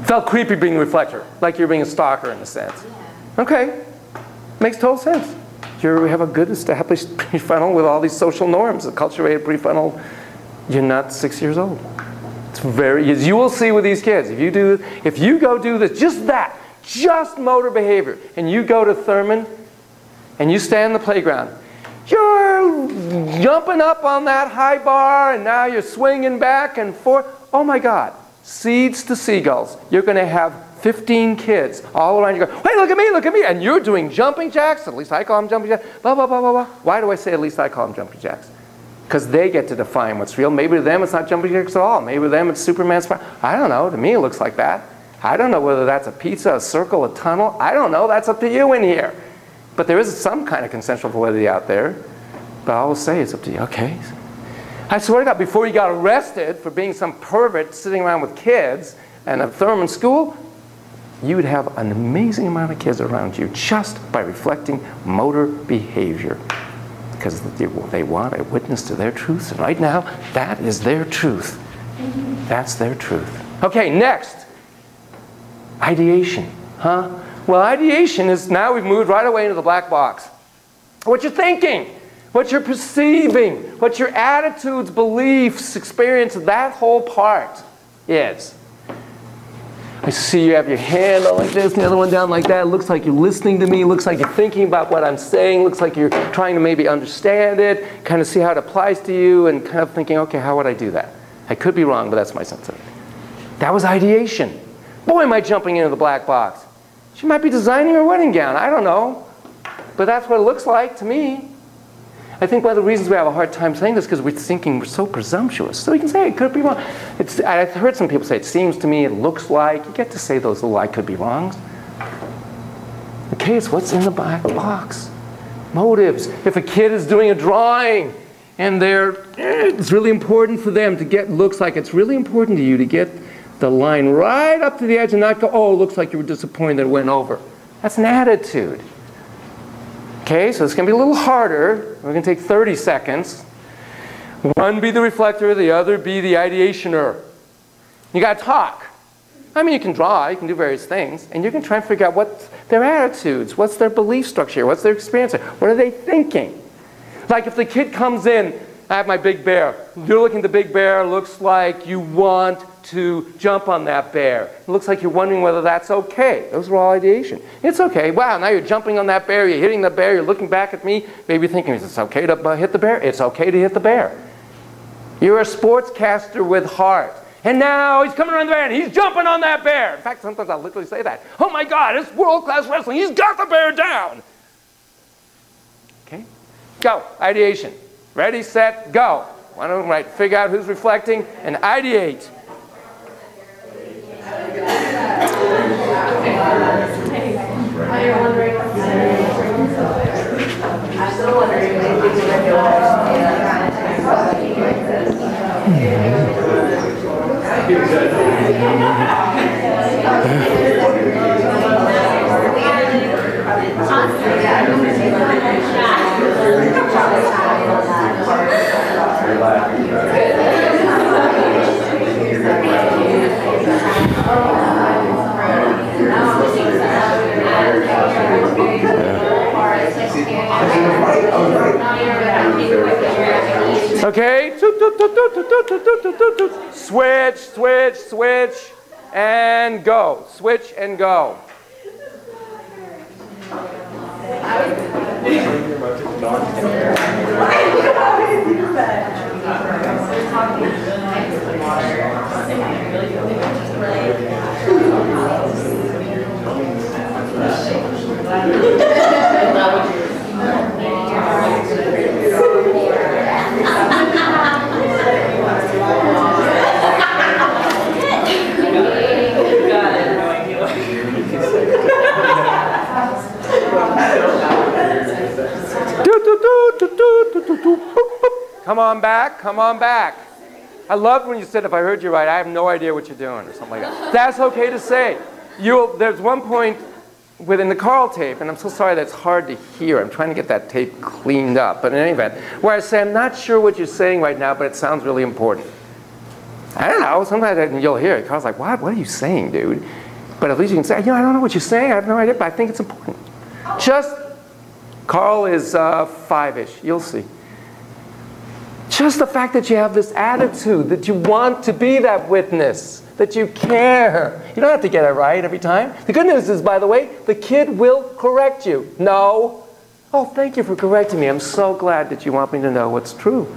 Felt creepy being the reflector, like you're being a stalker in a sense. Yeah. Okay, makes total sense. You have a good established prefrontal with all these social norms, a cultivated prefrontal. You're not 6 years old. It's very, as you will see with these kids, if you go do this, just motor behavior, and you go to Thurman, and you stand in the playground, you're jumping up on that high bar, and now you're swinging back and forth. Oh my God, seeds to seagulls. You're going to have 15 kids all around you going, hey, look at me, and you're doing jumping jacks, at least I call them jumping jacks, blah, blah, blah, blah, blah. Why do I say at least I call them jumping jacks? Because they get to define what's real. Maybe to them it's not jumping jacks at all. Maybe to them it's Superman's fire. I don't know. To me it looks like that. I don't know whether that's a pizza, a circle, a tunnel. I don't know. That's up to you in here. But there is some kind of consensual validity out there. But I will say it's up to you. Okay. I swear to God, before you got arrested for being some pervert sitting around with kids and a Thurman school, you would have an amazing amount of kids around you just by reflecting motor behavior. Because they want a witness to their truth. And right now, that is their truth. That's their truth. Okay, next. Ideation. Huh? Well, ideation is, now we've moved right away into the black box. What you're thinking, what you're perceiving, what your attitudes, beliefs, experience, that whole part is. I see you have your hand like this, and the other one down like that. It looks like you're listening to me. It looks like you're thinking about what I'm saying. It looks like you're trying to maybe understand it, kind of see how it applies to you, and kind of thinking, okay, how would I do that? I could be wrong, but that's my sense of it. That was ideation. Boy, am I jumping into the black box. She might be designing her wedding gown. I don't know. But that's what it looks like to me. I think one of the reasons we have a hard time saying this is because we're thinking we're so presumptuous. So we can say it could be wrong. I've heard some people say, it seems to me, it looks like. You get to say those little I could be wrongs. Okay, it's what's in the black box. Motives. If a kid is doing a drawing and it's really important for them to looks like it's really important to you to get the line right up to the edge and not go, oh, it looks like you were disappointed that it went over. That's an attitude. Okay, so it's going to be a little harder. We're going to take 30 seconds. One be the reflector, the other be the ideationer. You got to talk. I mean, you can draw, you can do various things, and you can try and figure out what their attitudes, what's their belief structure, what's their experience, what are they thinking? Like if the kid comes in I have my big bear. You're looking at the big bear. Looks like you want to jump on that bear. It looks like you're wondering whether that's okay. Those are all ideation. It's okay. Wow, now you're jumping on that bear. You're hitting the bear. You're looking back at me. Maybe thinking, is it okay to hit the bear? It's okay to hit the bear. You're a sportscaster with heart. And now he's coming around the bear and he's jumping on that bear. In fact, sometimes I'll literally say that. Oh my God, it's world-class wrestling. He's got the bear down. Okay? Go. Ideation. Ready, set, go. One of them, right, figure out who's reflecting and ideate. I'm still wondering Okay, switch, switch, switch, and go. Switch and go. Come on back, come on back. I loved when you said, if I heard you right, I have no idea what you're doing, or something like that. That's okay to say. There's one point within the Carl tape, and I'm so sorry that's hard to hear. I'm trying to get that tape cleaned up. But in any event, where I say, I'm not sure what you're saying right now, but it sounds really important. I don't know. Sometimes you'll hear it. Carl's like, what are you saying, dude? But at least you can say, I don't know what you're saying. I have no idea, but I think it's important. Carl is 5-ish. You'll see. Just the fact that you have this attitude, that you want to be that witness, that you care. You don't have to get it right every time. The good news is, by the way, the kid will correct you. No. Oh, thank you for correcting me. I'm so glad that you want me to know what's true.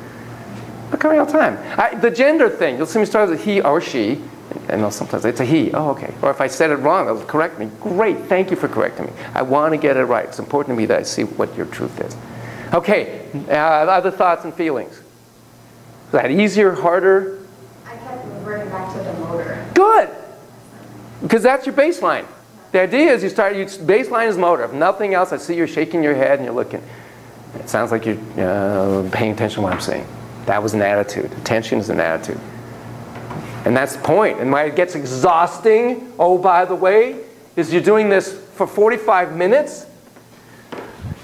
Look at me all the time. The gender thing, you'll see me start with a he or she. And sometimes it's a he. Oh, okay. Or if I said it wrong, they'll correct me. Great. Thank you for correcting me. I want to get it right. It's important to me that I see what your truth is. Okay. Other thoughts and feelings? Is that easier, harder? I kept reverting back to the motor. Good. Because that's your baseline. The idea is baseline is motor. If nothing else, I see you're shaking your head and you're looking. It sounds like you're paying attention to what I'm saying. That was an attitude. Attention is an attitude. And that's the point. And when it gets exhausting, oh, by the way, is you're doing this for 45 minutes.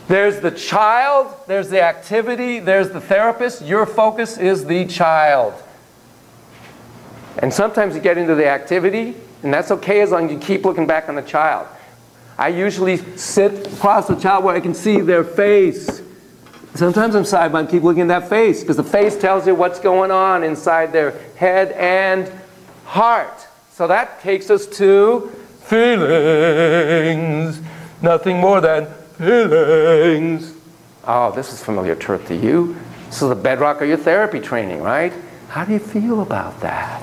There's the child, there's the activity, there's the therapist. Your focus is the child. And sometimes you get into the activity, and that's okay as long as you keep looking back on the child. I usually sit across the child where I can see their face. Sometimes I'm sidebar and keep looking at that face, because the face tells you what's going on inside their head and heart. So that takes us to feelings. Nothing more than feelings. Oh, this is familiar truth to you. This is the bedrock of your therapy training, right? How do you feel about that?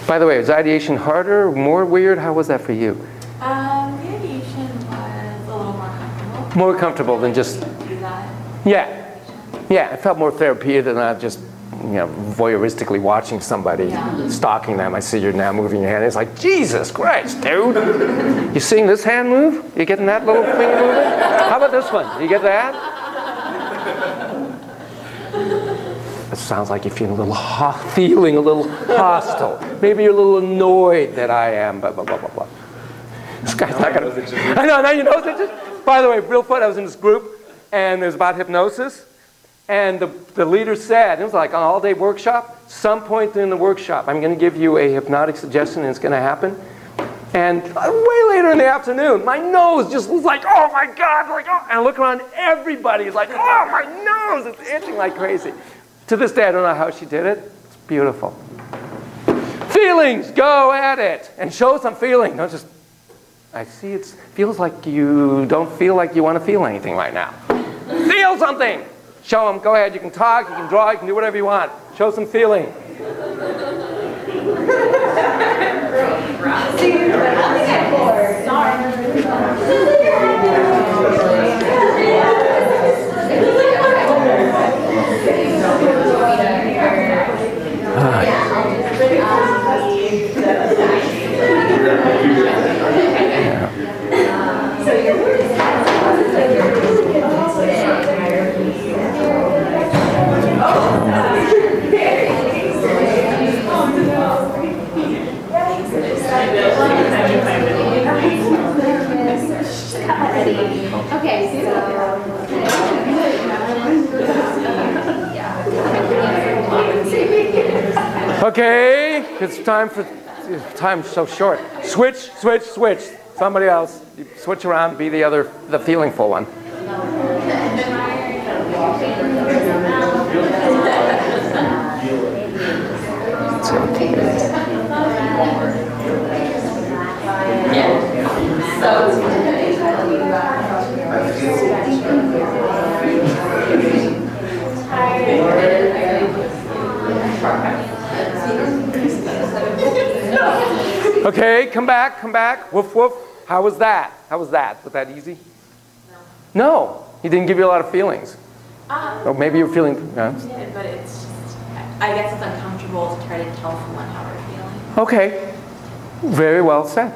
By the way, is ideation harder, more weird? How was that for you? The ideation was a little more comfortable. More comfortable than just... Yeah. Yeah, it felt more therapeutic than not just, voyeuristically watching somebody, stalking them. I see you're now moving your hand. It's like, Jesus Christ, dude. You seeing this hand move? You getting that little finger moving? How about this one? You get that? It sounds like you're feeling a little hostile. Maybe you're a little annoyed that I am, blah, blah, blah, blah, blah. This guy's not going to... I know, now you know it. By the way, real fun, I was in this group, and it was about hypnosis. And the leader said, it was like an all-day workshop, some point during the workshop, I'm going to give you a hypnotic suggestion and it's going to happen. And way later in the afternoon, my nose just was like, oh my God, like, oh. And I look around, everybody's like, oh, my nose, it's itching like crazy. To this day, I don't know how she did it. It's beautiful. Feelings, go at it. And show some feeling. Don't just, I see it feels like you don't feel like you want to feel anything right now. Feel something. Show them, go ahead, you can talk, you can draw, you can do whatever you want. Show some feeling. Okay, it's time for, time's so short. Switch, switch, switch. Somebody else. You switch around, be the other, the feelingful one. Okay, come back, come back. Woof, woof. How was that? How was that? Was that easy? No. No. He didn't give you a lot of feelings. Or maybe you're feeling... Yeah, but it's just... I guess it's uncomfortable to try to tell someone how we're feeling. Okay. Very well said.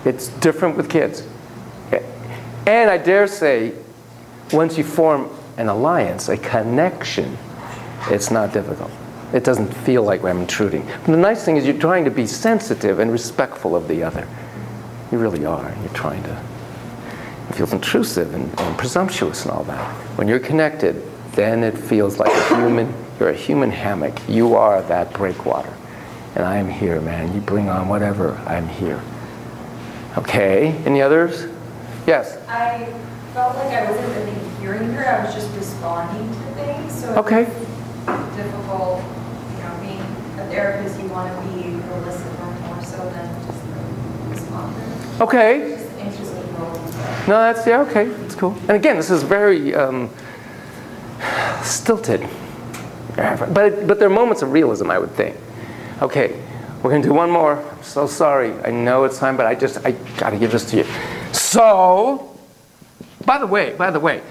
It's different with kids. And I dare say, once you form an alliance, a connection, it's not difficult. It doesn't feel like I'm intruding. But the nice thing is you're trying to be sensitive and respectful of the other. You really are. You're trying to... It feels intrusive and presumptuous and all that. When you're connected, then it feels like a human... You're a human hammock. You are that breakwater. And I am here, man. You bring on whatever. I'm here. Okay. Any others? Yes? I felt like I wasn't really hearing her. I was just responding to things. So okay. It was difficult. Being a therapist, you want to be a listener more so than just a responder. Okay. Just interesting role. No, that's, yeah, okay. It's cool. And again, this is very stilted. But there are moments of realism, I would think. Okay, we're going to do one more. I'm so sorry. I know it's time, but I got to give this to you. So, by the way,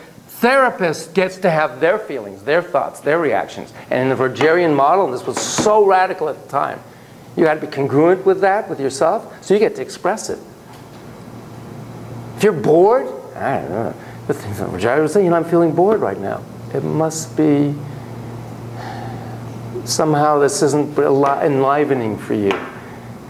therapist gets to have their feelings, their thoughts, their reactions. And in the Rogerian model, and this was so radical at the time, you had to be congruent with that, with yourself, so you get to express it. If you're bored, I don't know. The things that Rogeri was saying, I'm feeling bored right now. It must be somehow this isn't enlivening for you.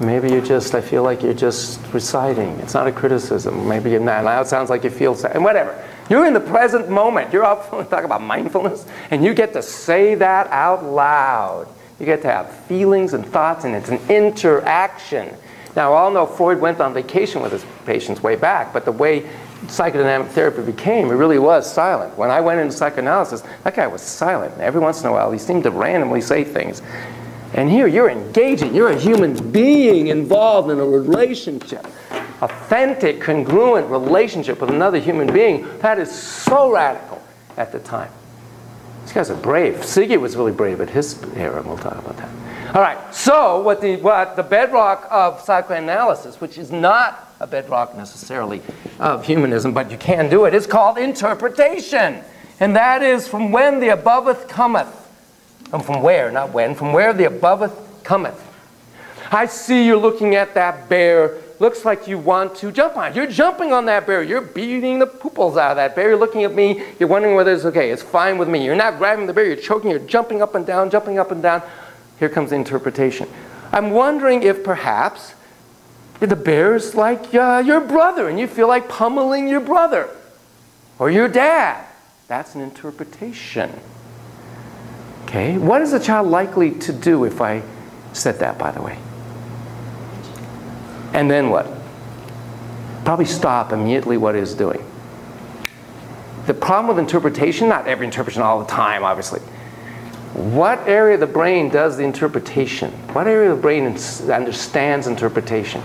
Maybe you're just, I feel like you're just reciting. It's not a criticism. Maybe you're not. Now it sounds like you feel sad. And whatever. You're in the present moment. You're up talking about mindfulness, and you get to say that out loud. You get to have feelings and thoughts, and it's an interaction. Now, all know Freud went on vacation with his patients way back, but the way psychodynamic therapy became, it really was silent. When I went into psychoanalysis, that guy was silent. Every once in a while, he seemed to randomly say things. And here, you're engaging. You're a human being involved in a relationship. Authentic, congruent relationship with another human being. That is so radical at the time. These guys are brave. Siggy was really brave at his era, and we'll talk about that. All right, so what the bedrock of psychoanalysis, which is not a bedrock necessarily of humanism, but you can do it, is called interpretation. And that is from when the aboveth cometh. And from where, not when, from where the aboveth cometh. I see you're looking at that bear. Looks like you want to jump on it. You're jumping on that bear. You're beating the pooples out of that bear. You're looking at me. You're wondering whether it's okay. It's fine with me. You're not grabbing the bear. You're choking. You're jumping up and down, jumping up and down. Here comes the interpretation. I'm wondering if perhaps the bear is like your brother, and you feel like pummeling your brother or your dad. That's an interpretation. Okay, what is a child likely to do if I said that, by the way? And then what? Probably stop immediately what it's doing. The problem with interpretation, not every interpretation all the time, obviously. What area of the brain does the interpretation? What area of the brain understands interpretation?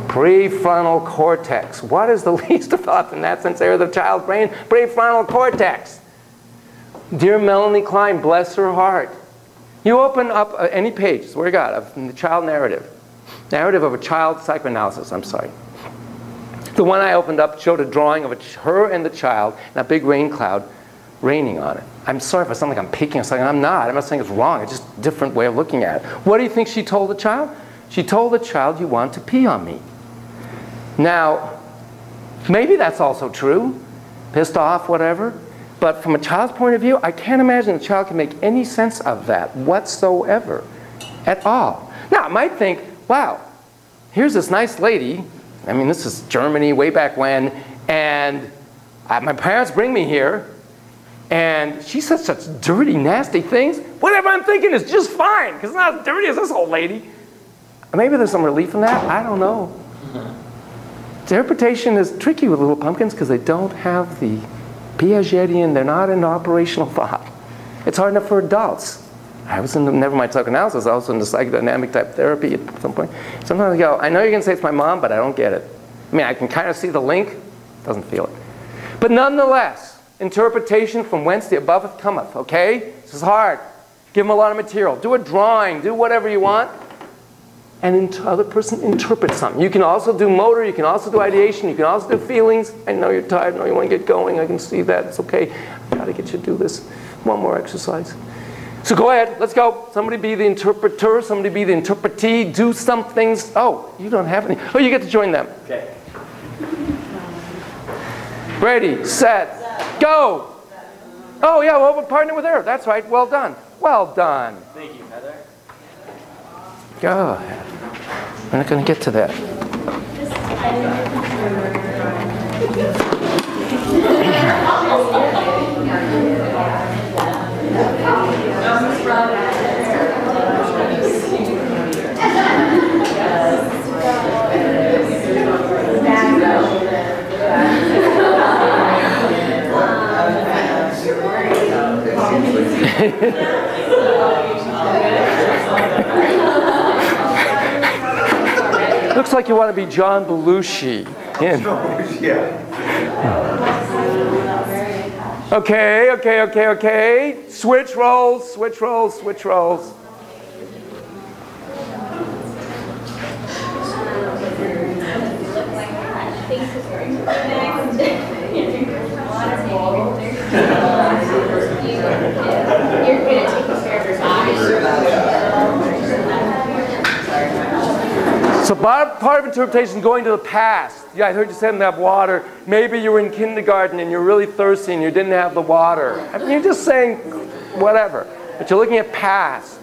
Prefrontal cortex. What is the least developed in that sense area of the child's brain? Prefrontal cortex. Dear Melanie Klein, bless her heart. You open up any page, swear to God, of the child narrative. Narrative of a child psychoanalysis, I'm sorry. The one I opened up showed a drawing of her and the child in a big rain cloud raining on it. I'm sorry if I sound like I'm picking on something. I'm not saying it's wrong. It's just a different way of looking at it. What do you think she told the child? She told the child, you want to pee on me. Now, maybe that's also true. Pissed off, whatever. But from a child's point of view, I can't imagine a child can make any sense of that whatsoever at all. Now, I might think, wow, here's this nice lady. I mean, this is Germany way back when. And my parents bring me here. And she says such dirty, nasty things. Whatever I'm thinking is just fine, because it's not as dirty as this old lady. Maybe there's some relief in that. I don't know. Interpretation is tricky with little pumpkins because they don't have the Piagetian, they're not in operational thought. It's hard enough for adults. I was in the, never mind psychoanalysis, I was in the psychodynamic type therapy at some point. Sometimes I go, I know you're going to say it's my mom, but I don't get it. I mean, I can kind of see the link, doesn't feel it. But nonetheless, interpretation from whence the above cometh, okay? This is hard. Give them a lot of material. Do a drawing, do whatever you want. And the other person interprets something. You can also do motor, you can also do ideation, you can also do feelings. I know you're tired, I know you want to get going, I can see that, it's okay. I've got to get you to do this. One more exercise. So go ahead, let's go. Somebody be the interpreter, somebody be the interpretee, do some things. Oh, you don't have any. Oh, you get to join them. Okay. Ready, set, go. Oh yeah, well, we're partnering with her. That's right, well done. Well done. Thank you, Heather. Go ahead. We're not going to get to that. Looks like you want to be John Belushi. Yeah. Okay. Switch roles, switch roles, switch roles. So part of interpretation is going to the past. Yeah, I heard you said didn't have water. Maybe you were in kindergarten and you're really thirsty and you didn't have the water. I mean, you're just saying whatever. But you're looking at past.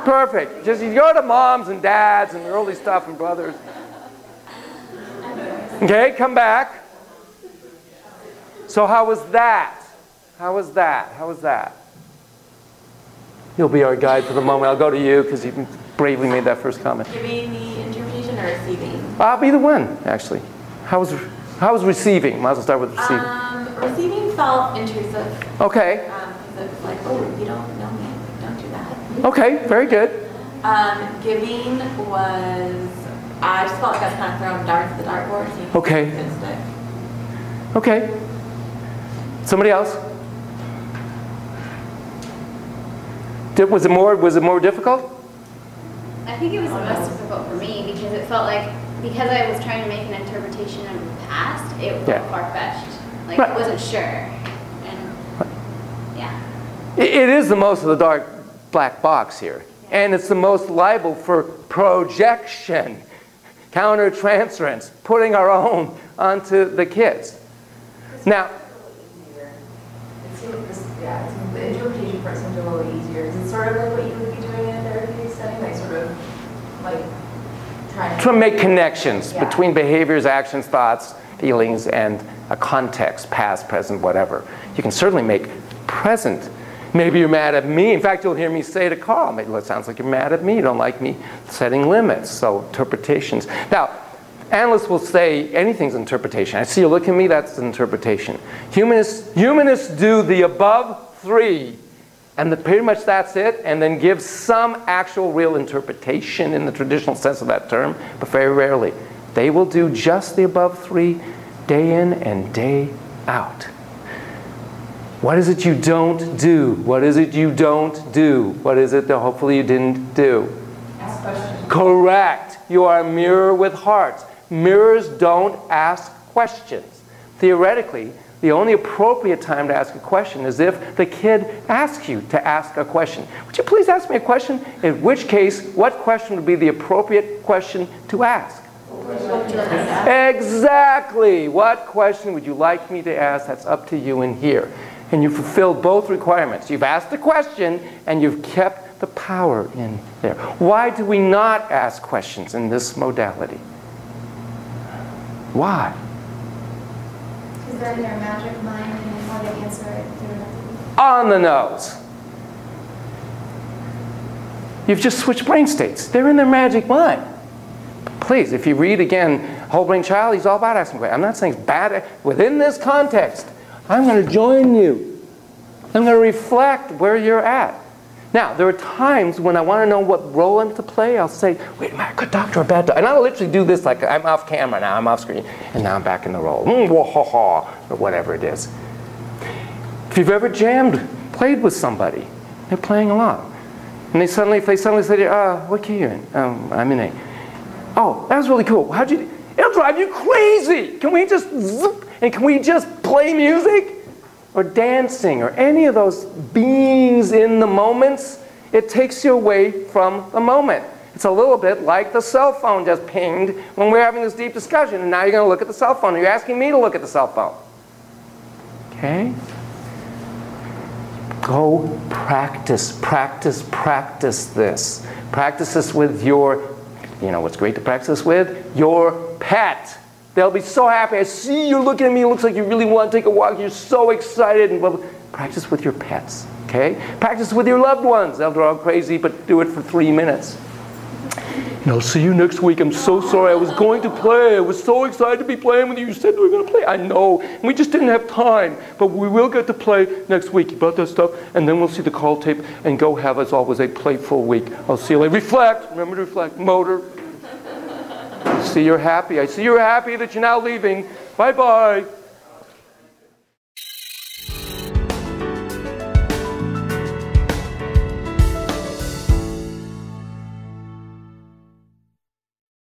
Perfect. Just you go to moms and dads and early stuff and brothers. Okay, come back. So how was that? How was that? You'll be our guide for the moment. I'll go to you because you bravely made that first comment. Giving the interpretation or receiving? Either one, actually. How was receiving? Might as well start with receiving. Receiving felt intrusive. Okay. It's like, oh, you don't know me. Don't do that. Okay, very good. Giving was, I just felt like I was kind of throwing darts at the dartboard. So okay. Okay. Somebody else? Was it more difficult? I think it was the most difficult for me because it felt like, because I was trying to make an interpretation of the past, it felt far-fetched. Like I wasn't sure. And yeah. It is the most of the dark black box here. And it's the most liable for projection, countertransference, putting our own onto the kids. Now, the interpretation part seems a little easier. Is it sort of like what you would be doing in a therapy setting? Like sort of like trying to make connections between behaviors, actions, thoughts, feelings, and a context, past, present, whatever. You can certainly make present Maybe you're mad at me. In fact, you'll hear me say to Carl, maybe it sounds like you're mad at me. You don't like me setting limits. So interpretations. Now, analysts will say anything's interpretation. I see you look at me, that's an interpretation. Humanists do the above three, and pretty much that's it, and then give some actual real interpretation in the traditional sense of that term, but very rarely. They will do just the above three day in and day out. What is it you don't do? What is it you don't do? What is it that hopefully you didn't do? Ask questions. Correct. You are a mirror with hearts. Mirrors don't ask questions. Theoretically, the only appropriate time to ask a question is if the kid asks you to ask a question. Would you please ask me a question? In which case, what question would be the appropriate question to ask? Exactly. What question would you like me to ask? That's up to you in here. And you've fulfilled both requirements. You've asked the question, and you've kept the power in there. Why do we not ask questions in this modality? Why? Because they're in their magic mind and how they answer it. On the nose. You've just switched brain states. They're in their magic mind. Please, if you read again, Whole Brain Child, he's all about asking questions. I'm not saying it's bad. Within this context, I'm going to join you. I'm going to reflect where you're at. Now, there are times when I want to know what role I'm to play. I'll say, wait, am I a good doctor or a bad doctor? And I'll literally do this like I'm off camera now, I'm off screen, and now I'm back in the role. Or whatever it is. If you've ever played with somebody, they're playing along. And if they suddenly say to you, what key are you in? I'm in A. Oh, that was really cool. How'd you do? It'll drive you crazy. Can we just zoop, and can we just play music? Or dancing, or any of those beings in the moments, it takes you away from the moment. It's a little bit like the cell phone just pinged when we're having this deep discussion, and now you're going to look at the cell phone. You're asking me to look at the cell phone. Okay? Go practice, practice, practice this. Practice this with your, you know what's great to practice this with? Your pet. They'll be so happy. I see you looking at me. It looks like you really want to take a walk. You're so excited. And blah, blah. Practice with your pets, okay? Practice with your loved ones. They'll drive crazy, but do it for 3 minutes. And I'll see you next week. I'm so sorry. I was going to play. I was so excited to be playing with you. You said we were going to play. I know. And we just didn't have time. But we will get to play next week about that stuff. And then we'll see the call tape and go have, as always, a playful week. I'll see you later. Reflect. Remember to reflect. Motor. I see you're happy. I see you're happy that you're now leaving. Bye-bye.